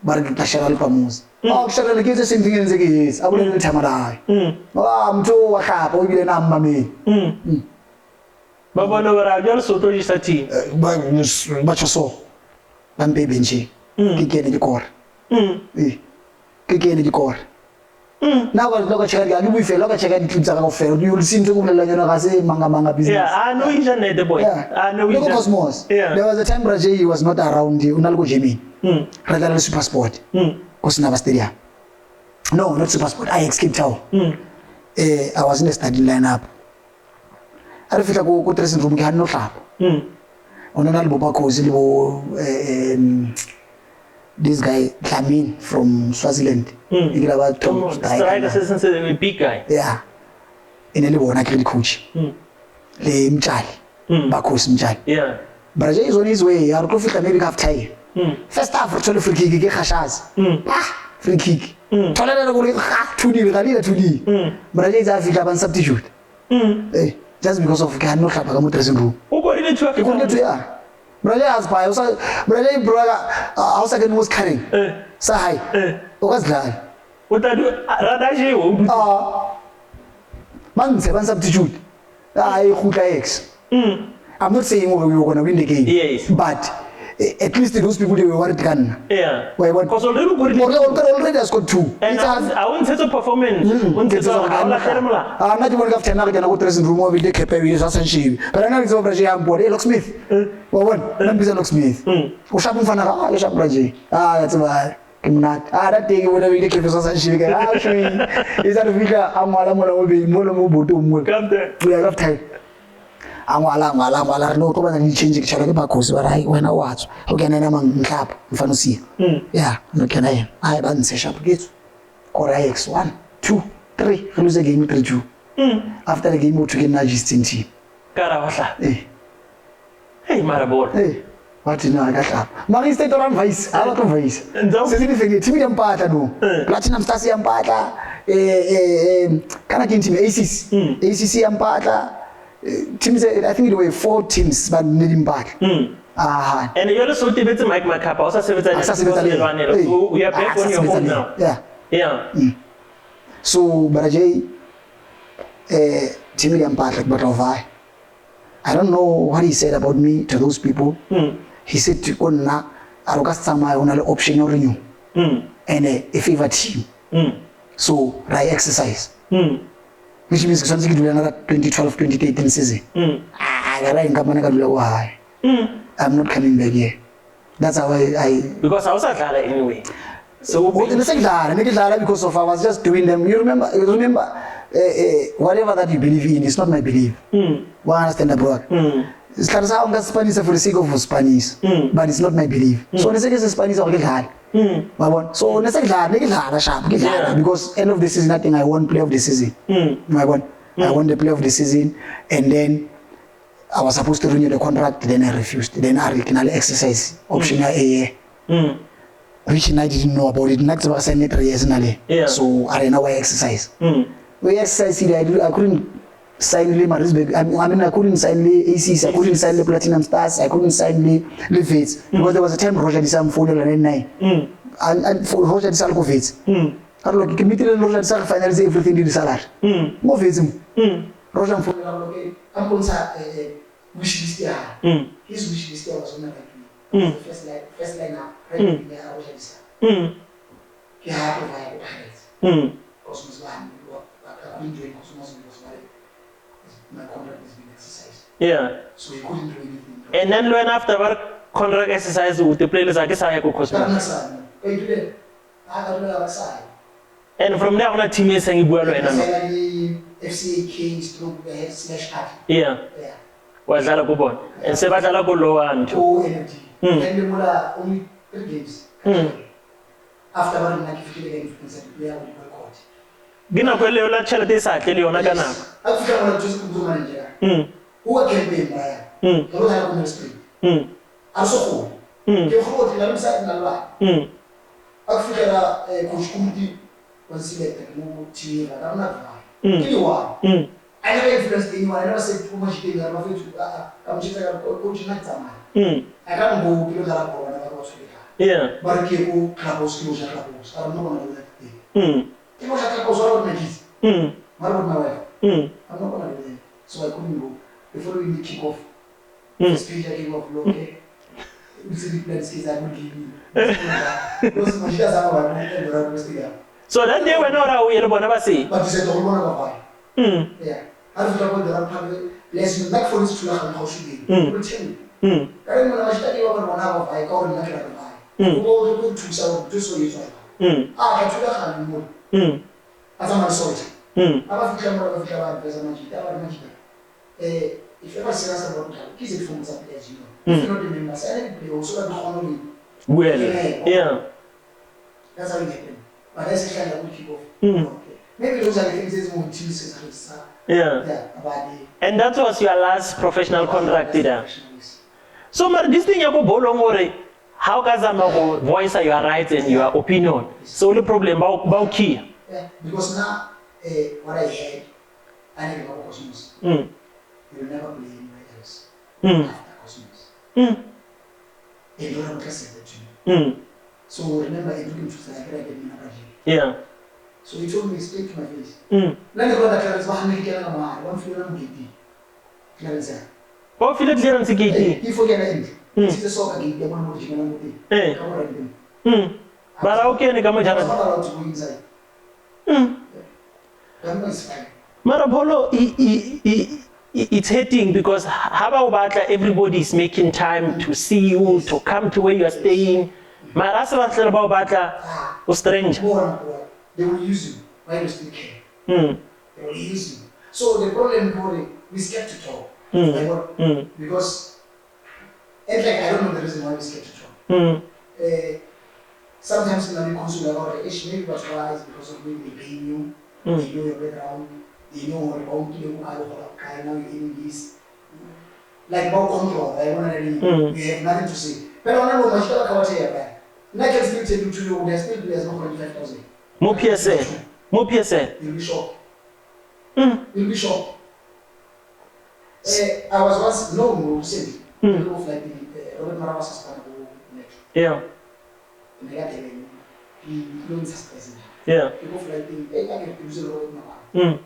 ba re ke shara le pa moza a ke shara le ke tse senting nze ke yes a bole le thamara mtho wa hlapa o bile na mmamedi ba bona ba ra jalo so to jisa ti ba tsoso ba mpe benje ke kene di kora ke kene di kora na ba loka cheka ga bu ifela ka cheka di clips ga go fela you will see ntse go bolela nyana ga se manga business yeah I know internet the boy I know Cosmos there was a time Raje he was not around una go Germany rather than Super Sport ko sina ba stadium no not Super Sport I Cape Town I was in the starting lineup a re fitla go dressing room ke ha no hlapa ona na le bo Khoza le bo this guy Tlamin from Swaziland. He got about striker since a big guy. Yeah. In a bona ke coach. Le Mtshali. Ba Khoza Mtshali. Yeah. But is on his way. I go fit maybe half time. First half for free kick ke khashaza. Free kick. Tholela go le 2-0 ga le 2-0. But is a fit ban substitute. Just because of ke no hlapa ka mo dressing room. O go ile tshwa ke go le tshwa. Brother has by brother also can was carrying sa hai o ka dlala o ta do rada je o man se ban substitute ai khutla x I'm not saying we were going to win the game yes but at least those people they were worried can why because already has got 2 and I won't say performance on the ala termla na di bona ka tena ga go dressing room o bi de kepe wi sa sanship but na ritso Braje ya mbole Loke Smith wa bona na bisa Loke Smith o shapo mfana ga le shapo Braje ya tseba Not that day when we get to such actually is that we got Amala will be more Come there. we have time. Amala no to any change each other because when I watch okay and I'm clap if I see yeah no can I ban session get correct 1 2 3 lose the game 3-2 after the game to get Najistin team Karawasa hey Marabor hey what you know I got up Mari state on vice a lot of vice significant team yampata no platinum stars yampata kana team ACC yampata teams I think there were 4 teams but needing back and you also did Mike Macapa also so we are back on your home now yeah so Barajay team yampata but of I don't know what he said about me to those people. He said to Onna, Arogastama on an option or renew and a favor team. So, I exercise. Which means something to do another 2012-2013 season. I'm not coming back here. That's how I because I was at Thanda anyway. So, because of I was just doing them. You remember, whatever that you believe in, it's not my belief. One understand abroad. Spanish for the sake of Spanish, but it's not my belief. So the second Spanish I'll get hard. So the second because end of the season I think I won play of the season. I won the play of the season and then I was supposed to renew the contract, then I refused. Then I can exercise option A. Which I didn't know about it. Next was I 3 years now. So I didn't know why exercise. We exercise I couldn't sign the Marisburg. I mean I couldn't sign the ACs, I couldn't sign the Platinum Stars, I couldn't sign the Fates. Because there was a time Roger Disam phone and for Roger Disal go Fates. I look committed and Roger Disal finalize everything in the salary. More Fates. Roger phone okay. I'm going to wish list here. His wish list was on my first line now. Right there Roger Disal. He had to buy it. Cosmos one I couldn't join Cosmos because my contract is being exercised. Yeah. So he couldn't do anything. And then when after work contract exercise with the players I guess I go Cosmos. And from there on a team is saying well FCK stroke /art. Yeah. Was that a good one? And Sebatala go low and energy. And the Mula only 3 games. After one 50 games player will record. Gina kwele ola charity sa tell ona kana. Africa wala just kudu manager. Who campaign baya. Lo na ko spring. Also ko. Ke ho ti la msa na lwa. Africa la coach Muthi was selected no team la na ba. Kiliwa. I never influenced anyone. I never said too much thing. I'm afraid to I'm just coach na tama. I can't go below that for whatever was yeah. But ke ko clubhouse closure clubhouse. I don't know what to do. It was like I was all my kids. What about my wife? I'm not gonna do that. So I couldn't go. The following week kick off. First page I came off Loke. We see the plans kids I would give you. Those machines are so that day when we never see. But you said the whole one of why. Yeah. I was talking about the family. Let's not for this to learn how she did. Will tell me. I remember I studied over 1 hour. I called him like a go to 2 so you try. I got to more. As I'm sorry. I'm a camera of the if you ever see us about that, kids it from as you know. If you don't remember, I play also at the honor. Well, yeah. That's how it happened. But that's the kind of good people. Maybe those are the things that won't choose. Yeah. And that was your last professional contract, did so, this thing you go bolong how can voice your rights and your opinion? So the problem about key. Yeah, because now what I heard, I never know Cosmos. You will never play anywhere else after Cosmos. And you don't trust it to you. So remember, I took him to the Nigeria in yeah. So he told me straight to my face. Let me go to Clarence. One film GD. Clarence. Oh, Philip Clearance GD. He forget it. It's the soccer game. They want to go to the but okay, I come not allowed to go inside. Marabolo, it's hating because how about everybody is making time to see you, to come to where you are staying. Mara se batlela ba o batla o stranger. They will use you while you still care. They will use you. So the problem is we scared to talk. Because and like I don't know the reason why we scared to talk. Sometimes in the consular about maybe but why is because of maybe they pay you, they know your background, they know what about you, now you're eating this. Like about control, we have nothing to say. But I don't know much about here. I can still tell you to you, there's still players not 5,000. More PSA. More PSA. You'll be shocked. You'll be shocked. I was once no said people of like the Robert Marawas next. Yeah. And I got he knows his president. Yeah. People of like the I can use Robert Marawas.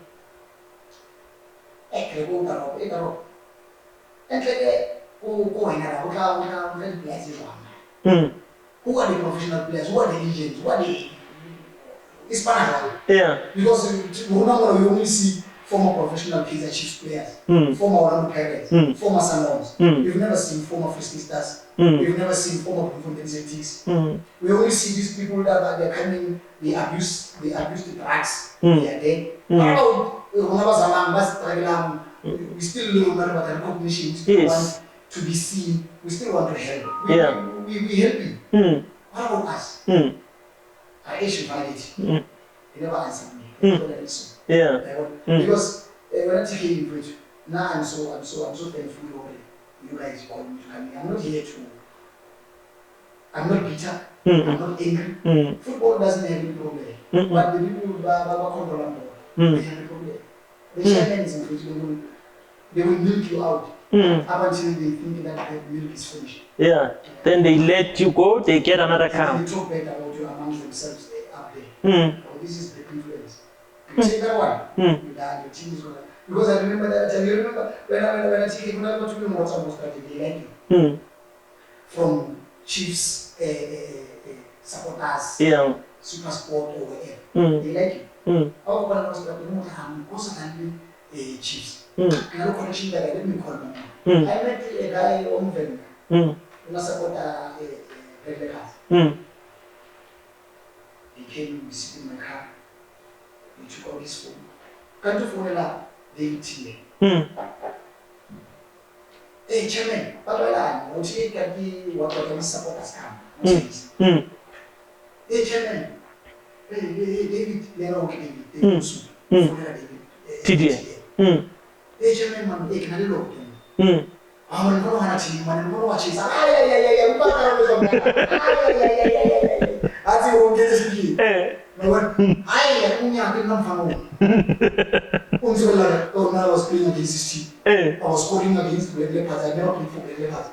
Katlego and like go in there, who are the professional players? Who are the legends? Who are the Hispanic? Yeah. Because we only see former professional Kaizer Chiefs players, former Orlando Pirates, former Sundowners. We've never seen former Frisky Stars. We've never seen former Bloemfontein Celtics. We only see these people that they're coming, they abuse the drugs, they are dead. We still learn about the recognition, we still want to be seen, we still want to help. We help you. What about us? I Asian validity. They never answered me. Yeah. Because when I take you in now I'm so thankful you guys called me to come here. I'm not here to. I'm not bitter. I'm not angry. Football doesn't have any problem. But the people who control them, they have a problem. The chairman is in they will milk you out up until they think that the milk is finished. Yeah. Then they let you go, they get another cow. They talk bad about you amongst themselves up there. Oh, this is the influence. You take that one, your team is going to. Because I remember that, you remember when I take it, when I go to the WhatsApp strategy, like you. From Chiefs, supporters, Super Sport, or whatever. They like you. Our one was like, Chiefs. And I connection that I didn't call them. I met a guy on Venga. Who support Red Lakers. He came, we sit in my car. He took out his phone. Can't you phone up? David T. Hey, Chairman, what do I want to get what can support us come? Hey, Chairman. Hey, David, they're okay, David. TDA. Hey, Chairman, man, hey, can I look? I'm going to go on a team, I'm going to watch it. That's it, we'll get this key. I was playing against this team. I was scoring against the Leopards. I never played for the Leopards.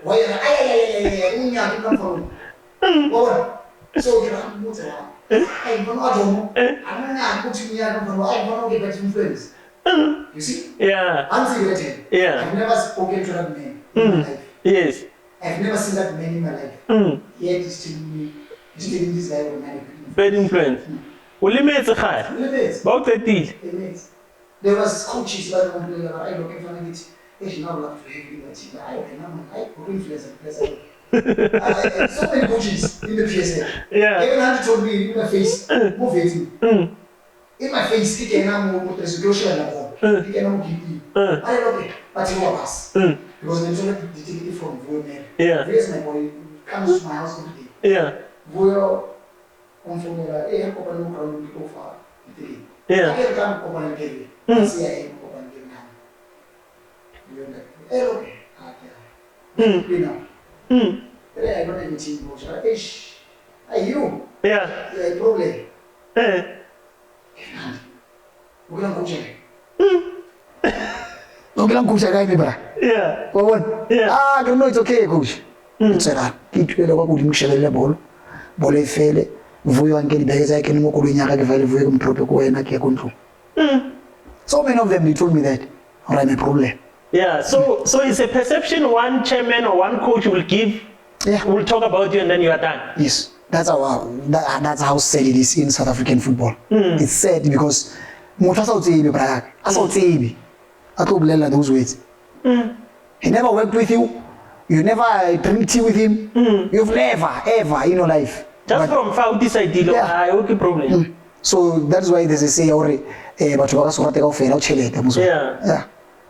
Why? So I'm influence. You see? Yeah. Unsegregated. Yeah. I've never spoken to that man in my life. Yes. I've never seen that man in my life. Yet he's telling this guy with my bad influence. Limits high. Limits. About 30. Limits. There was coaches that were playing about I looking for it. They should not love to have you that team. I could influence and press. So many coaches in the PSL. Yeah. Even had told me in my face, move it. In my face, he can move the situation and all. He cannot give me. I don't know, but he was. Because they told me to take it from Voyman. Yeah. Here's my boy, comes to my house every day. Yeah. Voyo, on formula, I'm going to go far. Yeah. I can't come up and get it. I see I am up and get it now. Hello. You know. But I got anything goes. Are you? Yeah. Yeah, problem. We're going to go check. Okay, I'm coach guy, bra. Yeah. What? Yeah. Ah, no, it's okay, coach. It's a kid to the one who shall the ball. Ball fail. Voyo and get the I can walk in Yaka Voyo protocol and I can control. So many of them they told me that I'm a problem. Yeah. So it's a perception one chairman or one coach will give. Yeah. Will talk about you and then you are done. Yes. That's how sad it is in South African football. It's sad because those words. He never worked with you. You never drink tea with him. You've never, ever in your life. Just from far, this idea, I okay problem. So that's why there's a say, yeah.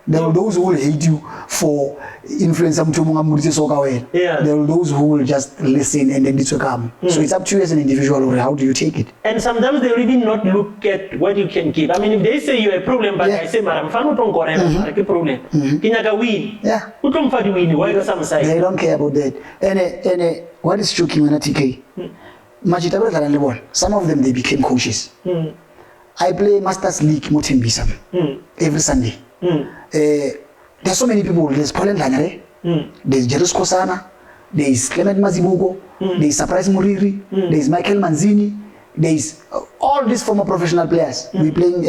There are those who will hate you for influencing soka. Yeah. There are those who will just listen and then it will come. So it's up to you as an individual, how do you take it? And sometimes they really not look at what you can give. I mean, if they say you have a problem, but I say, "Madam, I'm not going to problem. Kinyaga win. Yeah. Win. Why do some side? They don't care about that. And what is shocking when I TK? Some of them they became coaches. I play Masters League Muthi every Sunday. There's so many people. There's Paul Lanyare, there's Jerus Kosana, there's Clement Mazibugo, there's Surprise Muriri, there's Michael Manzini, there's all these former professional players. We playing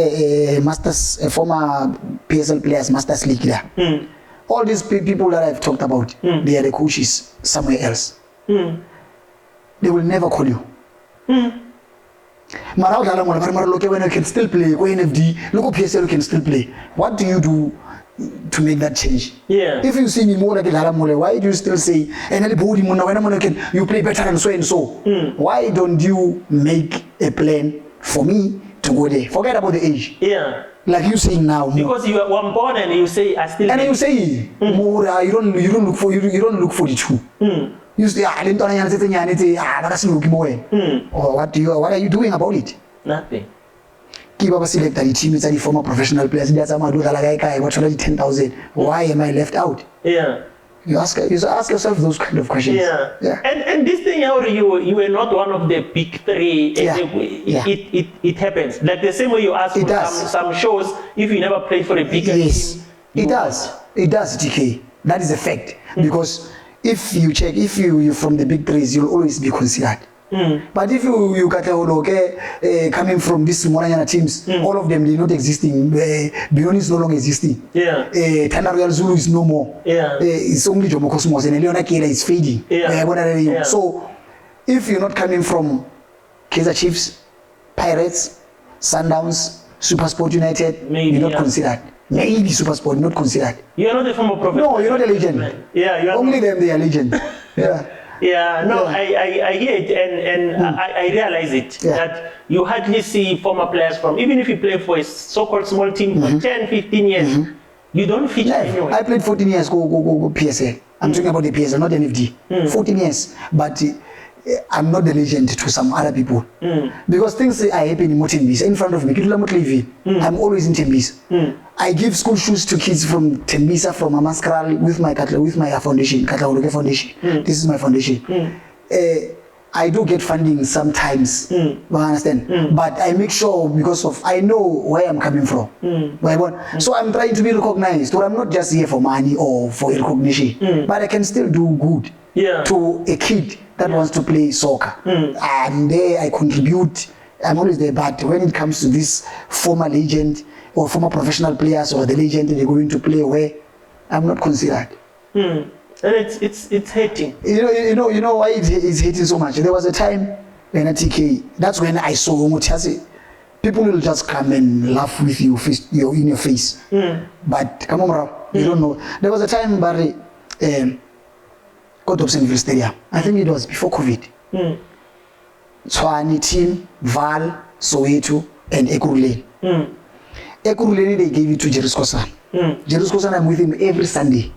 former PSL players, Masters League there. All these people that I've talked about, they are the coaches somewhere else. They will never call you. Loke, when you can still play, go NFD, look PSL, you can still play. What do you do to make that change? Yeah. If you see me more like why do you still say, you play better than so and so? Why don't you make a plan for me to go there? Forget about the age. Yeah. Like you saying now. Because you are one born and you say I still. And you say more. You don't look for the two. You say or what are you doing about it? Nothing. Keep up select the team, it's the former professional players. That's what 10,000. Why am I left out? Yeah. You ask yourself those kind of questions. Yeah. And this thing, how you were not one of the big three. It happens. Like the same way you ask for some shows, if you never played for a bigger team. It does, TK. That is a fact. Because if you check, if you're from the big threes, you'll always be considered. But if you Katlego, coming from these smaller teams, all of them, they're not existing. Benoni is no longer existing. Yeah. Thanda Royal Zulu is no more. Yeah. It's only Jomo Cosmos and Leona Kela is fading. Yeah. So if you're not coming from Kaizer Chiefs, Pirates, Sundowns, SuperSport United, you're not considered. Maybe SuperSport, not considered. You're not a former professional. No, you're not a legend. Yeah, you are only them, they are legend. Yeah. Yeah, no, yeah. I hear it and I realize it that you hardly see former players from, even if you play for a so-called small team for 10, 15 years, you don't feature anywhere. I played 14 years, go PSL. I'm talking about the PSL, not NFD. 14 years, but I'm not the legend to some other people. Because things are happening in Tembisa in front of me. I'm always in Tembisa. I give school shoes to kids from Tembisa, from Amaskral, with my foundation, Katlego Foundation. This is my foundation. I do get funding sometimes, you understand? But I make sure because I know where I'm coming from. So I'm trying to be recognized. So I'm not just here for money or for recognition, but I can still do good to a kid that wants to play soccer. I'm there, I contribute, I'm always there. But when it comes to this former legend or former professional players or the legend they're going to play where, I'm not considered. And it's hating. You know why it's hating so much? There was a time when at TK, that's when I saw Muthi. People will just come and laugh with you in your face. But come on, you don't know. There was a time Barry Dobson Stadium. I think it was before COVID. Tshwane team, Val, Soweto, and Ekurhuleni. Ekurhuleni, they gave it to Jerus Kosana. Jerus Kosana, I'm with him every Sunday.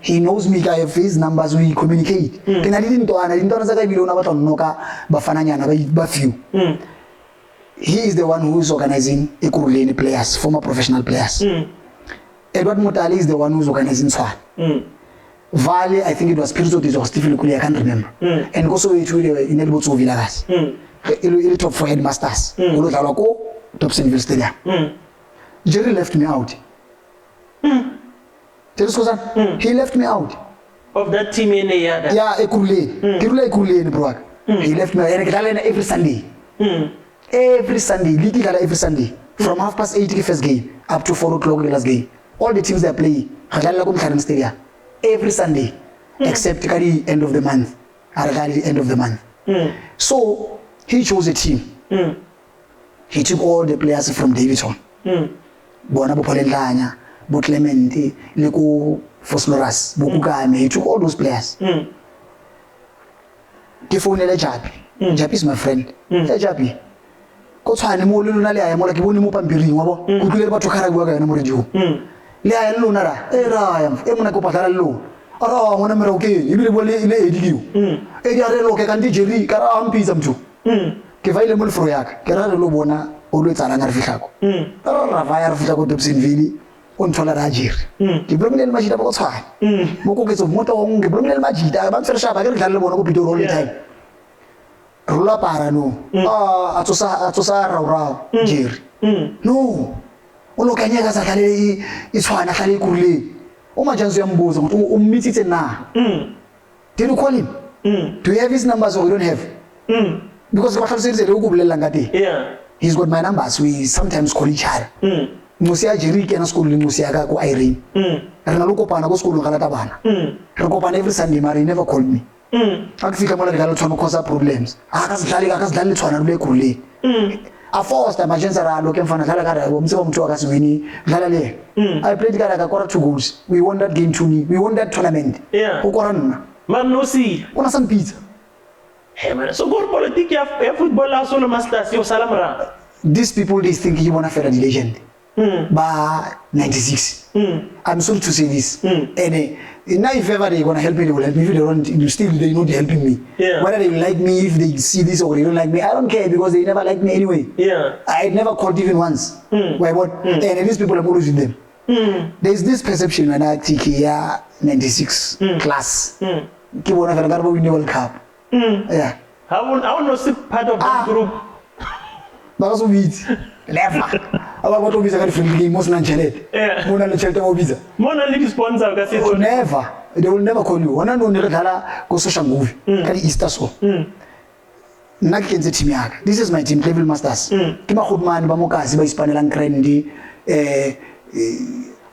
He knows me, I have his numbers, we communicate. He is the one who is organizing Ekurhuleni players, former professional players. Edward Mutali is the one who is organizing Tshwane. Valley, I think it was Pirzo, it was Stephen Lukuli, I can't remember. And also it were in Elbozo Villagas. Il top for headmasters. Ulodalako, Dobsonville Stadium. Jerry left me out. He left me out. Of that team in the year? Yeah, Ekurhuleni in Broak. He left me every Sunday. Every Sunday, every Sunday. From 8:30 first game up to 4 o'clock last game. All the teams they are playing, Stadium. Every Sunday, except the end of the month. So he chose a team. He took all the players from Davidson. Bo Clement, le ko Fosloras, bo Kugame, he took all those players. Ke phone le Japi. Japi is my friend. Hey Japi. Ko tshwane mo le lona le a mo la ke bone mo pampiring wa bo. Go tlile batho khara bua ka yona mo radio. Le a lona ra. Ra e mona ko patala le lona. Ara ngwana mera okay, ibile bo le edikiu. E di are Loke ka ndi Jerry ka ra ampisa mtho. Ke vaile mo le fro yaka. Ke ra le lo bona o lo tsala nga re fitlhako. Ra va ya re fitla ko Dobsonville. O nthola ra Jerry. Ke blomile le majita ba go tshwana. Mo ko ke tso moto o nge blomile le majita ba ntse re shaba ke re dlala le bona go Pitori all the time. Rula para no. Atsosa raurao Jerry. No. O lo kanyeka sa tlale e tshwana tlale kurle. O majanzo ya mbuzo ngothi ummitsitse na. Did you call him? Do you have his numbers or you don't have? Because what tlhalosetse le go bolela ngati. Yeah. He's got my numbers. We sometimes call each other. Musi a Jerry ke na school le musi aka ko Irene. Re na lo kopana go school ga lata bana. Re kopana every Sunday mara he never called me. Akufika mola le tshwana cause problems. Aka se dlale tshwana le kurle. A forced emergency ra Loke mfana dlala ka ra bo mse bo mtho ka se wini dlala le. I played ka kora 2 goals. We won that game 2-0. We won that tournament. Yeah. O kora nna. Man no see. Ona some pizza. Hey man, so good politics ya football la solo masters yo salamra. These people they think you wanna fair legend. By 96. I'm sorry to say this. And now if ever they're gonna help me, they will help me. If they don't, they know they're helping me. Yeah. Whether they like me, if they see this or they don't like me, I don't care because they never liked me anyway. Yeah. I never called even once. Why what? And these people I'm always with them. There's this perception when I take here 96 class. Keep on having a win the World Cup. Yeah. I will not see part of that group. Because of it. Never. Aba batho bisa ka different game most nan chelete. Mona le chelete mo bisa. Mona le sponsor ka setso. Never. They will never call you. Wana no ne re dlala go social movie. Ka di Easter so. Nna ke kentse team yaka. This is my team Level Masters. Ke magudmane ba mokazi ba ispanelang Grandi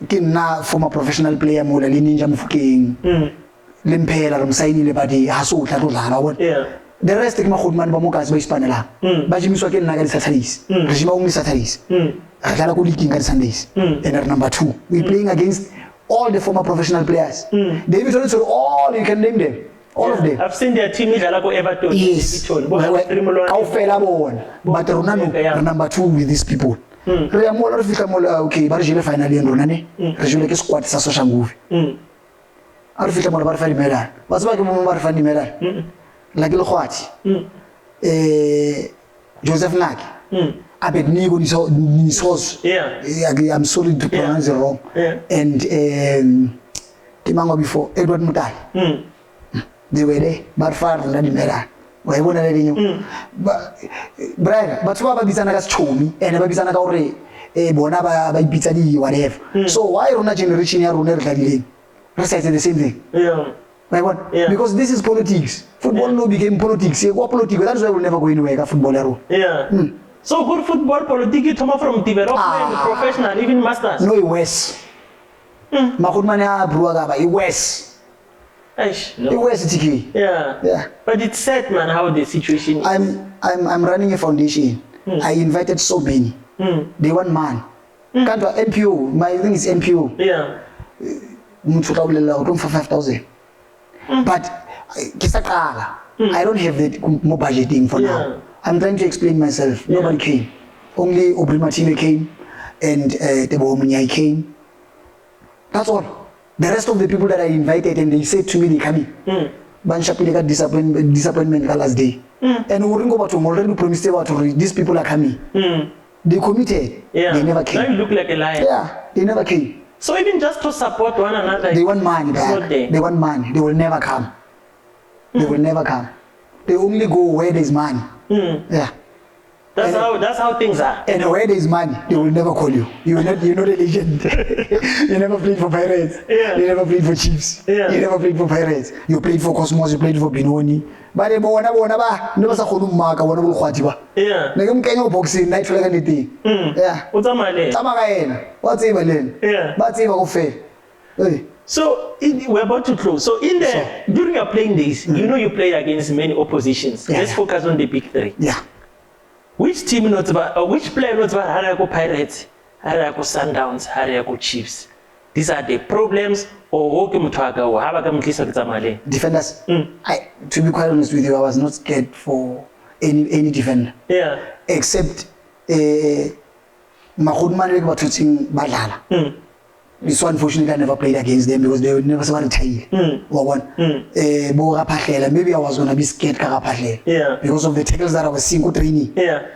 ke nna former professional player mo le Ninja Mofokeng. Le mphela re msaini le badi ha so tla dlala bona. The rest ke magudmane ba mokazi ba ispanelang. Ba jimiswa ke nna ka di Saturdays. Re jima only Saturdays. Dlala ko league ka Sundays. And number 2, we playing against all the former professional players. David Johnson, all you can name them. All of them. I've seen their team dlala ko Everton. Yes. Kaofela bona. But rona no number 2 with these people. Re ya mo re fika mo okay ba re jile final ya rona ne. Re jile ke squad sa social movie. A re fika mo ba re fa di medal. Ba tsaba ke mo ba re fa di medal. La ke le khwati. Joseph Naki. Abednego Nisos. Yeah. I'm sorry to pronounce it wrong. And Kimango before Edward Mutai. They were there, but far from the medal. Why won't I let you? But Brian, but what Babisana has shown me, and Babisana already Bonaba by Pizzadi, whatever. So why on a generation here on Earth? Precisely the same thing. Yeah. Why what? Because this is politics. Football no became politics. What politics? That's why we'll never go anywhere. Football. Yeah. So good football politics come from development, professional, even masters. No, West. Makudmane Bruaga, West. West TK. Yeah. But it's sad, man, how the situation is. I'm running a foundation. I invited so many. They want man. Can't NPO. My thing is NPO. Yeah. For 5,000. But I don't have that more budgeting for now. I'm trying to explain myself. Nobody came. Only Obrimatine came and Tebo Munyai came. That's all. The rest of the people that I invited and they said to me they coming. Banshapile got disappointment last day. And we wouldn't go back to already promised about these people are coming. They committed. They never came. Now you look like a liar. Yeah, they never came. So even just to support one another, they want money back. They want money. They will never come. They will never come. They only go where there's money. Yeah. That's how things are. And where there's money, they will never call you. You're not a legend. You never played for Pirates. You never played for Chiefs. You never played for Pirates. You played for Cosmos. You played for Benoni. But they never sa khonu maka wona bo khwati ba. Yeah. Ne ke mkenyo boxing night fela ka nete. Yeah. O tsamale. Tsamaka yena. Wa tseba lena. Yeah. Ba tseba go fela. Hey. So we're about to close. So during your playing days, you know you played against many oppositions. Let's focus on the big 3. Yeah. Which team which player not Haraya go Pirates, Haraya go Sundowns, Haraya go Chiefs? these are the problems, or defenders. To be quite honest with you, I was not scared for any defender. Yeah. Except Mahudman was touching Badala. This one, unfortunately, I never played against them because they would never say maybe I was going to be scared because of the tackles that I was seeing training. Yeah.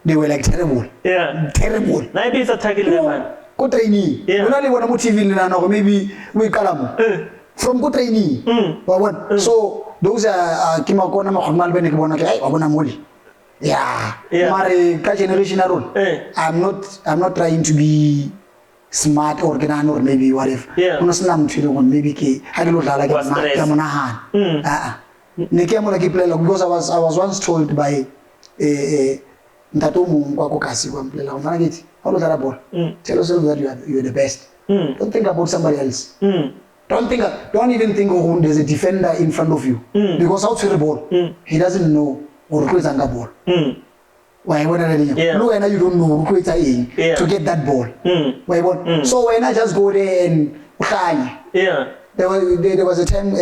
They were like terrible. Yeah. Terrible. Maybe it's a tackle, man. Go training. Yeah. When I want to TV, maybe we call from go training. So those are Kimakona Mahman Benekona. Yeah. My generation I'm not trying to be smart or maybe whatever. Yeah. Maybe I don't like because I was once told by tell yourself that you are the best. Don't think about somebody else. Don't even think of there's a defender in front of you. Because out to the ball, he doesn't know or who is on the ball. Why you don't know who is to get that ball. So when I just go there and there was a time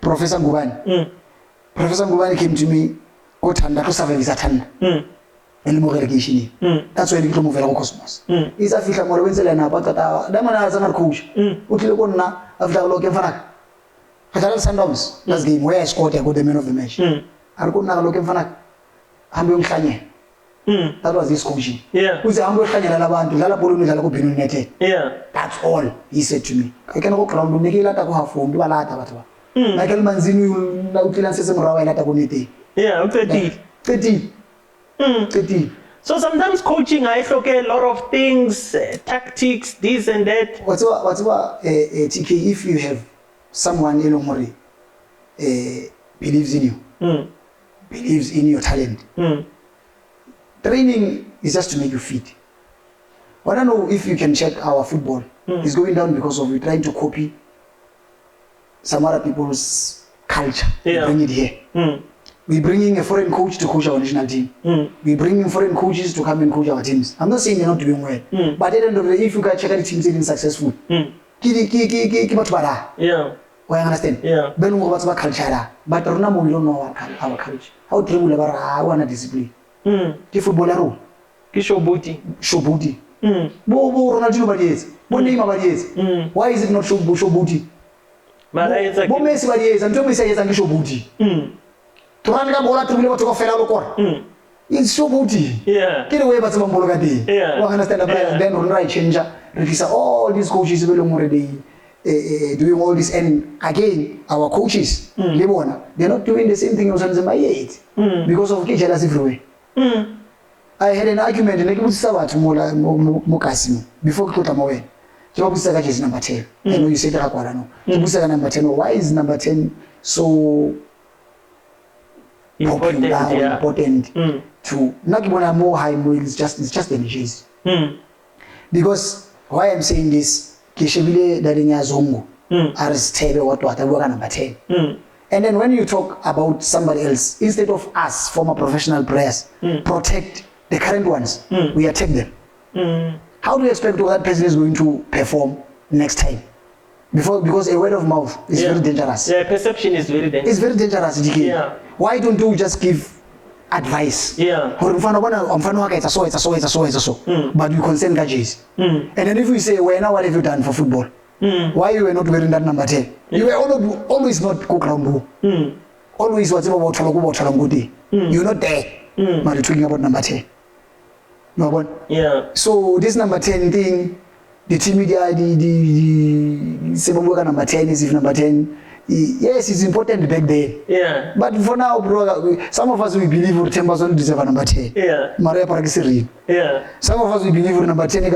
Professor Ngubani came to me, Thanda to survive Thanda. And more relegation. That's why they move around Cosmos. Is a fish more when Selena, but that man has another coach. Utilona after Loke Fanak. Fatal Sundowns, last game where I scored, I got the man of the match. I could not look at Fanak. Ambulance Kanye. That was his coaching. Yeah. Who's the Ambulance Kanye Lalaband, Lalapolo Benoni United. Yeah. That's all he said to me. I can walk around Nikila to have phone, do a lot of it. Michael Manzini will now kill and say some Rawa Latabonite. Yeah, 30. So sometimes coaching, I look at a lot of things, tactics, this and that. What's TK, if you have someone believes in you, believes in your talent, training is just to make you fit. I don't know if you can check our football. It's going down because of you trying to copy some other people's culture. Yeah. Bring it here. We're bringing a foreign coach to coach our national team. We're bringing foreign coaches to come and coach our teams. I'm not saying they're not doing well, but at the end of the day, if you can check out the teams being successful, yeah. Well, I understand. Yeah. Then what's about culture? But we don't know our culture. How to rule about our discipline. The footballer rule. Showbooty. Ronaldinho Badies. Neymar Badies. Why is it not Showbooty? Messi Badies. Until Messi is Showbooty. It's Showbooty. Yeah. Get away, but some Bologadi. Yeah. Well, understand then right changer. All these coaches will already doing all this, and again, our coaches, they're not doing the same thing as my age because of jealousy everywhere. I had an argument in before Kutamawe. Jobusaga is number 10. I know you said that. Number 10. Why is number 10 so important to not more high it's just the niches. Because why I'm saying this, Kishibile Dadinya Zongo are stable what number 10. And then when you talk about somebody else, instead of us, former professional players, protect the current ones, we attack them. How do you expect that person is going to perform next time? Because a word of mouth is very dangerous. Yeah, perception is very dangerous. It's very dangerous, DK. Yeah. Why don't you just give advice? Yeah. But you consent gadgets. And then if we say, well, now what have you done for football? Why you were not wearing that number 10? You were always not Kukrambu. Always whatever about Talagu. You're not there. But you're talking about number 10. You know what? Yeah. So this number 10 thing, the team media, the Sebamboka number 10 is if number 10. Yes, it's important back then. Yeah. But for now, bro, some of us we believe we don't deserve a number 10. Yeah. Maria Parakisiri. Yeah. Some of us we believe number 10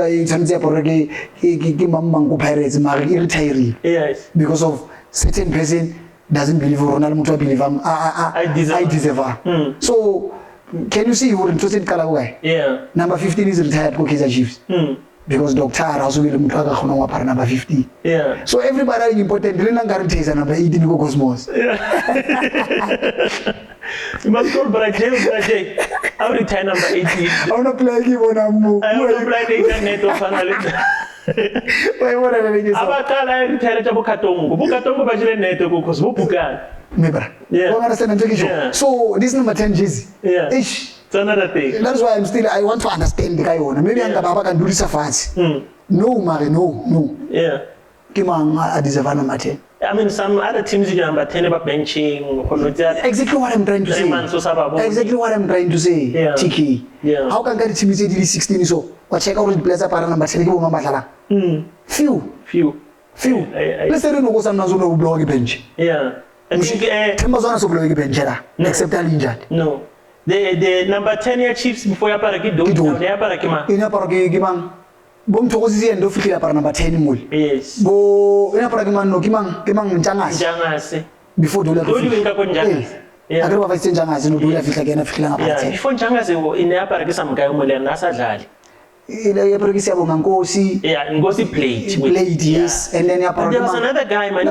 retiree. Yes. Because of certain person doesn't believe Ronaldo believe I deserve her. So can you see who interested Katlego? Yeah. Number 15 is retired Khoza Chiefs. Because Doctor also will number 50. Yeah. So everybody is important. Number 18 go Cosmos. Yeah. You must call Brajay. I will retire number 18. I want to play game on I want to play the internet or finally. Wayibona le nje so. Abaqala retire tabo Katongo. Bukatongo bajile nete ku cause bubukana. Mebra. Yeah. You understand I'm talking Yeah. so this number 10 jersey. Yeah. Ish. It's another thing. That's why I want to understand the guy on. Maybe Yeah. Baba can do this fast. No, Mari, no. Yeah. Kimanga deserve number 10. I mean, some other teams you number 10 about benching. Exactly what I'm trying to say. Exactly what I'm trying to say. Yeah. TK. Yeah. How can the team say 16 so? What check out the players para number 10 go mama Few. Let's say no go some nazo no blow bench. Yeah. I think Temazona so blow bench except injured. No. The number 10 year Chiefs before ya para kido. They ya para kima. Ina para kimang. Bom thokozisi endo fikila para number 10 muli. Yes. Bo ina para kimang no kimang njangasi. Before dola. Doli winka ko njangasi. Yeah. Akere ba fa njangasi no dola fihla kena fihla ngapha 10. Before njangasi ine ya para kisa mkayo mole na sadlali. Ile ya para kisa bonga Nkosi. Yeah, Nkosi played. Yes. And then ya para. There was another guy man.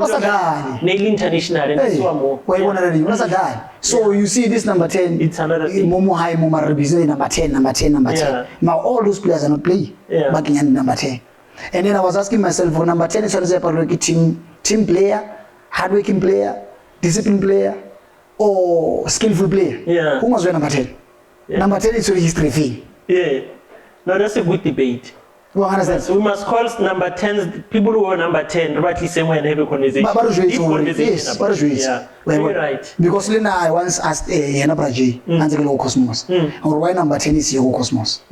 Nail International and this one more. Why one already? What's a guy? So you see this number 10. It's another thing. Momo high Momo Rabizo number 10. Yeah. Now all those players are not playing. Yeah. Back in number 10. And then I was asking myself for number 10 is a team player, hardworking player, disciplined player, or skillful player. Yeah. Who must wear number 10? Yeah. Number 10 is a history thing. Yeah. No, that's a good debate. You understand? So we must call number 10 people who are number 10 rightly same way and have a conversation. Yes, yeah. Very right. Because Lena, I once asked Yena Braji, Anzelo Cosmos, or why number 10 is your Cosmos.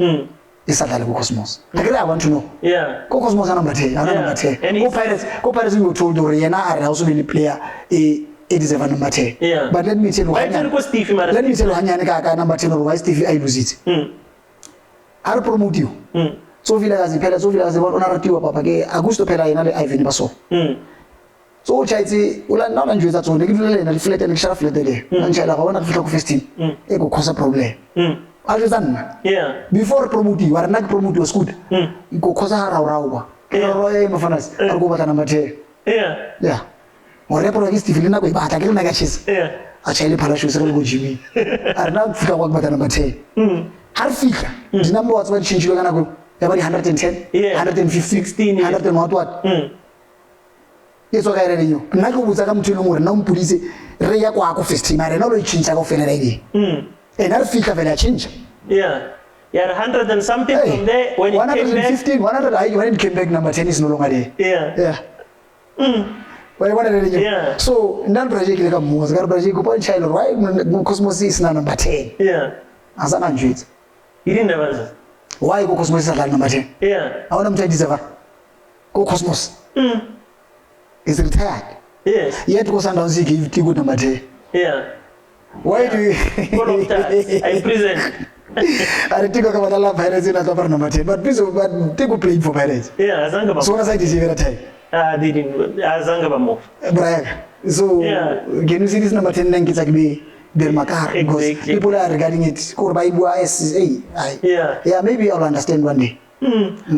It's a Cosmos. I want to know. Yeah. Cosmos are number 10. Number 10. Go Pirates, we were told Rihanna are also really player. It is a number 10. Yeah. But let me tell you, let me tell you, Hanyaka number 10 or why Stevie I lose it. I'll promote you. So vile azipela so vile azibona unaratiwa papa ke Augusto phela yena le Ivan baso. So uchaitsi ulanona nje zatso ngikuvile na flat and shara flat le. Anjala bona kufika ku 15. Eko khosa problem. Ajizana. Yeah. Before promote you are not promote was good. Go khosa rawa. Kero ye mafanas argo bata number 10. Yeah. Ore pro against Stevena ko ibata ke na gachis. Yeah. Achele phala sho se go Jimmy. Arna kufika kwa bata number 10. Harfika. The number was when change kana go. Everybody 110, 150, 16, 100 what? Yes, okay, ready you. Nako buza ka mthelo ngore na umpulise re ya kwa ko first mare na lo ichinja ka fela ready. Na fika vela change. Yeah. Yeah, 100 and something from there when it came back. 115, 100 when it came back number 10 is no longer there. Yeah. Why one ready you? Yeah. So nan project le ka mo ga project ko pa child why Cosmos is na number 10. Yeah. Asa na njwit. You didn't never. Why go Cosmos is number 10? Yeah. I want to deserve. Go Cosmos. Is retired. Yes. Yet go Sundowns give good number 10. Yeah. Why do you? All of that. I present. I think about a lot of Pirates in a top number 10, but they go play for Pirates. Yeah, Zanga. So as I did every time. They didn't. Zanga move. Brag. So can you see this number 10 then it's like me? Because people are regarding it. Yeah, maybe I'll understand one day.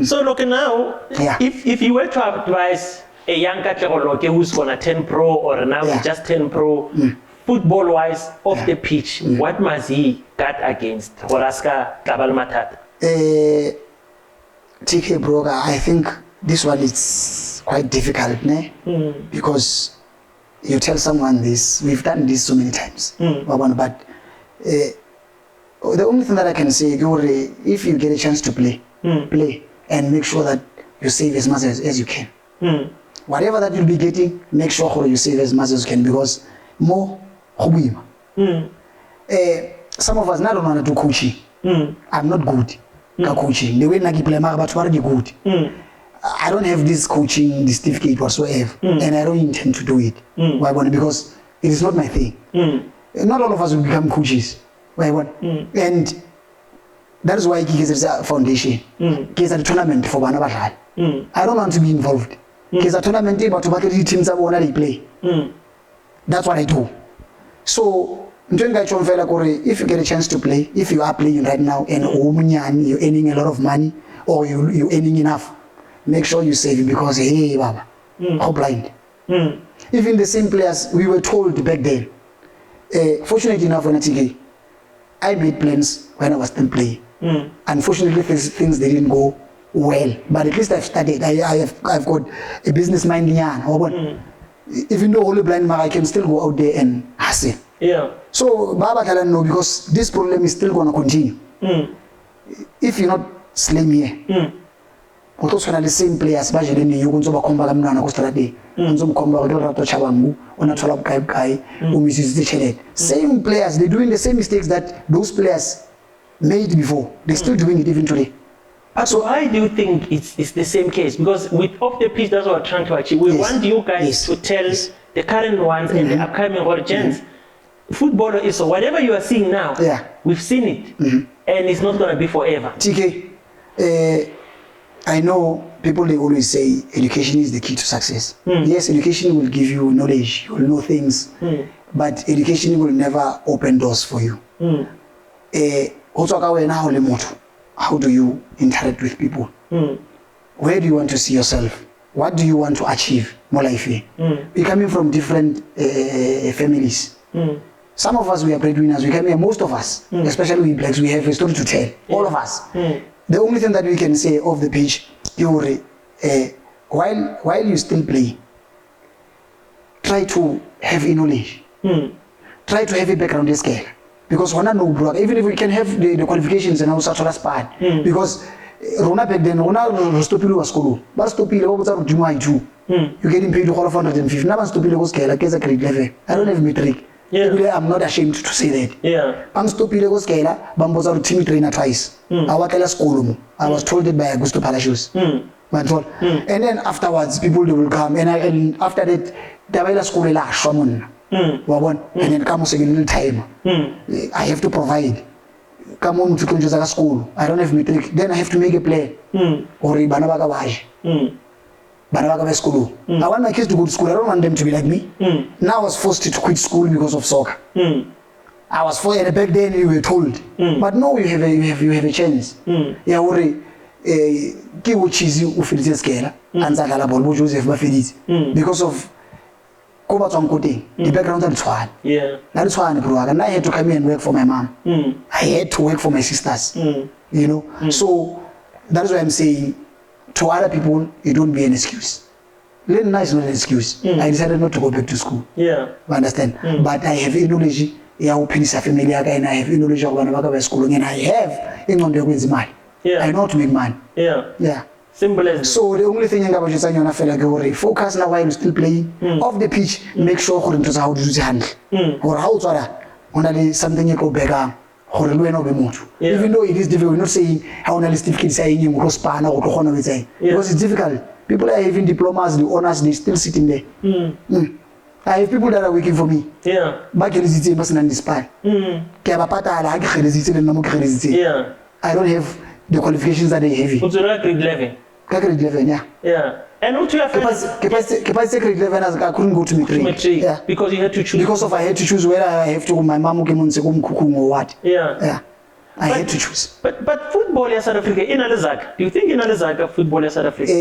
So look now, if you were to advise a young Katlego Loke who's gonna 10 pro or now just 10 pro, football wise off the pitch, what must he guard against Horaska Tabal Matat? TK Broga, I think this one is quite difficult, because you tell someone this, we've done this so many times, but the only thing that I can say, if you get a chance to play, play and make sure that you save as much as you can. Whatever that you'll be getting, make sure you save as much as you can, because more some of us not want to do coaching. I'm not good at coaching. The way I play, but already good. I don't have this coaching certificate whatsoever, and I don't intend to do it. Why? Because it is not my thing. Not all of us will become coaches. Why? And that is why Kiki is a foundation. Kiki is a tournament for Banabahal. I don't want to be involved. Kiki is a tournament but to battle teams that want to play. That's what I do. So, if you get a chance to play, if you are playing right now and you're earning a lot of money or you're earning enough, make sure you save it, because hey Baba, how blind. Even the same players we were told back then. Fortunately enough, when I made plans when I was still playing. Unfortunately, things they didn't go well, but at least I've studied. I've got a business mind. Even though only blind man, I can still go out there and hustle. Yeah. So Baba Talan know, because this problem is still gonna continue. If you're not slim here, also the same players, you go to the combat and go to the same players, they're doing the same mistakes that those players made before. They're still doing it even today. So why do you think it's the same case? Because with off the pitch, that's what we're trying to achieve. We want you guys to tell the current ones and the upcoming origins. Footballer is so whatever you are seeing now, we've seen it, and it's not going to be forever. TK, I know people, they always say education is the key to success. Yes, education will give you knowledge, you will know things, but education will never open doors for you. How do you interact with people? Where do you want to see yourself? What do you want to achieve? More life. We're coming from different families. Some of us, we are breadwinners. We come here, most of us, especially we blacks, we have a story to tell. All of us. The only thing that we can say off the pitch, while you still play, try to have a knowledge. Try to have a background scale. Because when I know, even if we can have the qualifications and also such a part, because Rona back then, Rona Stopilo was school, but Stopilo was out Juma too. You're getting paid 450. Now Stopilo was scale, like a grade level. I don't have metric. I'm not ashamed to say that. I'm Stopilo was scale, Bambos out team trainer twice. I was school. I was told it by Augusto Palacios. And then afterwards, people they will come, and after that, they will school la shaman. And then come a little time. I have to provide. Come on to school. I don't have metric. Then I have to make a play. Or Banabaga Waj. Banabaga school. I want my kids to go to school. I don't want them to be like me. Now I was forced to quit school because of soccer. I was forced, and back then you were told. But no, you have a chance. Yeah, worry. Because of the background that is one. That is one, bro. And I had to come here and work for my mom. I had to work for my sisters. You know, so that is why I'm saying to other people, it don't be an excuse. Learn is not an excuse. I decided not to go back to school. You understand? But I have knowledge. I have knowledge of school, and I have in money. I know how to make money. Simple as so the only thing about you saying on focus now while you still playing off the pitch, make sure how to do the handle. Or how to only something you go back even though it is difficult, we're not saying how analytic kids saying you cross pan or because it's difficult. People are having diplomas, the honors, they still sitting there. I have people that are working for me. Back in the person and this pan. I don't have the qualifications that they have. Grade 11, and what you have grade 11 as I couldn't go to metric. Because you had to choose. Because of I had to choose whether I have to go my mom or what. I had to choose. But football in South Africa, in Alizak, do you think in Alizak football in South Africa?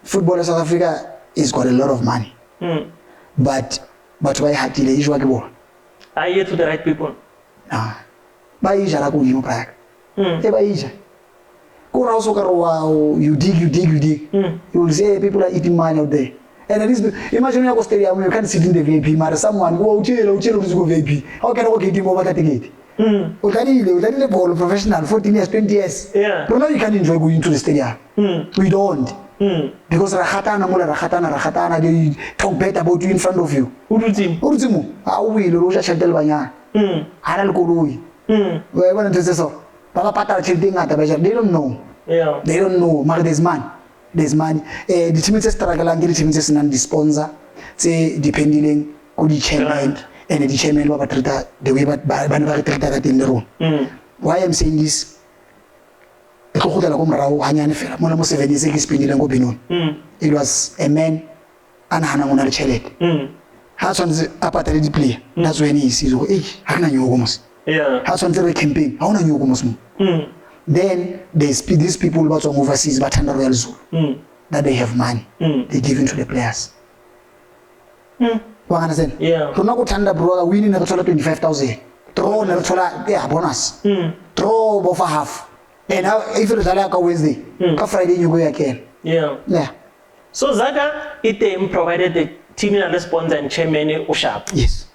Football in South Africa has got a lot of money. But why had to usually are you to the right people? By you dig. You will say people are eating money out there. And at least imagine you go stadium, you can't sit in the VIP, but someone go VIP. How can I walk him over that gate? We ball professional 14 years, 20 years. But now you can enjoy going to the stadium. We don't. Because Rakhatana, they talk bad about you in front of you. Uruzimu. How will Roja Chantel Banya? Haral Kurui. Where one to say so. Papa they don't know. They don't know. There's money. The team is struggling. The team is not the sponsor. Say depending on the chairman and the chairman will treat the way but treat that in the room. Why I'm saying this? It was a man and Hannah on a chalet. Husband's apartheid play. That's when he sees, I can you almost. Husband's campaign. I want to know. Then these people who are overseas, but Thanda Royal Zoo, that they have money. They give into the players. You understand? To not go Thanda brother winning a 25,000. Throw a bonus. Throw over half. And now, if you like Wednesday, Friday you go again. Yeah. Yeah. So Zaga, it provided the team response and chairman sharp. Yes.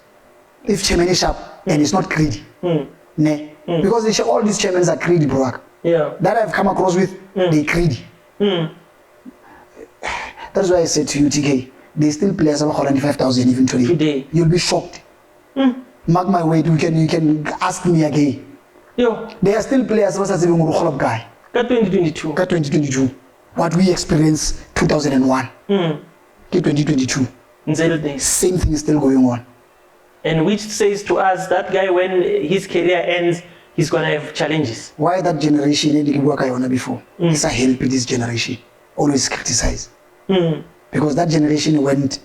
If chairman is sharp and it's not greedy. Because all these chairmen are greedy, bro. Yeah. That I've come across with, they greedy. That's why I said to you, TK, they still players of 105,000 even today. You'll be shocked. Mark my word, you can ask me again. Yo. There are still players who are saying guy. 2022. What we experienced 2001. 2022. Same thing is still going on. And which says to us that guy, when his career ends, he's gonna have challenges. Why that generation didn't work before? It's a help this generation. Always criticize. Because that generation went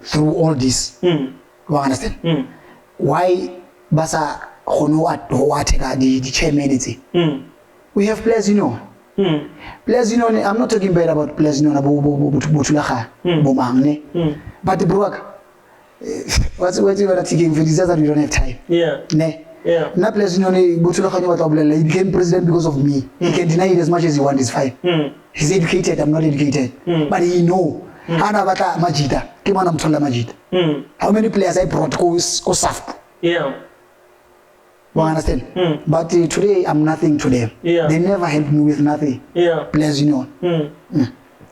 through all this. You understand? Why Basa the chairman? We have players, Players, I'm not talking bad about players, but the Brook, what's taking for this that we don't have time. Yeah. Now players, he became president because of me. He can deny it as much as he wants, it's fine. He's educated, I'm not educated. But he know. How many players I brought go soft? Yeah. You understand? But today I'm nothing to them. They never helped me with nothing. Players, No,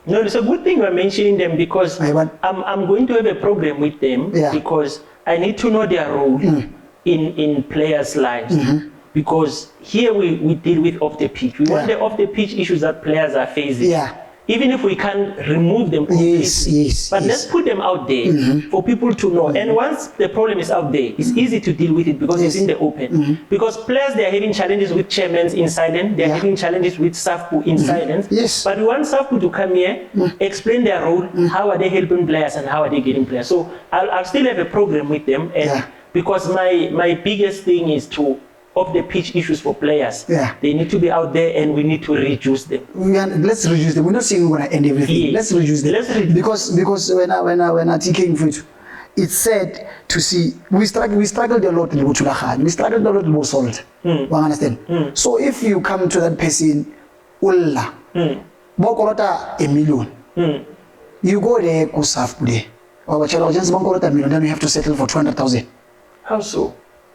it's a good thing you're mentioning them because I'm going to have a program with them because I need to know their role in players' lives. Because here we deal with off the pitch. We want the off the pitch issues that players are facing. Even if we can't remove them completely, but let's put them out there for people to know. And once the problem is out there, it's easy to deal with it because it's in the open. Because players, they're having challenges with chairmen in silence, they're having challenges with SAFPU in silence. But we want SAFPU to come here, explain their role, how are they helping players and how are they getting players. So I'll still have a program with them, and because my biggest thing is to of the pitch issues for players. They need to be out there and we need to reduce them. Let's reduce them. We're not saying we're going to end everything. Let's reduce them. Because when I taking food, it's sad to see we struggled a lot in Butulahad. We struggled a lot in Salt. You understand? So if you come to that person, Ulla, Bokorota a million. You go there, go serve today. Or just Bokorota a million, then you have to settle for 200,000. How so?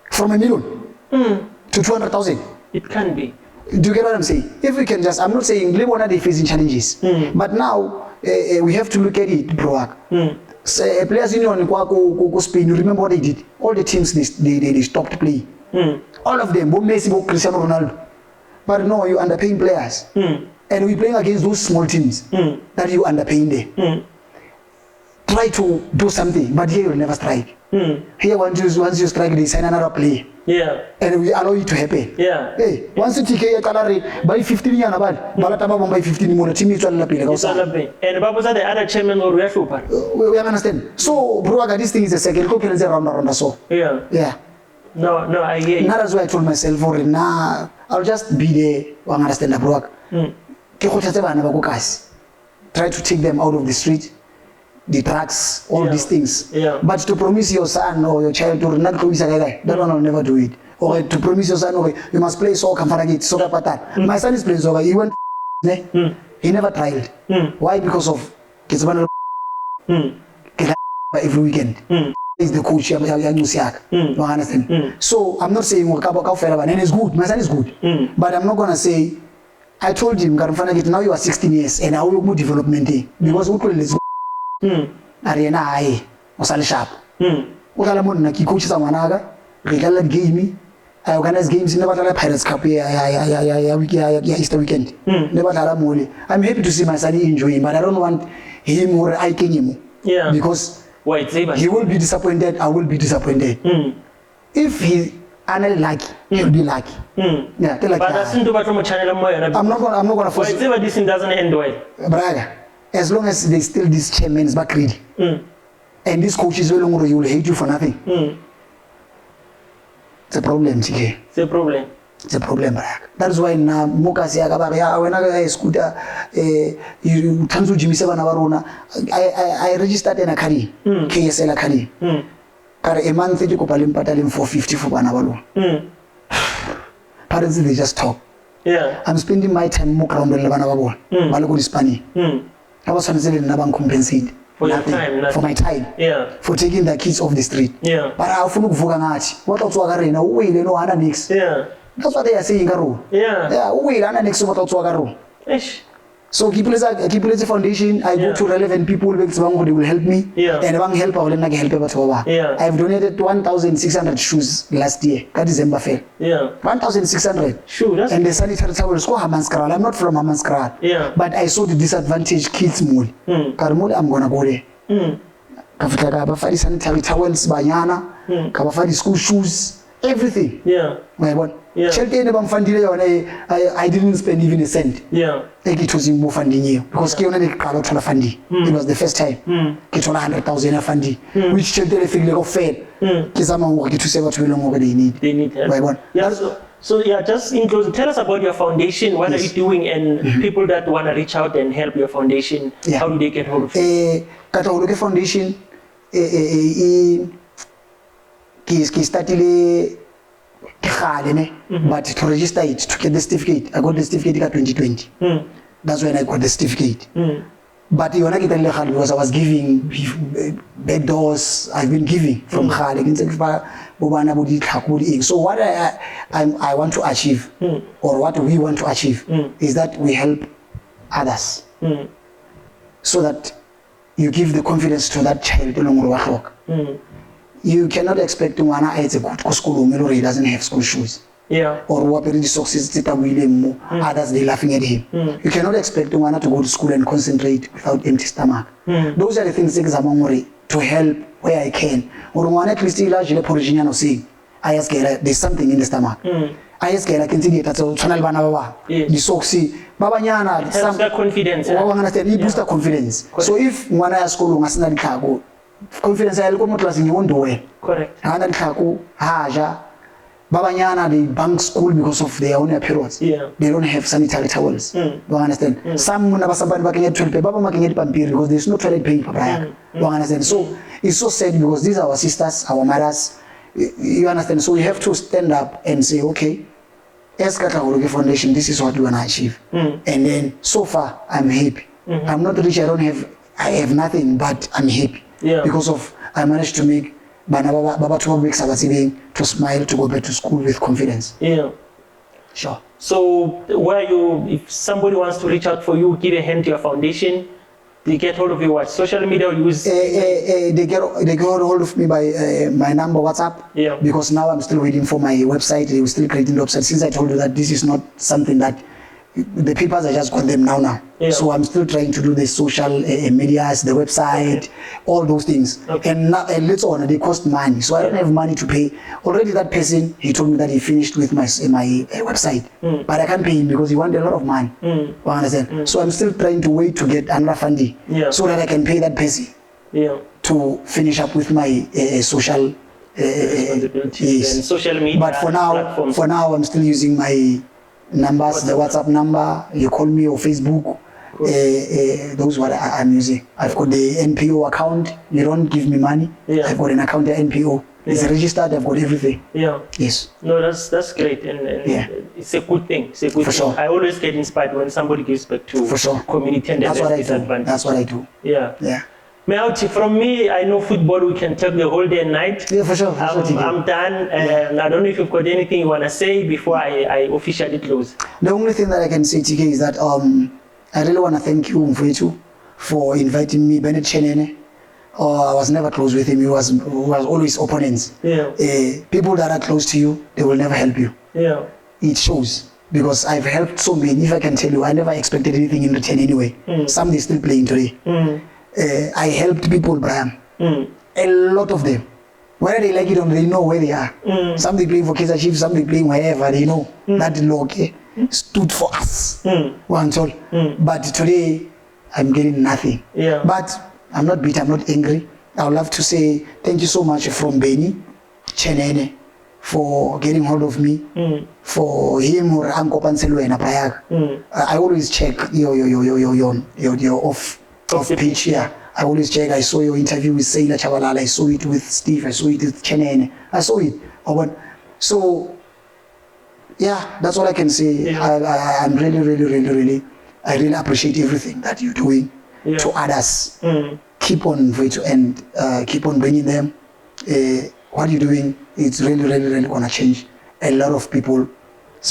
From a million to 200,000. It can be. Do you get what I'm saying? If we can just, I'm not saying Live are facing challenges, but now we have to look at it, bro. Players union go Spain. You remember what they did? All the teams they stopped playing. All of them, both Messi, both Cristiano Ronaldo. But no, you underpaying players, and we playing against those small teams that you underpaying them. Try to do something, but here you'll never strike. Here once you strike, they sign another play. And we allow it to happen. Hey, once you take a salary by 15 years, Balataba by 15 more, team is all up. And Baba's the other chairman or we understand. So, Bruaga, this thing is a second cookies around so. No, I hear you. That's why I told myself, I'll just be there. I understand the Bruaga. Try to take them out of the street. The drugs, all these things. But to promise your son or your child to not go that one will never do it. Or to promise your son, okay, you must play soccer, soccer pattern. My son is playing soccer. He went, he never tried. Why? Because of every weekend. He's the coach. You understand? So I'm not saying and it's good. My son is good. But I'm not gonna say. I told him, now you are 16 years and I will do development because we call Arena ai osale sharp. Ukala mo na ki coach sa managa, regala game. I organize games never tell Pirates Cup Easter weekend. Never tell mole. I'm happy to see my son enjoying, but I don't want him or I king him. Because he will be disappointed, I will be disappointed. If he unlucky, he'll be lucky. But that's into from a channel. I'm not gonna force. Whatever this thing doesn't end well. Braga. As long as they still this chairman is back greedy, and this coach is no longer, he will hate you for nothing. It's a problem, TK. It's a problem. It's a problem, Braga. That's why now Mokasi Agabaya, when I scooter, you Tanzu Jimmy Seven Avarona, I registered in a carry, KSL carry. A month you go palim 450 for Banavalo. Parents they just talk. Yeah. I'm spending my time more around the bana ba bona. Ba le go Hispania. I was trying to nna ba compensate for your time, for my time. Yeah. For taking the kids off the street. Yeah. But I ufuna ukuvuka ngathi. What utswa ka rena o ile no hana nix. Yeah. That's what they are saying ka ro. Yeah. Yeah, o ile hana nix what utswa ka ro. Eish. So keep a foundation. I go to relevant people they will help me. Yeah. And bang help awole nna ke help batho ba. Yeah. I've donated 1,600 shoes last year. Ka December fair. Yeah. 1,600. Sure, that's and the sanitary towels go Hammanskraal. I'm not from Hammanskraal. Yeah. But I saw the disadvantaged kids more. Karmole I'm gonna go there. Ka fitla ka ba fa di sanitary towels banyana, ka ba fa di school shoes, everything. Yeah. My what? Yeah. Shelter ne ba mfandile yona I didn't spend even a cent. Yeah. It was in more funding here because ke yona ne qala ho thola funding. It was the first time. Ke thola 100,000 ya funding which shelter le file go fail. Ke zama ho ke thuse batho be leng hore they need help. Right, yeah, so yeah, just in closing, tell us about your foundation. What are you doing, and people that want to reach out and help your foundation, how do they get hold of you? Katlego Foundation ke startile but to register it, to get the certificate, I got the certificate in 2020. That's when I got the certificate. But because I was giving bed doors, I've been giving from Hellenic. So what I want to achieve, or what we want to achieve, is that we help others, so that you give the confidence to that child. You cannot expect Mwana it's a good school or he doesn't have school shoes. Yeah. Or what the resources others they laughing at him. You cannot expect Mwana to go to school and concentrate without empty stomach. Those are the things to help where I can. Or Mwana at least saying, I ask there's something in the stomach. I ask I can see that channel bana the soxy babanyana it helps their confidence. He boosts their confidence. So if Mwana has school ngasina dikhago confidence I go class you won't do well. Correct. And then haja babanyana they bank school because of their own periods. Yeah. They don't have sanitary towels. You understand? Some somebody back in toilet paper making it pampiri because there's no toilet paper. You understand? So it's so sad because these are our sisters, our mothers. You understand? So we have to stand up and say, okay, as Katlego Foundation, this is what we want to achieve. And then so far I'm happy. I'm not rich, I have nothing, but I'm happy. Yeah. Because of I managed to make Baba to smile, to go back to school with confidence. Yeah. Sure. So if somebody wants to reach out for you, give a hand to your foundation, they get hold of you what? Social media or use? They get hold of me by my number WhatsApp. Yeah. Because now I'm still waiting for my website. They were still creating the website. Since I told you that this is not something that the papers I just got them now. Yeah. So I'm still trying to do the social medias, the website, all those things. Okay. And later on they cost money, so I don't have money to pay. Already that person, he told me that he finished with my website, but I can't pay him because he wanted a lot of money. You understand? So I'm still trying to wait to get another funding, so that I can pay that person to finish up with my social responsibilities and social media. But for now I'm still using my numbers, the WhatsApp number, you call me, or Facebook, those what I'm using. I've got the NPO account, you don't give me money. I've got an account at NPO. It's registered, I've got everything. Yes. No, that's great, and it's a good thing. It's a good thing. Sure. I always get inspired when somebody gives back to community and that's what I do. That's what I do. Yeah. Mauti, from me, I know football, we can talk the whole day and night. Yeah, for sure. I'm done. I don't know if you've got anything you want to say before I officially close. The only thing that I can say, TK, is that I really want to thank you, Mfwetu, for inviting me. Bennett Chenene, I was never close with him. He was always opponents. People that are close to you, they will never help you. It shows. Because I've helped so many. If I can tell you, I never expected anything in return anyway. Some they're still playing today. I helped people, Brian. A lot of them. Whether they like it or not, they know where they are. Some they playing for Khoza Chiefs, some they playing wherever, they know that Loke stood for us. But today, I'm getting nothing. But I'm not bitter, I'm not angry. I would love to say thank you so much from Benoni Chenene for getting hold of me, for him or Uncle Panselwena Prayaga. I always check your off pitch here. I always check. I saw your interview with Sailor Chabalala. I saw it with Steve. I saw it with Chenene. I saw it. So Yeah, that's all I can say. Yeah. I'm really, I really appreciate everything that you're doing to others. Keep on, and keep on bringing them. What you're doing, it's really gonna change a lot of people's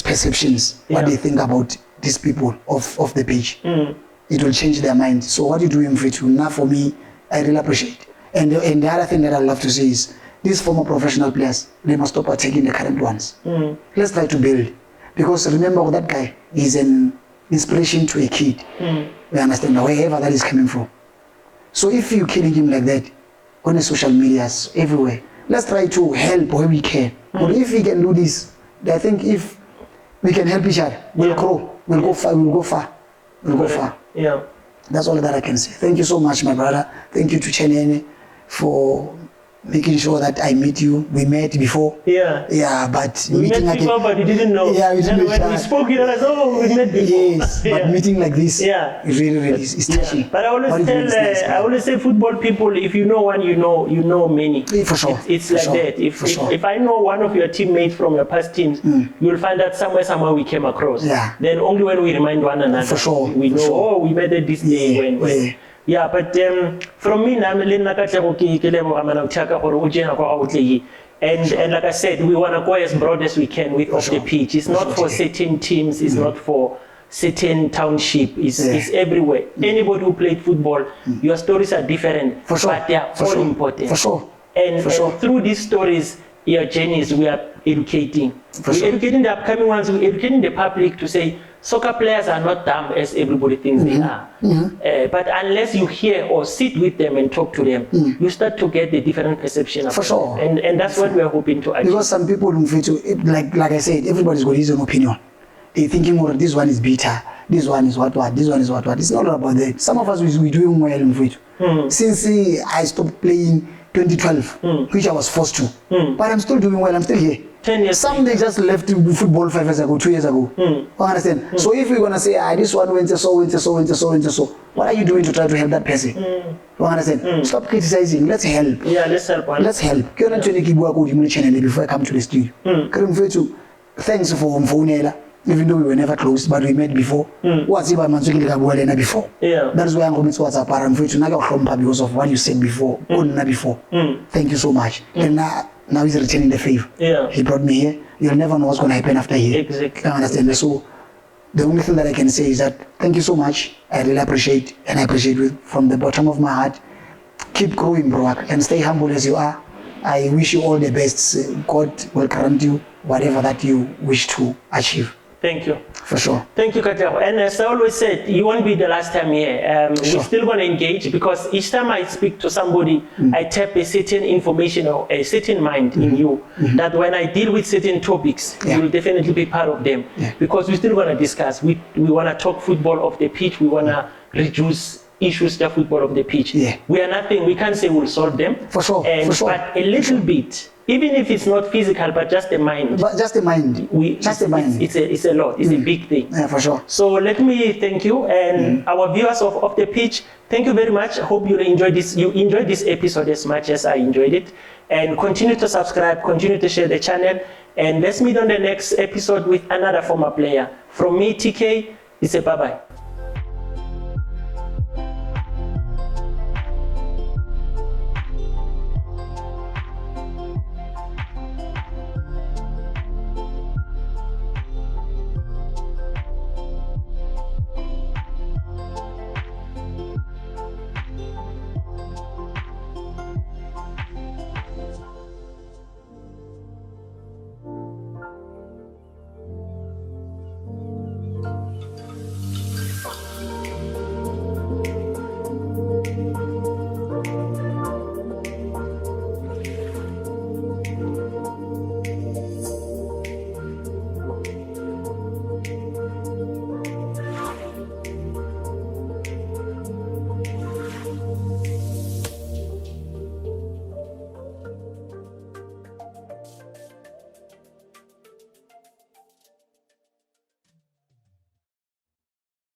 perceptions, what they think about these people of the page. It will change their mind. So what you're doing, now for me, I really appreciate. And the other thing that I love to say is, these former professional players, they must stop attacking the current ones. Let's try to build. Because remember, that guy is an inspiration to a kid. We understand wherever that is coming from. So if you're killing him like that, on the social medias, everywhere, let's try to help where we can. But if we can do this, I think if we can help each other, we'll grow, we'll go far. Yeah. That's all that I can say. Thank you so much, my brother. Thank you to Chenene for making sure that I meet you. We met before. Yeah, but we meeting met before, but you didn't know. Yeah, we didn't know. When we spoke, you know, like, oh, we met before. Yes, but meeting like this, it really is touching. But I always say, football people, if you know one, you know many. For sure. It's like that. If I know one of your teammates from your past teams, you'll find that somehow we came across. Yeah. Then only when we remind one another, for sure, we know. Oh, we met at this day when. Yeah, but from me, and like I said, we want to go as broad as we can with off the pitch. It's not for certain teams, it's not for certain township, it's everywhere. Anybody who played football, your stories are different, but they are all important. For sure. And through these stories, your journeys, we are educating. We're educating the upcoming ones, we're educating the public to say, soccer players are not dumb as everybody thinks they are. But unless you hear or sit with them and talk to them, you start to get the different perception of sure. And that's what we're hoping to achieve. Because some people, like I said, everybody's got his own opinion. They're thinking, oh, this one is bitter, this one is what, this one is what. It's not all about that. Some of us, we're doing well in Mfethu. Since I stopped playing 2012, which I was forced to. But I'm still doing well, I'm still here. 10 years Some they just left football 5 years ago, 2 years ago. You understand? So if we're going to say, this one went so, what are you doing to try to help that person? You understand? Stop criticizing, let's help. Yeah, let's help. Let's help. Before I come to the studio. Thanks for phone. Even though we were never close, but we met before. What's before? Yeah. That is why I'm going to WhatsApp because of what you said before. Thank you so much. And now he's returning the favor. Yeah. He brought me here. You'll never know what's going to happen after here. Exactly. You understand? So the only thing that I can say is that thank you so much. I really appreciate, and I appreciate it from the bottom of my heart. Keep growing, bro, and stay humble as you are. I wish you all the best. God will grant you whatever that you wish to achieve. Thank you. For sure. Thank you, Katlego. And as I always said, you won't be the last time here. We're still going to engage because each time I speak to somebody, I tap a certain information or a certain mind in you that when I deal with certain topics, you will definitely be part of them because we're still going to discuss. We want to talk football off the pitch. We want to reduce issues that football off the pitch. We are nothing. We can't say we'll solve them. For sure. But a little bit. Even if it's not physical, but just the mind. But just the mind. Just the mind. It's a lot. It's a big thing. Yeah, for sure. So let me thank you and our viewers of the pitch. Thank you very much. I hope you enjoyed this. You enjoyed this episode as much as I enjoyed it. And continue to subscribe. Continue to share the channel. And let's meet on the next episode with another former player. From me, TK. It's a bye-bye.